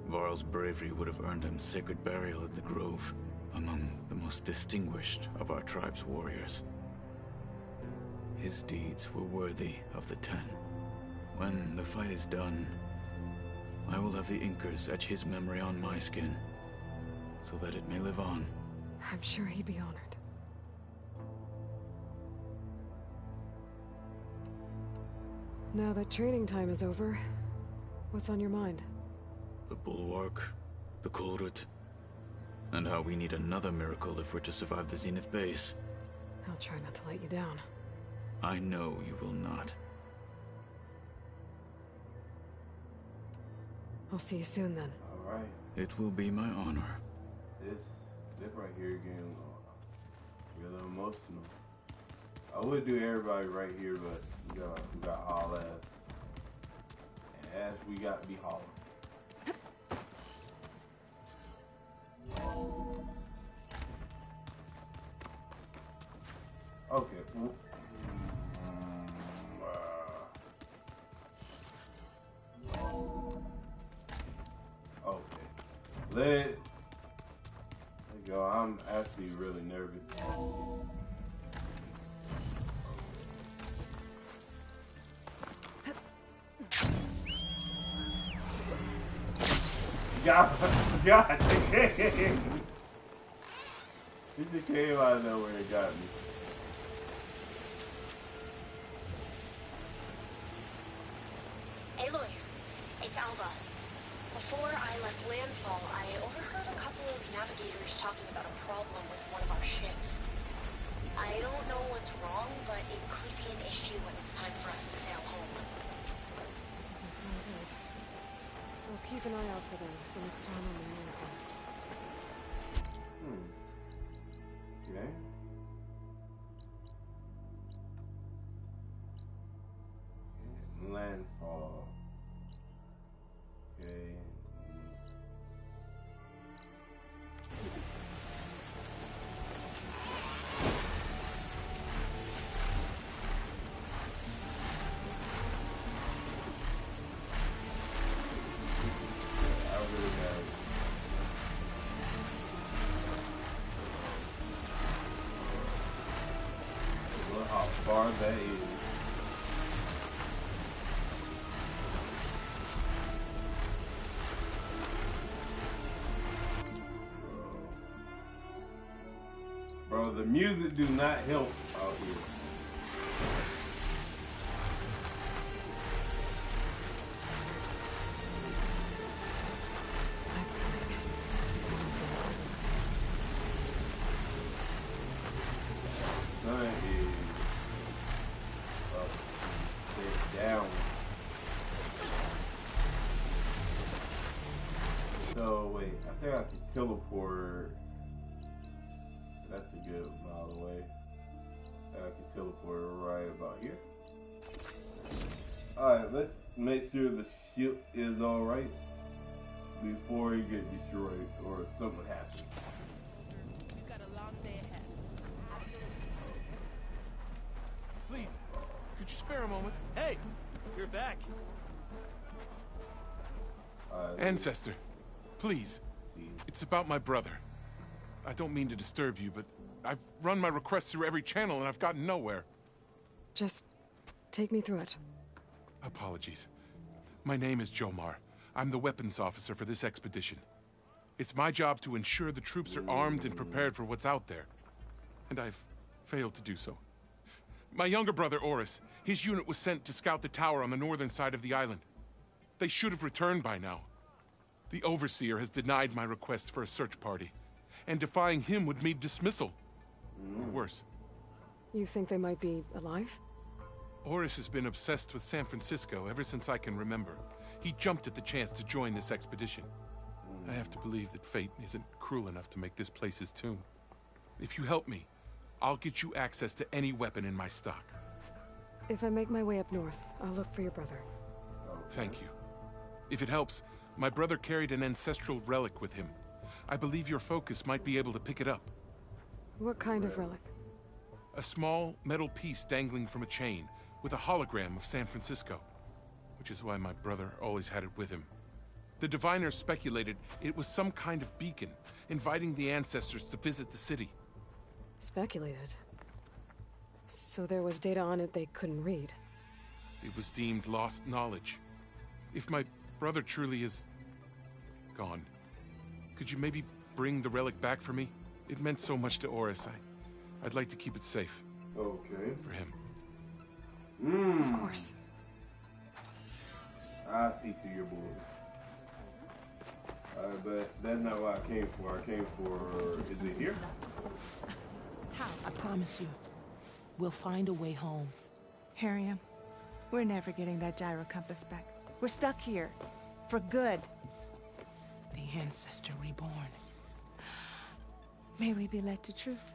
Varl's bravery would have earned him sacred burial at the Grove, among the most distinguished of our tribe's warriors. His deeds were worthy of the 10. When the fight is done, I will have the Inkers etch his memory on my skin, so that it may live on. I'm sure he'd be honored. Now that training time is over, what's on your mind? The Bulwark, the Kulrut, and how we need another miracle if we're to survive the Zenith base. I'll try not to let you down. I know you will not. I'll see you soon then. Alright. It will be my honor. This right here getting really emotional. I would do everybody right here, but we got haul ass. And ass we got to be hauling. Okay. Okay. Let go. I'm actually really nervous. God damn. He just came out of nowhere and got me. Aloy, it's Alva. Before I left landfall, I overheard a couple of navigators talking about a problem with one of our ships. I don't know what's wrong, but it could be an issue when it's time for us to sail home. Doesn't sound good. We'll keep an eye out for them the next time I'm in Landfall. Okay. Landfall. Okay. How far that is. Bro, the music do not help out here. Sun is down. So wait, I think I can teleport. That's a good mile away. I can teleport right about here. Alright, let's make sure the ship is alright before it gets destroyed or something happens. You got a long day ahead. Please, could you spare a moment? Hey, you're back. Ancestor, please. It's about my brother. I don't mean to disturb you, but I've run my requests through every channel and I've gotten nowhere. Just take me through it. Apologies. My name is Jomar. I'm the weapons officer for this expedition. It's my job to ensure the troops are armed and prepared for what's out there. And I've failed to do so. My younger brother, Oris, his unit was sent to scout the tower on the northern side of the island. They should have returned by now. The Overseer has denied my request for a search party, and defying him would mean dismissal. Or worse. You think they might be alive? Oris has been obsessed with San Francisco ever since I can remember. He jumped at the chance to join this expedition. I have to believe that fate isn't cruel enough to make this place his tomb. If you help me, I'll get you access to any weapon in my stock. If I make my way up north, I'll look for your brother. Thank you. If it helps, my brother carried an ancestral relic with him. I believe your focus might be able to pick it up. What kind of relic? A small metal piece dangling from a chain with a hologram of San Francisco, which is why my brother always had it with him. The diviners speculated it was some kind of beacon, inviting the ancestors to visit the city. Speculated? So there was data on it they couldn't read? It was deemed lost knowledge. If my brother truly is gone, could you maybe bring the relic back for me? It meant so much to Oris. I'd like to keep it safe. Okay. For him. Of course. I see through your bullets. But that's not what I came for. I came for... Is it here? How? I promise you, we'll find a way home. Harriam, we're never getting that gyro compass back. We're stuck here. For good. The Ancestor reborn. May we be led to truth.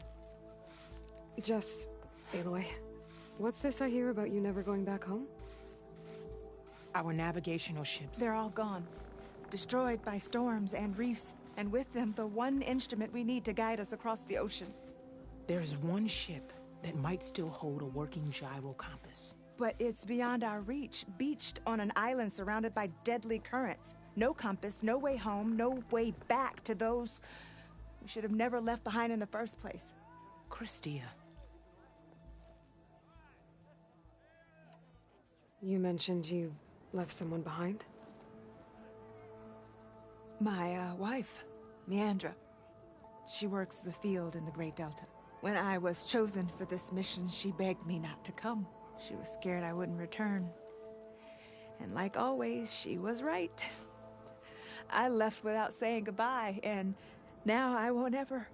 Just, Aloy, what's this I hear about you never going back home? Our navigational ships. They're all gone. Destroyed by storms and reefs, and with them the one instrument we need to guide us across the ocean. There is one ship that might still hold a working gyro compass. But it's beyond our reach, beached on an island surrounded by deadly currents. No compass, no way home, no way back to those we should have never left behind in the first place. Christia. You mentioned you left someone behind? My wife, Leandra. She works the field in the Great Delta. When I was chosen for this mission, she begged me not to come. She was scared I wouldn't return. And like always, she was right. I left without saying goodbye, and now I won't ever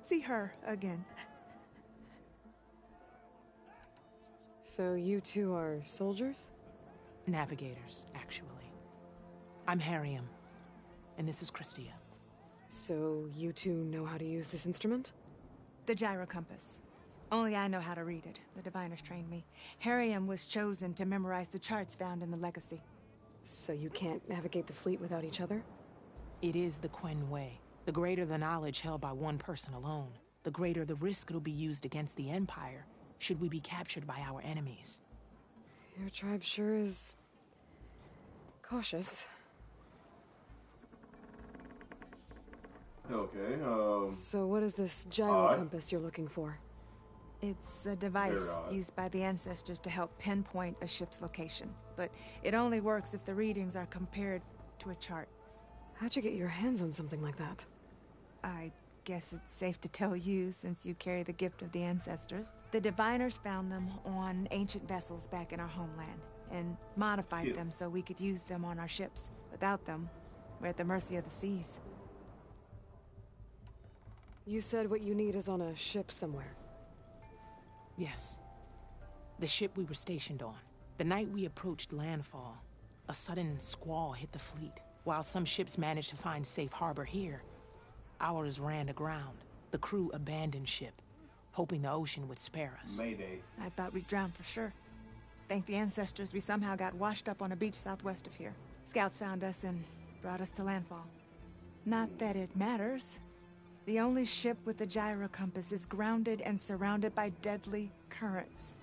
see her again. So you two are soldiers? Navigators, actually. I'm Harriam, and this is Christia. So you two know how to use this instrument? The gyro compass. Only I know how to read it. The diviners trained me. Harriam was chosen to memorize the charts found in the Legacy. So you can't navigate the fleet without each other? It is the Quen Way. The greater the knowledge held by one person alone, the greater the risk it'll be used against the Empire, should we be captured by our enemies. Your tribe sure is... cautious. Okay, So what is this gyro compass you're looking for? It's a device used by the ancestors to help pinpoint a ship's location. But it only works if the readings are compared to a chart. How'd you get your hands on something like that? I guess it's safe to tell you, since you carry the gift of the ancestors. The diviners found them on ancient vessels back in our homeland, and modified them so we could use them on our ships. Without them, we're at the mercy of the seas. You said what you need is on a ship somewhere. Yes. The ship we were stationed on. The night we approached landfall, a sudden squall hit the fleet. While some ships managed to find safe harbor here, ours ran aground. The crew abandoned ship, hoping the ocean would spare us. Mayday. I thought we'd drown for sure. Thank the ancestors, we somehow got washed up on a beach southwest of here. Scouts found us and brought us to landfall. Not that it matters. The only ship with the gyro compass is grounded and surrounded by deadly currents.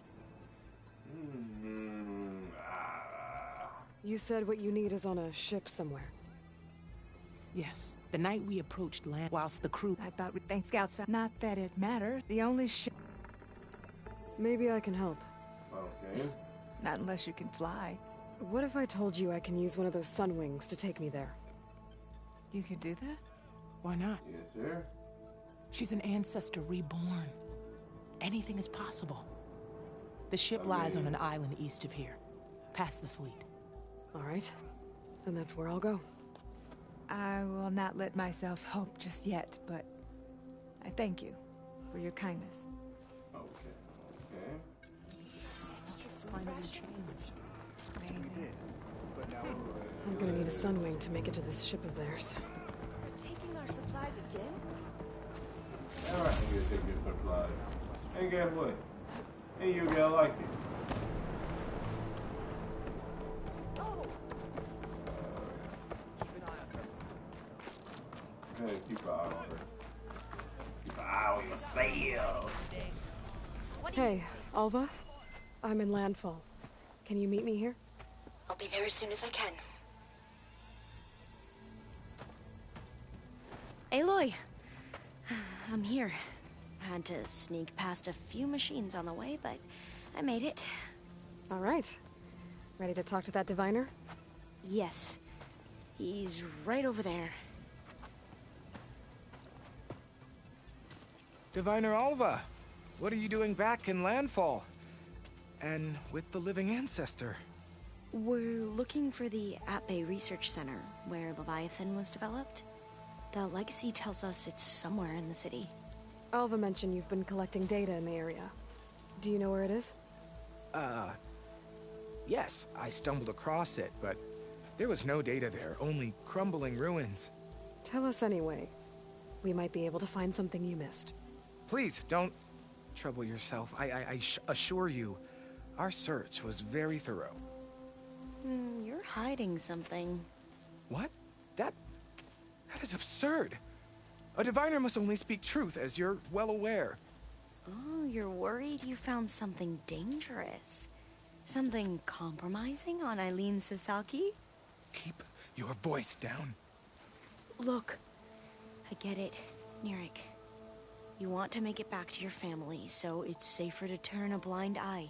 You said what you need is on a ship somewhere. Yes. The night we approached land, whilst the crew... I thought we'd thank Scouts found... Not that it mattered. The only ship... Maybe I can help. Okay. Not unless you can fly. What if I told you I can use one of those sun wings to take me there? You could do that? Why not? Yes, sir. She's an ancestor reborn. Anything is possible. The ship lies on an island east of here, past the fleet. All right. And that's where I'll go. I will not let myself hope just yet, but I thank you for your kindness. Okay. Finally changed. I'm gonna need a sun wing to make it to this ship of theirs. They're taking our supplies again? Alright, I'm gonna take your supplies. And guess what? And you gotta like it. Hey, keep an eye on her. Keep an eye on yourself. Hey, Alva. I'm in landfall. Can you meet me here? I'll be there as soon as I can. Aloy! I'm here. I had to sneak past a few machines on the way, but I made it. All right. Ready to talk to that diviner? Yes. He's right over there. Diviner Alva, what are you doing back in Landfall? And with the living ancestor? We're looking for the At-Bay Research Center, where Leviathan was developed. The Legacy tells us it's somewhere in the city. Alva mentioned you've been collecting data in the area. Do you know where it is? Yes, I stumbled across it, but there was no data there, only crumbling ruins. Tell us anyway. We might be able to find something you missed. Please, don't trouble yourself. I assure you, our search was very thorough. You're hiding something. What? That is absurd. A diviner must only speak truth, as you're well aware. Oh, you're worried you found something dangerous? Something compromising on Eileen Sasaki? Keep your voice down. Look, I get it, Nirik. You want to make it back to your family, so it's safer to turn a blind eye.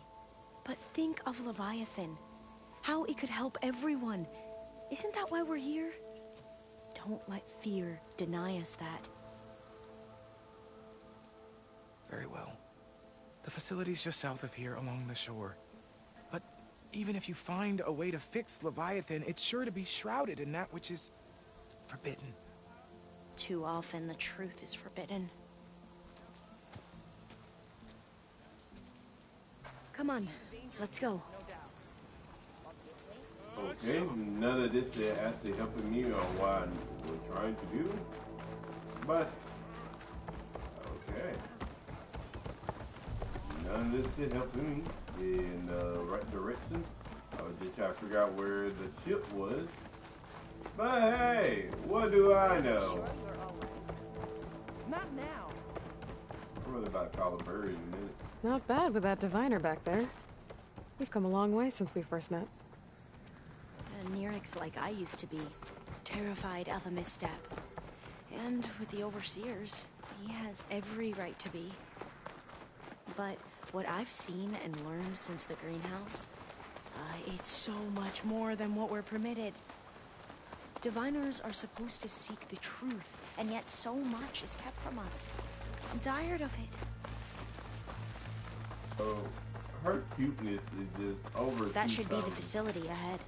But think of Leviathan. How it could help everyone. Isn't that why we're here? Don't let fear deny us that. Very well. The facility's just south of here, along the shore. But even if you find a way to fix Leviathan, it's sure to be shrouded in that which is forbidden. Too often the truth is forbidden. Come on, let's go. Okay, none of this is actually helping me on what we're trying to do. But, okay. None of this is helping me in the right direction. I was just trying to figure out where the ship was. But hey, what do I know? Not now. I'm really about to call a bird in a minute. Not bad with that diviner back there. We've come a long way since we first met. And Nirik's like I used to be. Terrified of a misstep. And with the Overseers, he has every right to be. But what I've seen and learned since the greenhouse, it's so much more than what we're permitted. Diviners are supposed to seek the truth, and yet so much is kept from us. I'm tired of it. Oh, her cuteness is just over. That should be the facility ahead.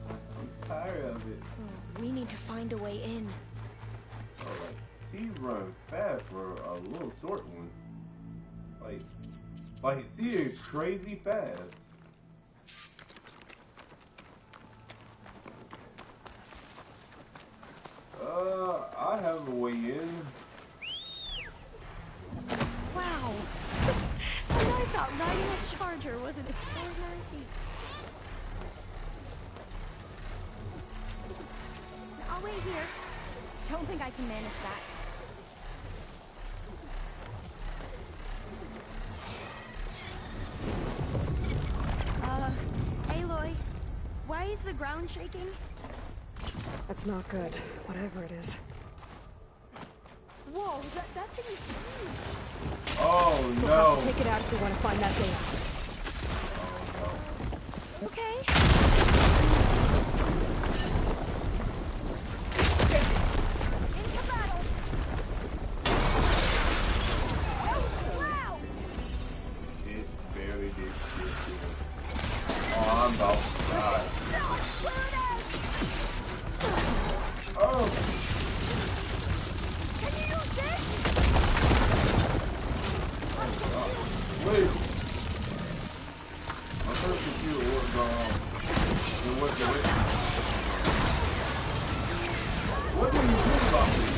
I'm tired of it. We need to find a way in. Oh, like, she runs fast for a little short one. Like she is crazy fast. I have a way in. Wow! And I thought riding a charger was an extraordinary feat. I'll wait here. Don't think I can manage that. Aloy, why is the ground shaking? That's not good, whatever it is. Whoa, that thing is huge. Oh We'll no! have to take it out if we want to find that thing. Okay. Into battle. That was loud. It barely did shit. Oh, I'm about to die. Oh! Can you use this? Wait! My first computer was in what direction? What do you do about this?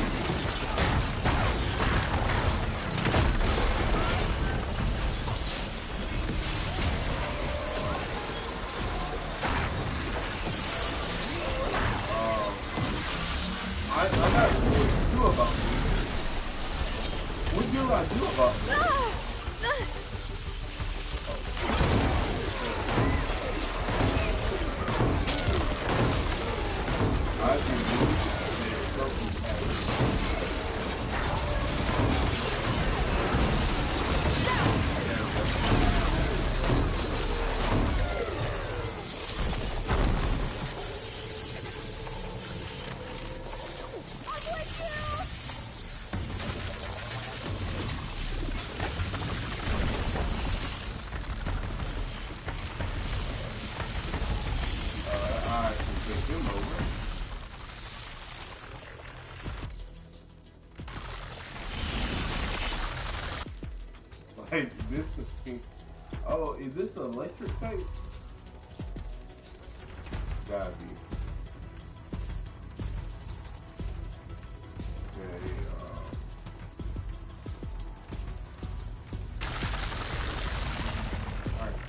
I'm not sure what to do about this. What do I do about this? I can do Like, this is... Oh, is this an electric tape? Gotta be. Okay, alright,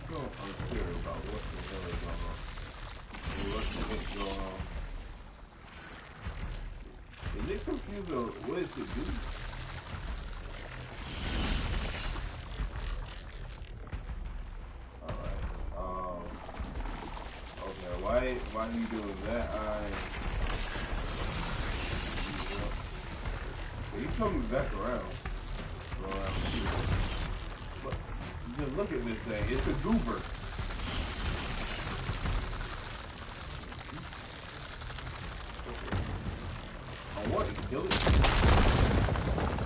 so unclear about what the hell is going on. What the heck's going on? Is it confused or what does it do? Why are you doing that? He's coming back around. But just look at this thing. It's a goober. I want to kill it.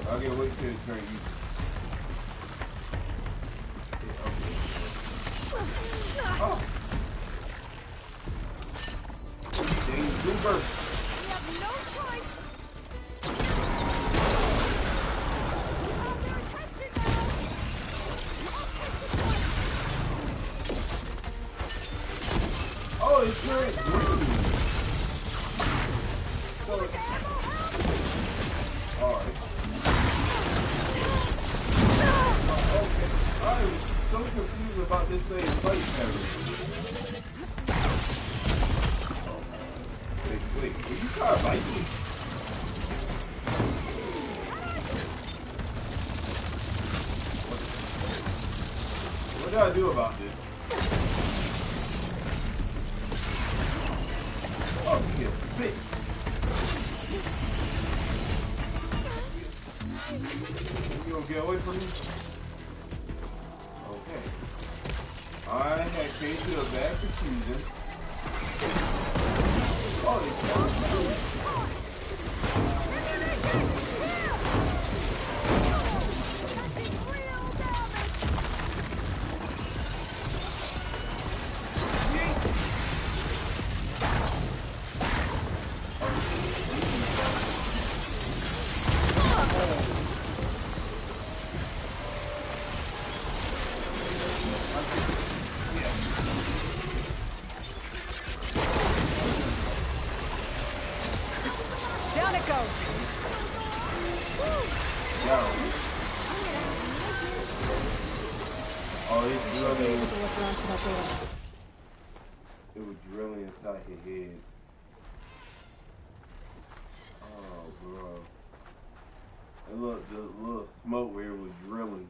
I'll get wait till it turn you. Oh. Goober. We have no choice. Wait, are you trying to bite me? What do I do about this? Oh, yeah, spit. You gonna get away from me? Okay. I had came to a bad conclusion. Oh, they spawned. Down it goes. Oh, it's drilling. What's wrong with that data? It was drilling inside his head. Oh, bro. And look, the little smoke where it was drilling.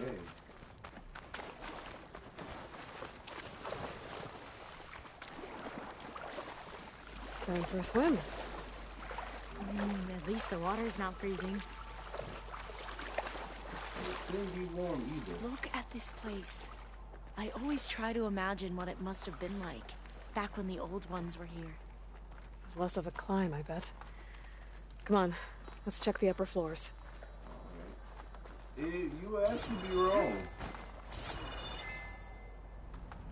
Okay. Time for a swim. At least the water's not freezing. It couldn't be warm either. Look at this place. I always try to imagine what it must have been like back when the old ones were here. It's less of a climb, I bet. Come on, let's check the upper floors. You actually be wrong.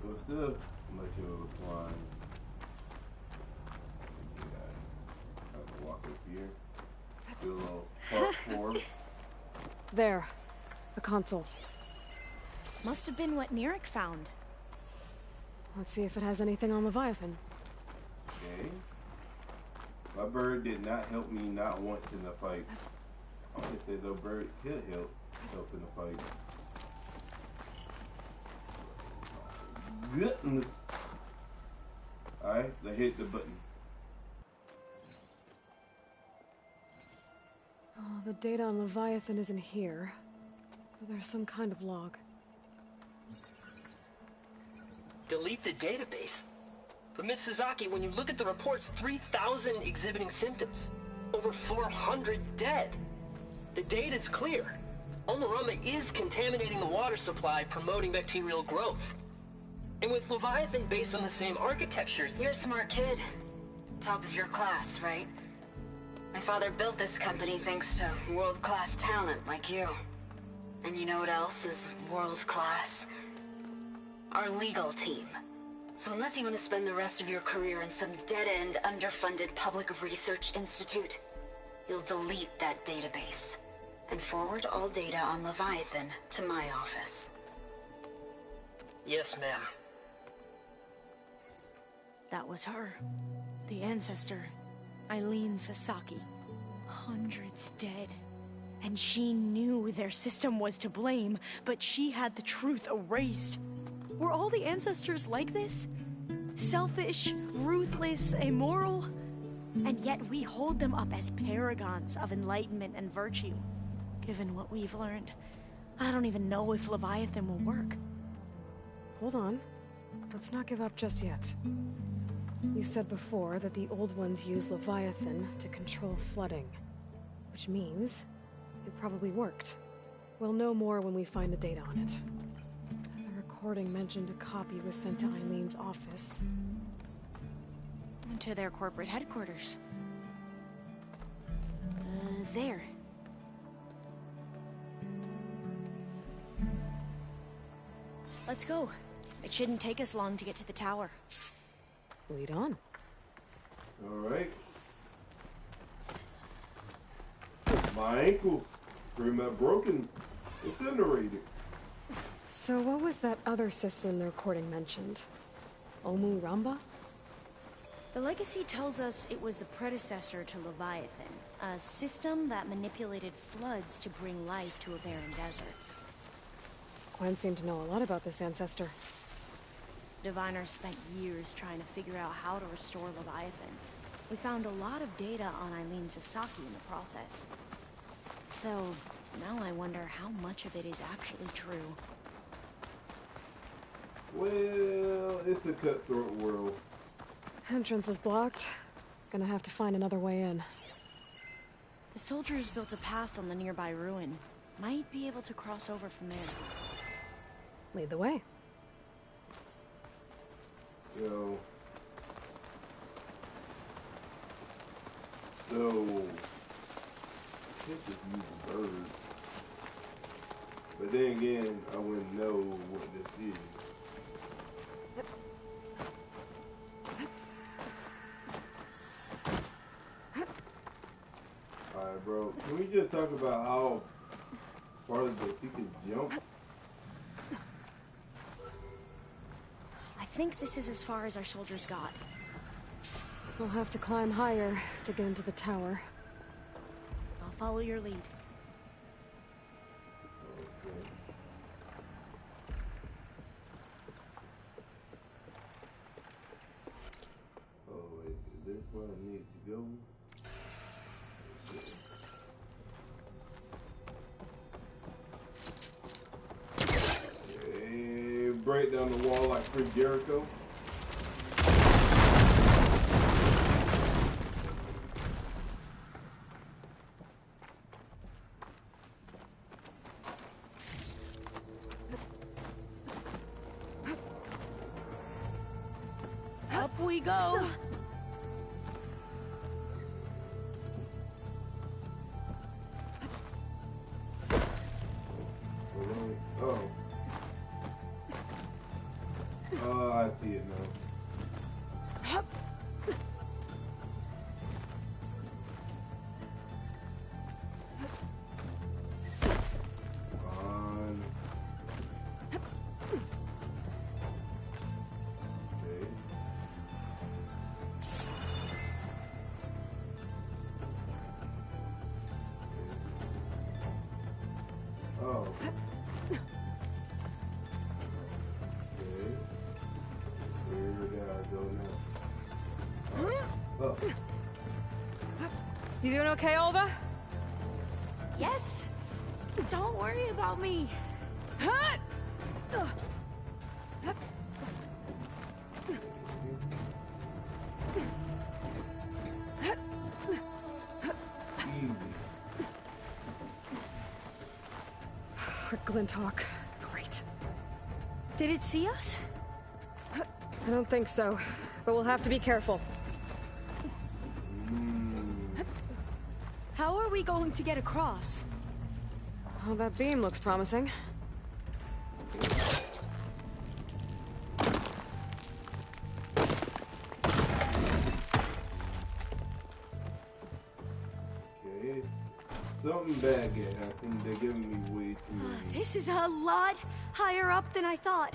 It was still much of a climb. Yeah, I have to walk up here. Do a little part 4. There, a console. Must have been what Neric found. Let's see if it has anything on Leviathan. Okay. My bird did not help me not once in the fight. I would say the bird could help in the fight. Goodness. Alright, let's hit the button. Oh, the data on Leviathan isn't here. But there's some kind of log. Delete the database? But Miss Sasaki, when you look at the reports, 3,000 exhibiting symptoms. Over 400 dead. The data's clear. Omurama is contaminating the water supply, promoting bacterial growth. And with Leviathan based on the same architecture... You're a smart kid. Top of your class, right? My father built this company thanks to world-class talent like you. And you know what else is world-class? Our legal team. So unless you want to spend the rest of your career in some dead-end, underfunded public research institute, you'll delete that database and forward all data on Leviathan to my office. Yes, ma'am. That was her. The ancestor, Eileen Sasaki. Hundreds dead. And she knew their system was to blame, but she had the truth erased. Were all the ancestors like this? Selfish, ruthless, immoral? And yet we hold them up as paragons of enlightenment and virtue. Given what we've learned, I don't even know if Leviathan will work. Hold on. Let's not give up just yet. You said before that the old ones use Leviathan to control flooding. Which means it probably worked. We'll know more when we find the data on it. The recording mentioned a copy was sent to Eileen's office. To their corporate headquarters. There. Let's go. It shouldn't take us long to get to the tower. Lead on. Alright. My ankles. Pretty much broken. Incinerated. So what was that other system the recording mentioned? Omurama? The legacy tells us it was the predecessor to Leviathan. A system that manipulated floods to bring life to a barren desert. Gwen seemed to know a lot about this ancestor. Diviner spent years trying to figure out how to restore Leviathan. We found a lot of data on Eileen Sasaki in the process. Though, now I wonder how much of it is actually true. Well, it's a cutthroat world. Entrance is blocked. Gonna have to find another way in. The soldiers built a path on the nearby ruin. Might be able to cross over from there. Lead the way. Yo. So, can't just use a bird. But then again, I wouldn't know what this is. Alright, bro. Can we just talk about how far the he can jump? I think this is as far as our soldiers got. We'll have to climb higher to get into the tower. I'll follow your lead. Okay. Oh, wait. Is this where I need to go? Okay. Break down the wall like Chris Jericho. Up we go! Oh. Oh, I see it now. On. Okay. Oh. Okay. Where did I go now? Oh. You doing okay, Olva? Yes! Don't worry about me! Glinthawk. Great. Did it see us? I don't think so, but we'll have to be careful. How are we going to get across? Oh, that beam looks promising. Okay. Something bad get happened. They're giving me way too many. This is a lot higher up than I thought.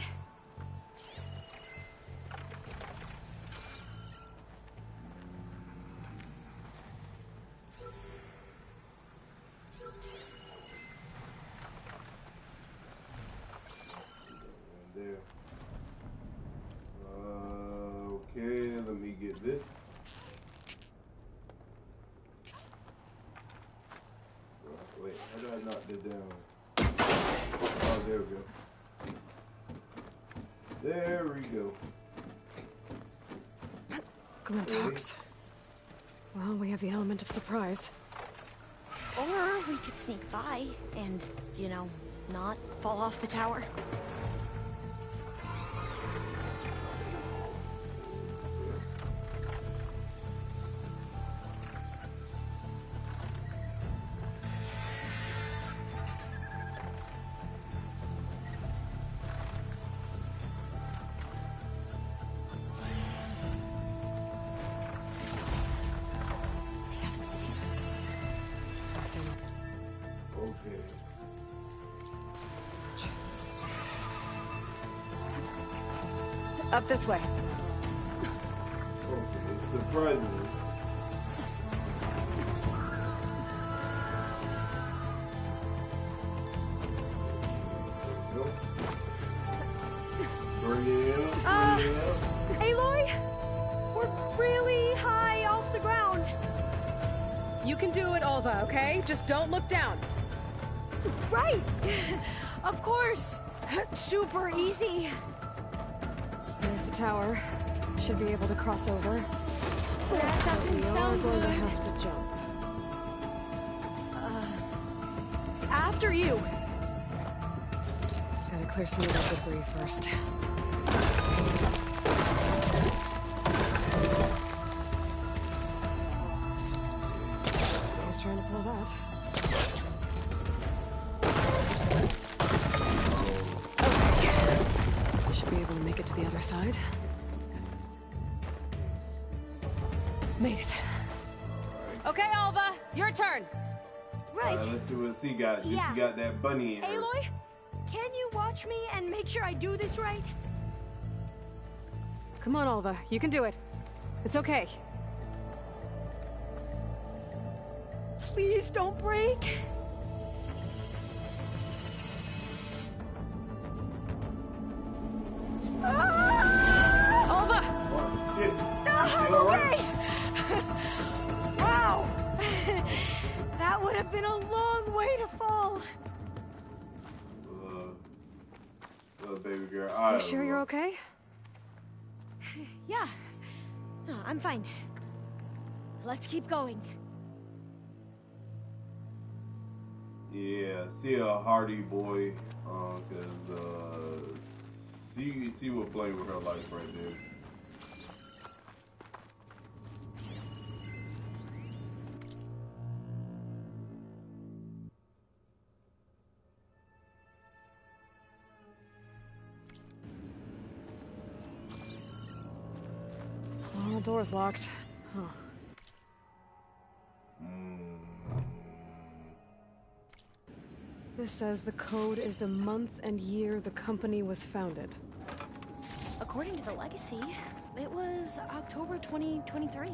There. Okay, let me get this. Wait, how did I knock that down? Oh, there we go. There we go. Glinthawks. Well, we have the element of surprise. Or we could sneak by and, you know, not fall off the tower. They haven't seen us. Okay. Up this way. Okay, surprisingly. You can do it, Alva, okay? Just don't look down. Right! Of course! Super easy. There's the tower. Should be able to cross over. That doesn't sound good. good. We are going to have to jump. After you. Gotta clear some of that debris first. Just trying to pull that. Okay. Should be able to make it to the other side. Made it. Okay, Alva, your turn. Right. Let's see what he got. Yeah. She got that bunny in her. Aloy, can you watch me and make sure I do this right? Come on, Alva. You can do it. It's okay. Please don't break. Alva! Okay. Wow. That would have been a long way to fall. Little baby girl. You sure you're okay? Yeah. No, I'm fine. Let's keep going. Yeah, see a hardy boy, cause see what playing with her life right there. Oh, the door's locked. Huh. This says the code is the month and year the company was founded. According to the legacy, it was October 2023.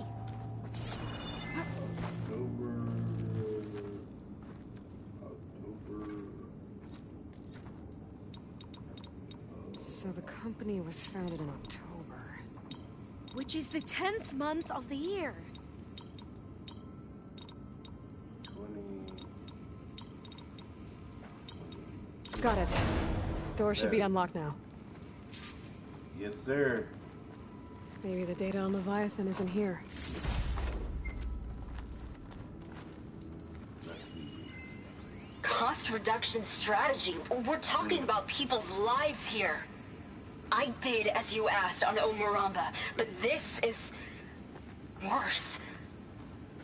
So the company was founded in October. Which is the 10th month of the year. Got it. Door should be unlocked now. Yes, sir. Maybe the data on Leviathan isn't here. Cost reduction strategy? We're talking about people's lives here. I did as you asked on Omuramba, but this is worse.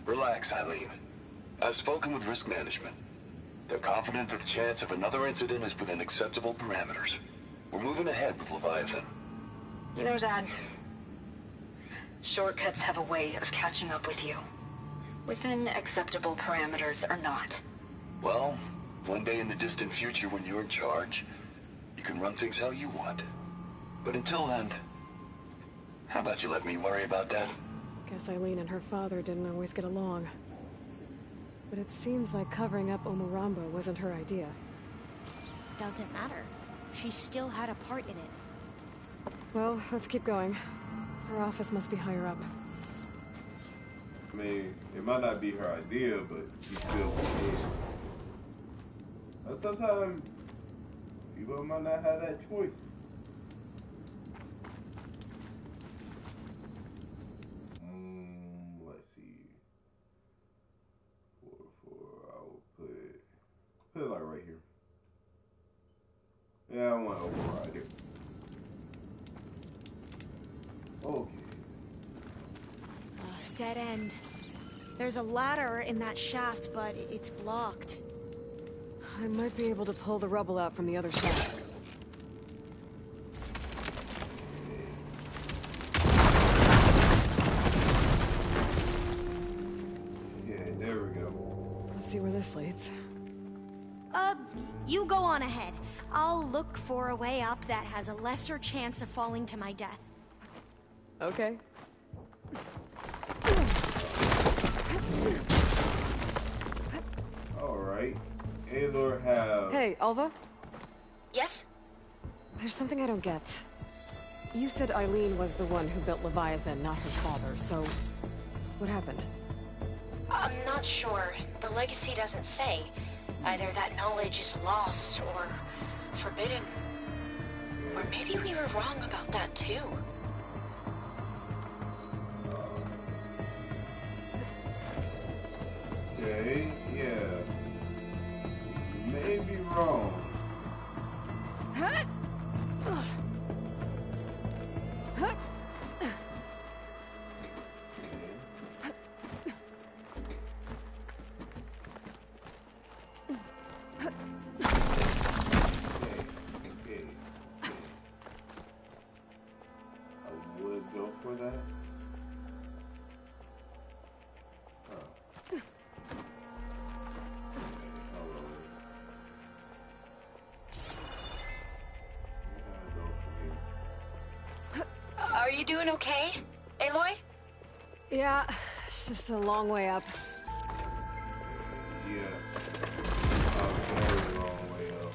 Relax, Eileen. I've spoken with risk management. They're confident that the chance of another incident is within acceptable parameters. We're moving ahead with Leviathan. You know, Dad, shortcuts have a way of catching up with you. Within acceptable parameters or not. Well, one day in the distant future when you're in charge, you can run things how you want. But until then, how about you let me worry about that? Guess Eileen and her father didn't always get along. But it seems like covering up Omuramba wasn't her idea. Doesn't matter. She still had a part in it. Well, let's keep going. Her office must be higher up. I mean, it might not be her idea, but she still did. Sometimes people might not have that choice. Let's see. 4, I will put it like right here. Yeah, I want to override it. Okay. Dead end. There's a ladder in that shaft, but it's blocked. I might be able to pull the rubble out from the other shaft. Yeah, there we go. Let's see where this leads. You go on ahead. I'll look for a way up that has a lesser chance of falling to my death. Okay. Alright. Aloy have... Hey, Alva? Yes? There's something I don't get. You said Eileen was the one who built Leviathan, not her father, so... what happened? I'm not sure. The legacy doesn't say. Either that knowledge is lost or forbidden. Or maybe we were wrong about that too. Okay, yeah. May be wrong. Are you doing okay, Aloy? Yeah, it's just a long way up. Yeah. A very long way up.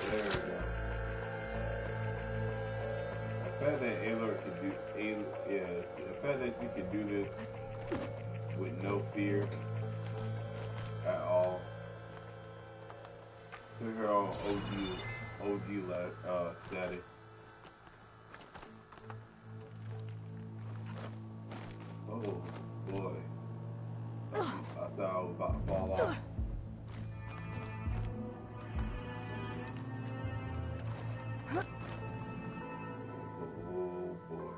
There we go. The fact that Aloy can do, the fact that she can do this with no fear at all. Took her on OG status. Oh boy. I thought I was about to fall off. Oh boy.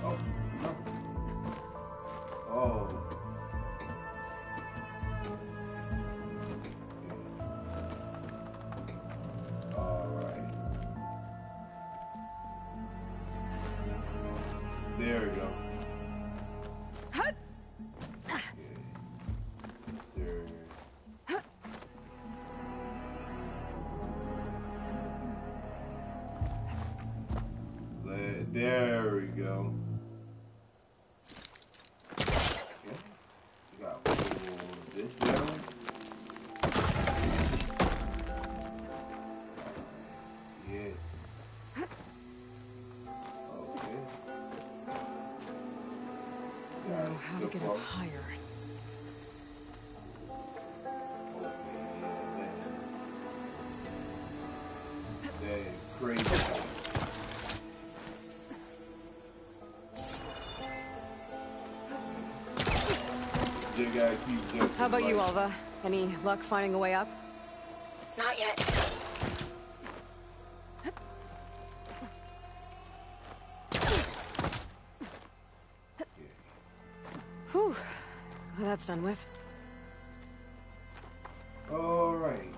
Oh, no. Oh. Alright. There we go. There we go. Okay. You got this down. Yes. Okay. Now, how to get up higher? That crazy. How about you, Alva? Any luck finding a way up? Not yet. Whew. Well, that's done with. Alright.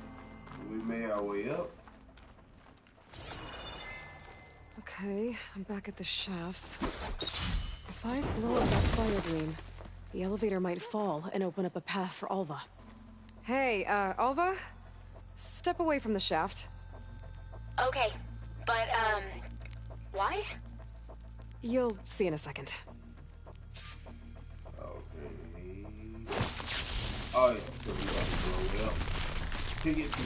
We made our way up. Okay, I'm back at the shafts. If I blow up that fire dream, the elevator might fall and open up a path for Alva. Hey, Alva? Step away from the shaft. Okay, but, why? You'll see in a second. Okay. Oh, yeah, so we got to blow it up. Take it to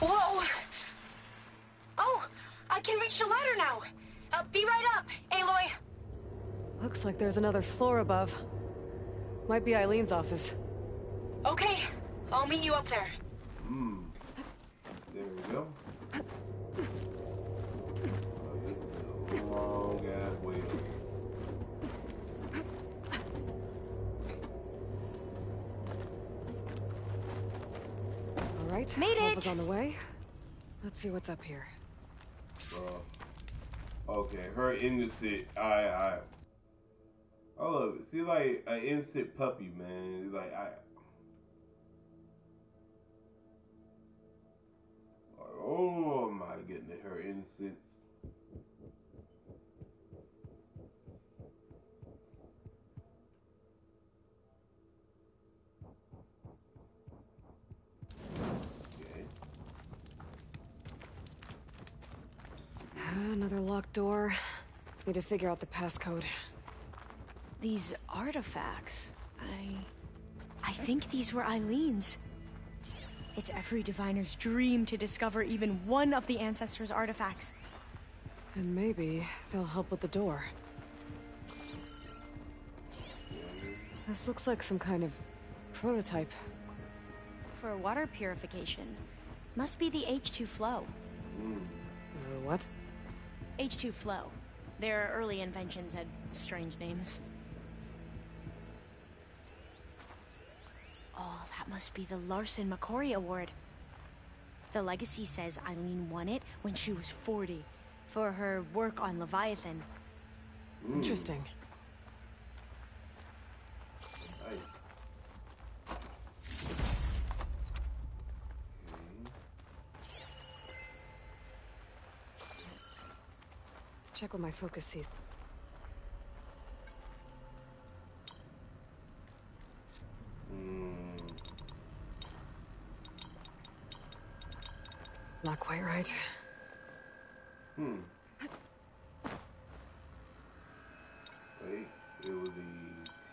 Whoa! Oh, I can reach the ladder now. Be right up, Aloy. Looks like there's another floor above. Might be Eileen's office. Okay, I'll meet you up there. There we go. This is a long ass way up. All right, made it. Alva's on the way. Let's see what's up here. Okay, her innocent. I love it. See, like an innocent puppy, man. Like oh my goodness, her innocence. Another locked door. Need to figure out the passcode. These artifacts, I think these were Eileen's. It's every diviner's dream to discover even one of the Ancestors' artifacts. And maybe they'll help with the door. This looks like some kind of prototype. For water purification. Must be the H2 flow. What? H2 flow. Their early inventions had strange names. Oh, that must be the Larson McCory Award. The legacy says Eileen won it when she was 40 for her work on Leviathan. Interesting. Check what my focus sees. Not quite right. Wait, it would be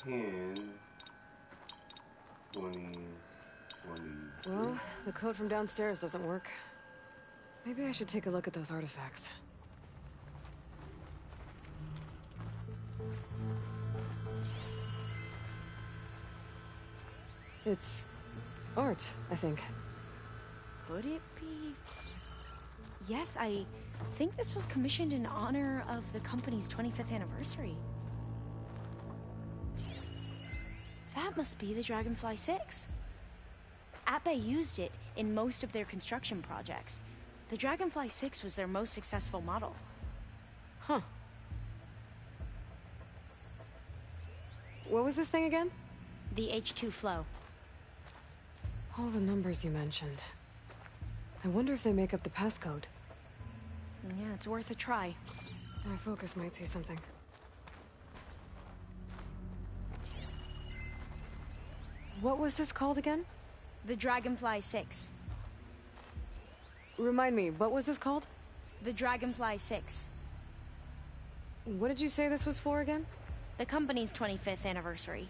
10, 20, 20. Well, the code from downstairs doesn't work. Maybe I should take a look at those artifacts. It's art, I think. Could it be? Yes, I think this was commissioned in honor of the company's 25th anniversary. That must be the Dragonfly 6. Atbay used it in most of their construction projects. The Dragonfly 6 was their most successful model. Huh. What was this thing again? The H2 flow. All the numbers you mentioned. I wonder if they make up the passcode. Yeah, it's worth a try. My focus might see something. What was this called again? The Dragonfly 6. Remind me, what was this called? The Dragonfly 6. What did you say this was for again? The company's 25th anniversary.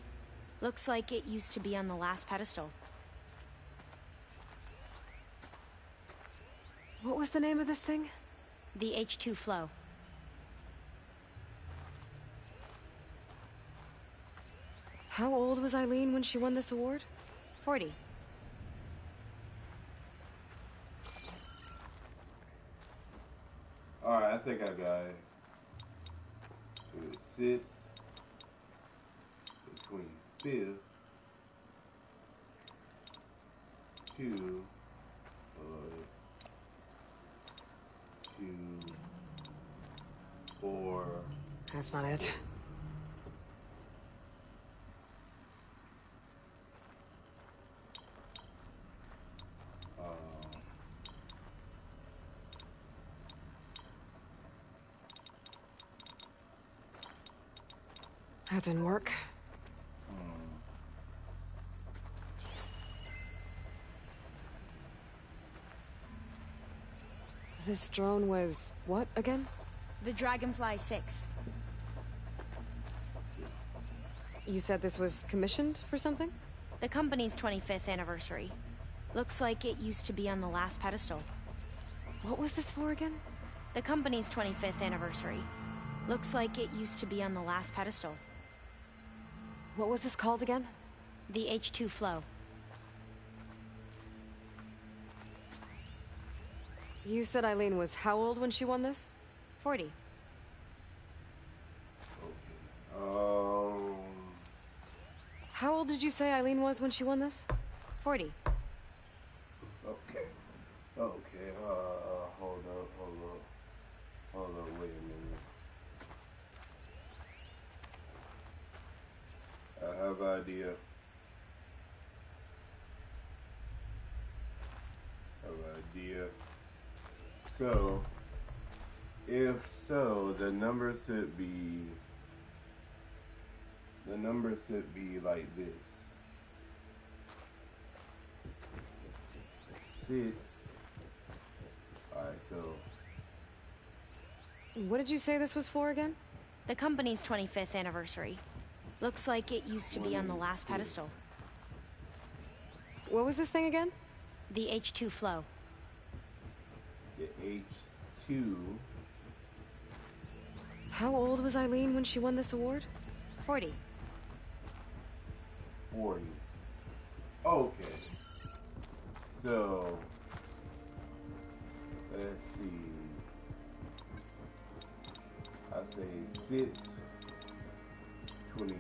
Looks like it used to be on the last pedestal. What was the name of this thing? The H2 flow. How old was Eileen when she won this award? 40. Alright, I think I got it. It sits between 5th to 2, 4. That's not it. That didn't work. This drone was what again? The Dragonfly 6. You said this was commissioned for something? The company's 25th anniversary. Looks like it used to be on the last pedestal. What was this for again? The company's 25th anniversary. Looks like it used to be on the last pedestal. What was this called again? The H2 flow. You said Eileen was how old when she won this? 40. How old did you say Eileen was when she won this? 40. Okay. Okay, hold up, wait a minute. I have an idea. So, if so, the number should be like this. 6. Alright, so What did you say this was for again? The company's 25th anniversary. Looks like it used to be on the last pedestal. What was this thing again? The H2 flow. The H2. How old was Eileen when she won this award? 40. 40. Okay. So, let's see. I say 6, 20.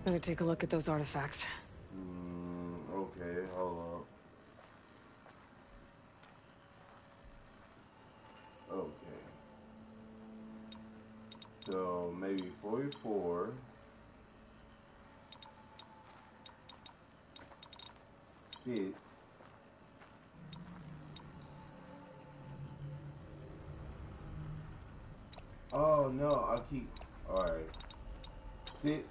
Better take a look at those artifacts. Okay, hold on. Okay. So maybe 44. 6. Oh no, I keep. Alright. 6.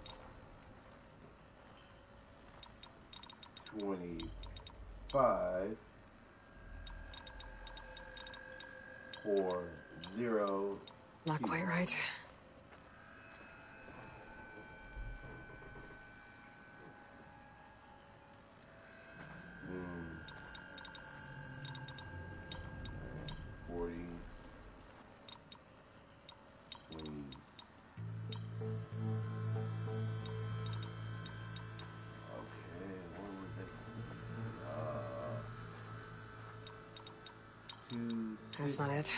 25. 4, 0. Not quite right. Mm. 40. 20. Okay, what was that? 2, 6. That's not it.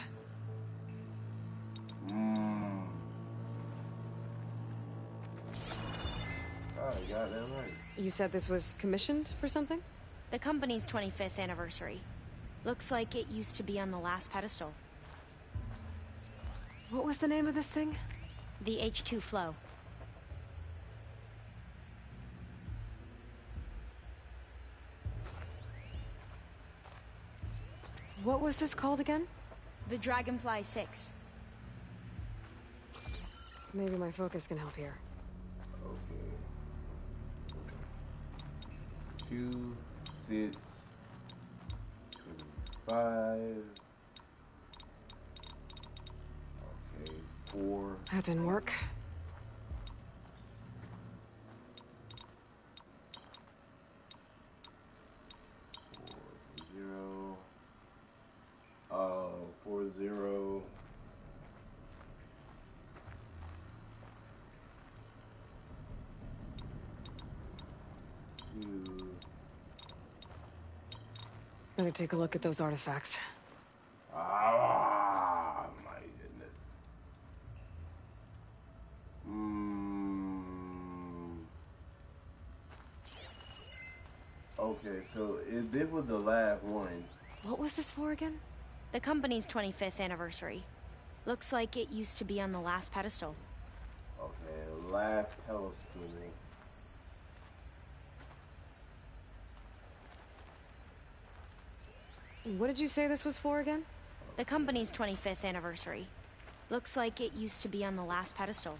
Oh, goddamn right. You said this was commissioned for something? The company's 25th anniversary. Looks like it used to be on the last pedestal. What was the name of this thing? The H2 flow. What was this called again? The Dragonfly 6. Maybe my focus can help here. Okay. 2, 6, 5. Okay, 4. That didn't work. 0. 4, 0. 2. Better take a look at those artifacts. Ah, my goodness. Okay, so this was the last one. What was this for again? The company's 25th anniversary. Looks like it used to be on the last pedestal. Okay, last pedestal. What did you say this was for again? The company's 25th anniversary. Looks like it used to be on the last pedestal.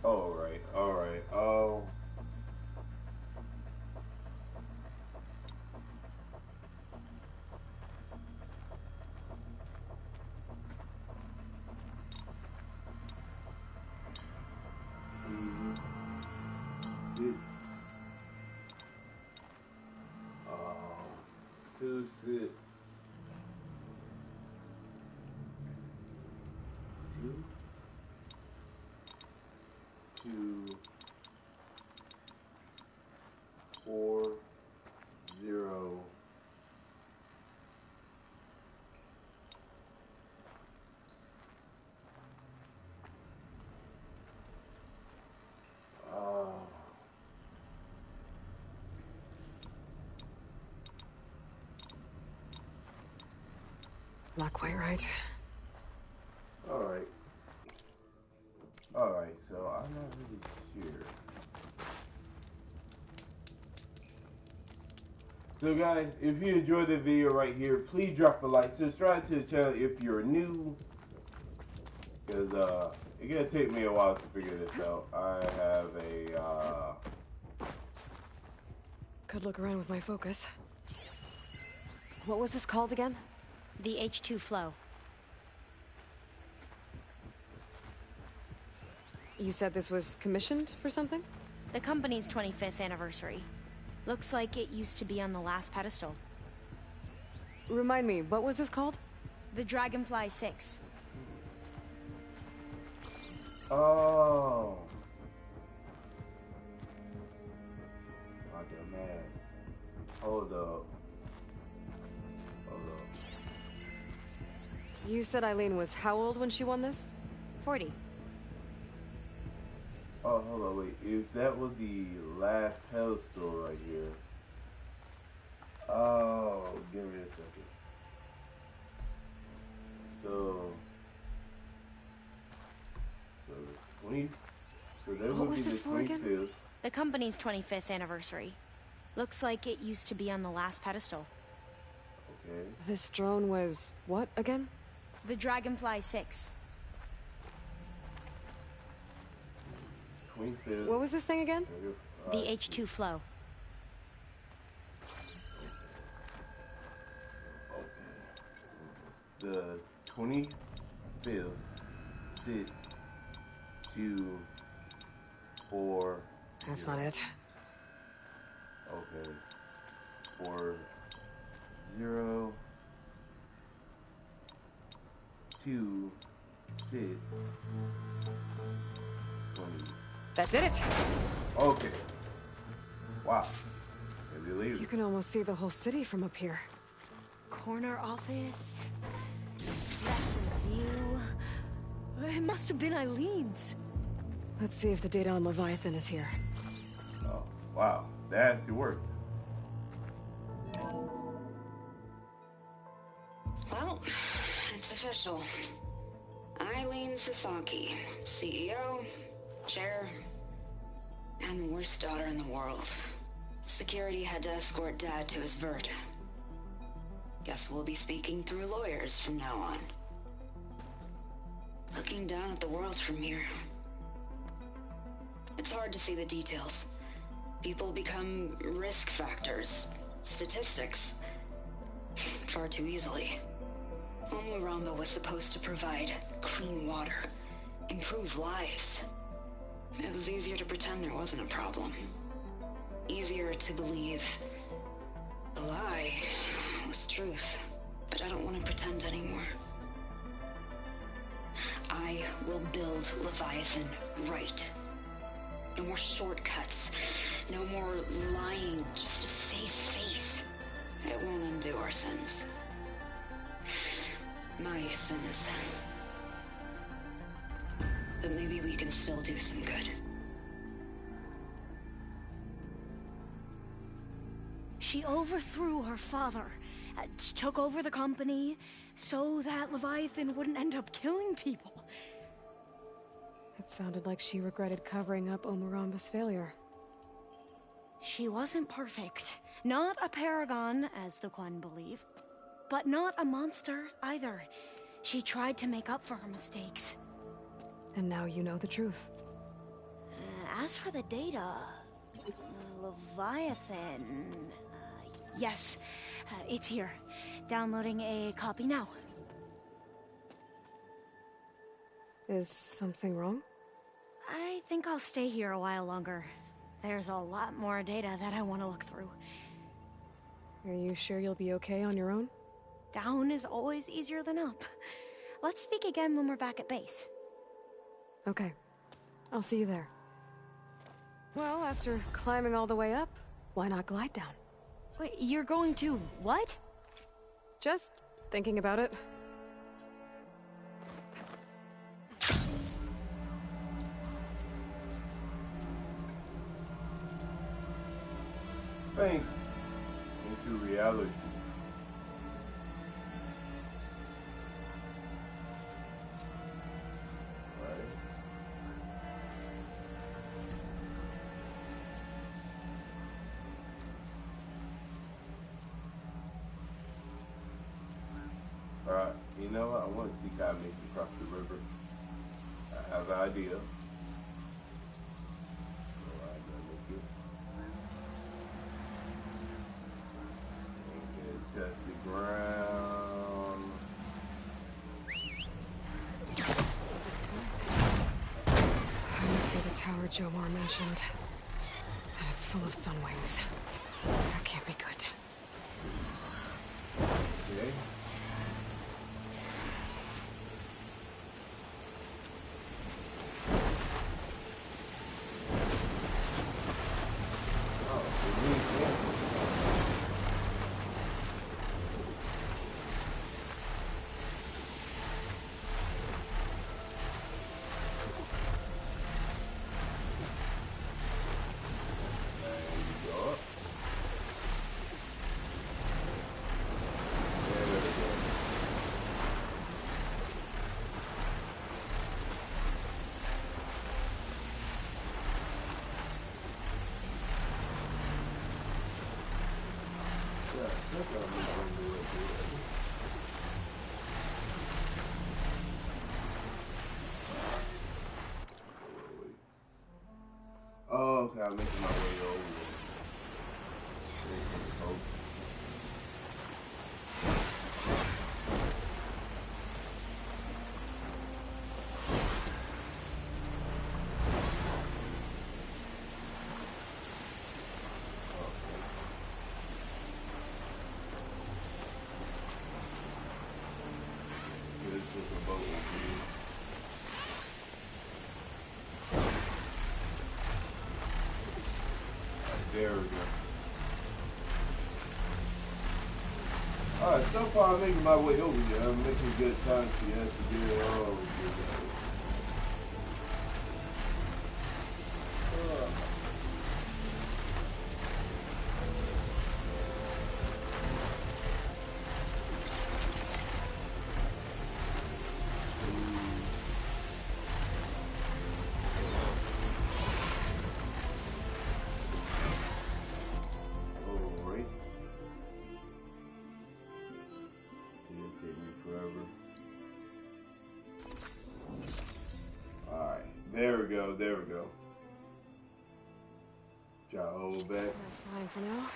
Alright, alright. Two, 6. 2, 4, 0. Not quite right. Alright. Alright, so I'm not really sure. So guys, if you enjoyed the video right here, please drop a like, subscribe to the channel if you're new, because it's gonna take me a while to figure this out. I have a Could look around with my focus. What was this called again? The H2 flow. You said this was commissioned for something? The company's 25th anniversary. Looks like it used to be on the last pedestal. Remind me, what was this called? The Dragonfly 6. Oh. My dumbass. Hold up. You said Eileen was how old when she won this? 40. Oh, hold on, wait. If that was the last pedestal right here. Oh, give me a second. So 20. So that would be the 25th. The company's 25th anniversary. Looks like it used to be on the last pedestal. Okay. This drone was what again? The Dragonfly 6. 25th. What was this thing again? The H2 flow. The 25th, 6, 2, 4. That's not it. Okay. 4, 0, 2, 6, 20. That did it! Okay. Wow. Can you believe it? You can almost see the whole city from up here. Corner office. Vessel view. It must have been Eileen's. Let's see if the data on Leviathan is here. Oh, wow. That actually worked. Well, it's official. Eileen Sasaki, CEO, chair, and worst daughter in the world. Security had to escort Dad to his vert. Guess we'll be speaking through lawyers from now on. Looking down at the world from here. It's hard to see the details. People become risk factors, statistics, far too easily. Omuramba was supposed to provide clean water, improve lives. It was easier to pretend there wasn't a problem. Easier to believe the lie was truth. But I don't want to pretend anymore. I will build Leviathan right. No more shortcuts. No more lying just to save face. It won't undo our sins. My sins. But maybe we can still do some good. She overthrew her father, took over the company, so that Leviathan wouldn't end up killing people. It sounded like she regretted covering up Omuramba's failure. She wasn't perfect. Not a paragon, as the Quan believe, but not a monster either. She tried to make up for her mistakes. And now you know the truth. As for the data, Leviathan... yes, it's here. Downloading a copy now. Is something wrong? I think I'll stay here a while longer. There's a lot more data that I want to look through. Are you sure you'll be okay on your own? Down is always easier than up. Let's speak again when we're back at base. Okay. I'll see you there. Well, after climbing all the way up, why not glide down? Wait, you're going to what? Just thinking about it. Think into reality. try. You know what? I want to see how it makes it across the river. I have an idea. Alright, let me get. Test the ground. That must be the tower Jomar mentioned. And it's full of sun wings. That can't be good. Okay. Oh, okay, I'm making my way over. There we go. Alright, so far I'm making my way over here. I'm making good time to get it all over here. There we go, there we go. Try to hold back. Fine for now.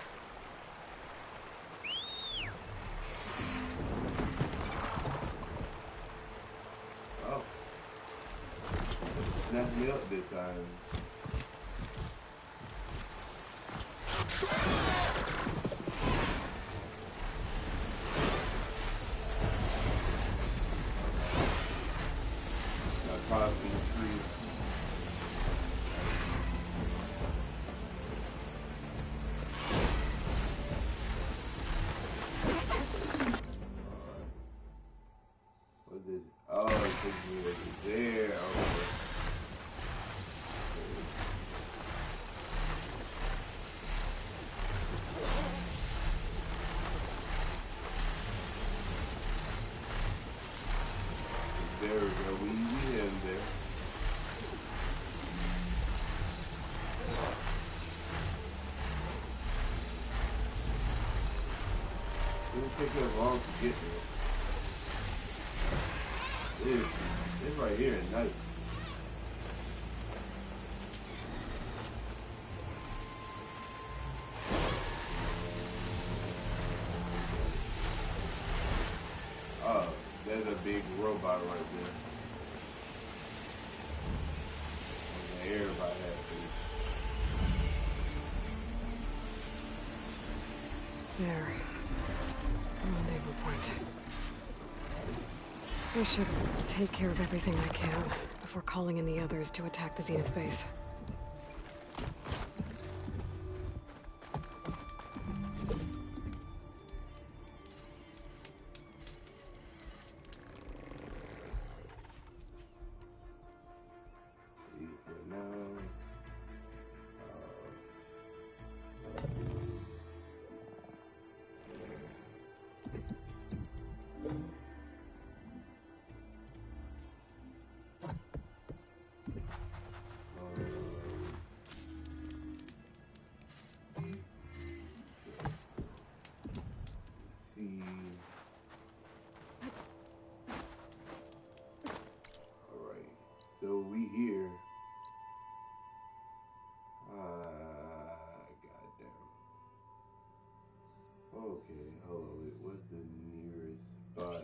Oh. Snap me up this time. There we go, we hit him there. It didn't take that long to get there. It's right here at night. Oh, there's a big robot right there. Okay, everybody has this. There. Rendezvous point. I should take care of everything I can before calling in the others to attack the Zenith base. So we here. Goddamn. Okay, hold on. What's the nearest spot?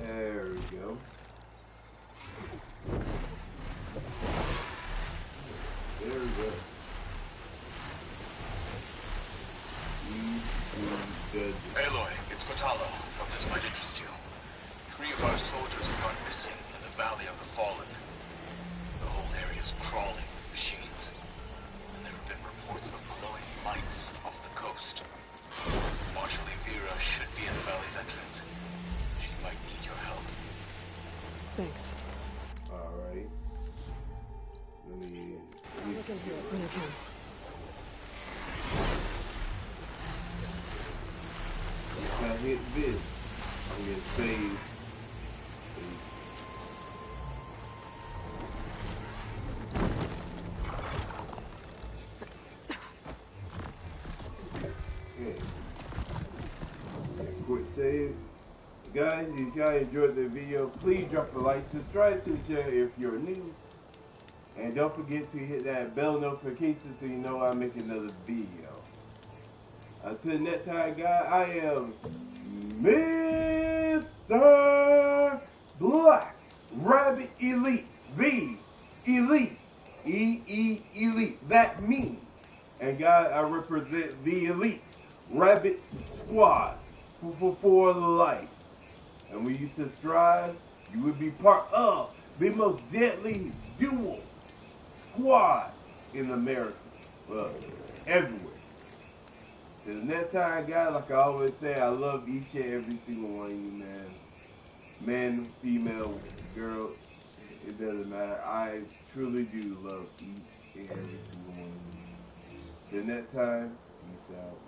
There we go. There we go. Aloy, it's Kotallo. Hope this might interest you. 3 of our soldiers have gone missing in the Valley of the Fallen. The whole area is crawling with machines. And there have been reports of glowing lights off the coast. Marshal Vera should be in the valley's entrance. She might need your help. Thanks. Alright. Let me look into it when I can. If I hit this, I'm gonna save. Okay. Quick save. Guys, if y'all enjoyed the video, please drop a like, subscribe to the channel if you're new, and don't forget to hit that bell notification so you know I make another video. Until next time, guys, I am Mr. Black Rabbit Elite, the Elite, Elite, that means, and guys, I represent the Elite Rabbit Squad for life. And when you subscribe, you will be part of the most deadly duo squad in America. Well, everywhere. Till the next time, guys, like I always say, I love each and every single one of you, man. Man, female, girl, it doesn't matter. I truly do love each and every single one of you. Till next time, peace out.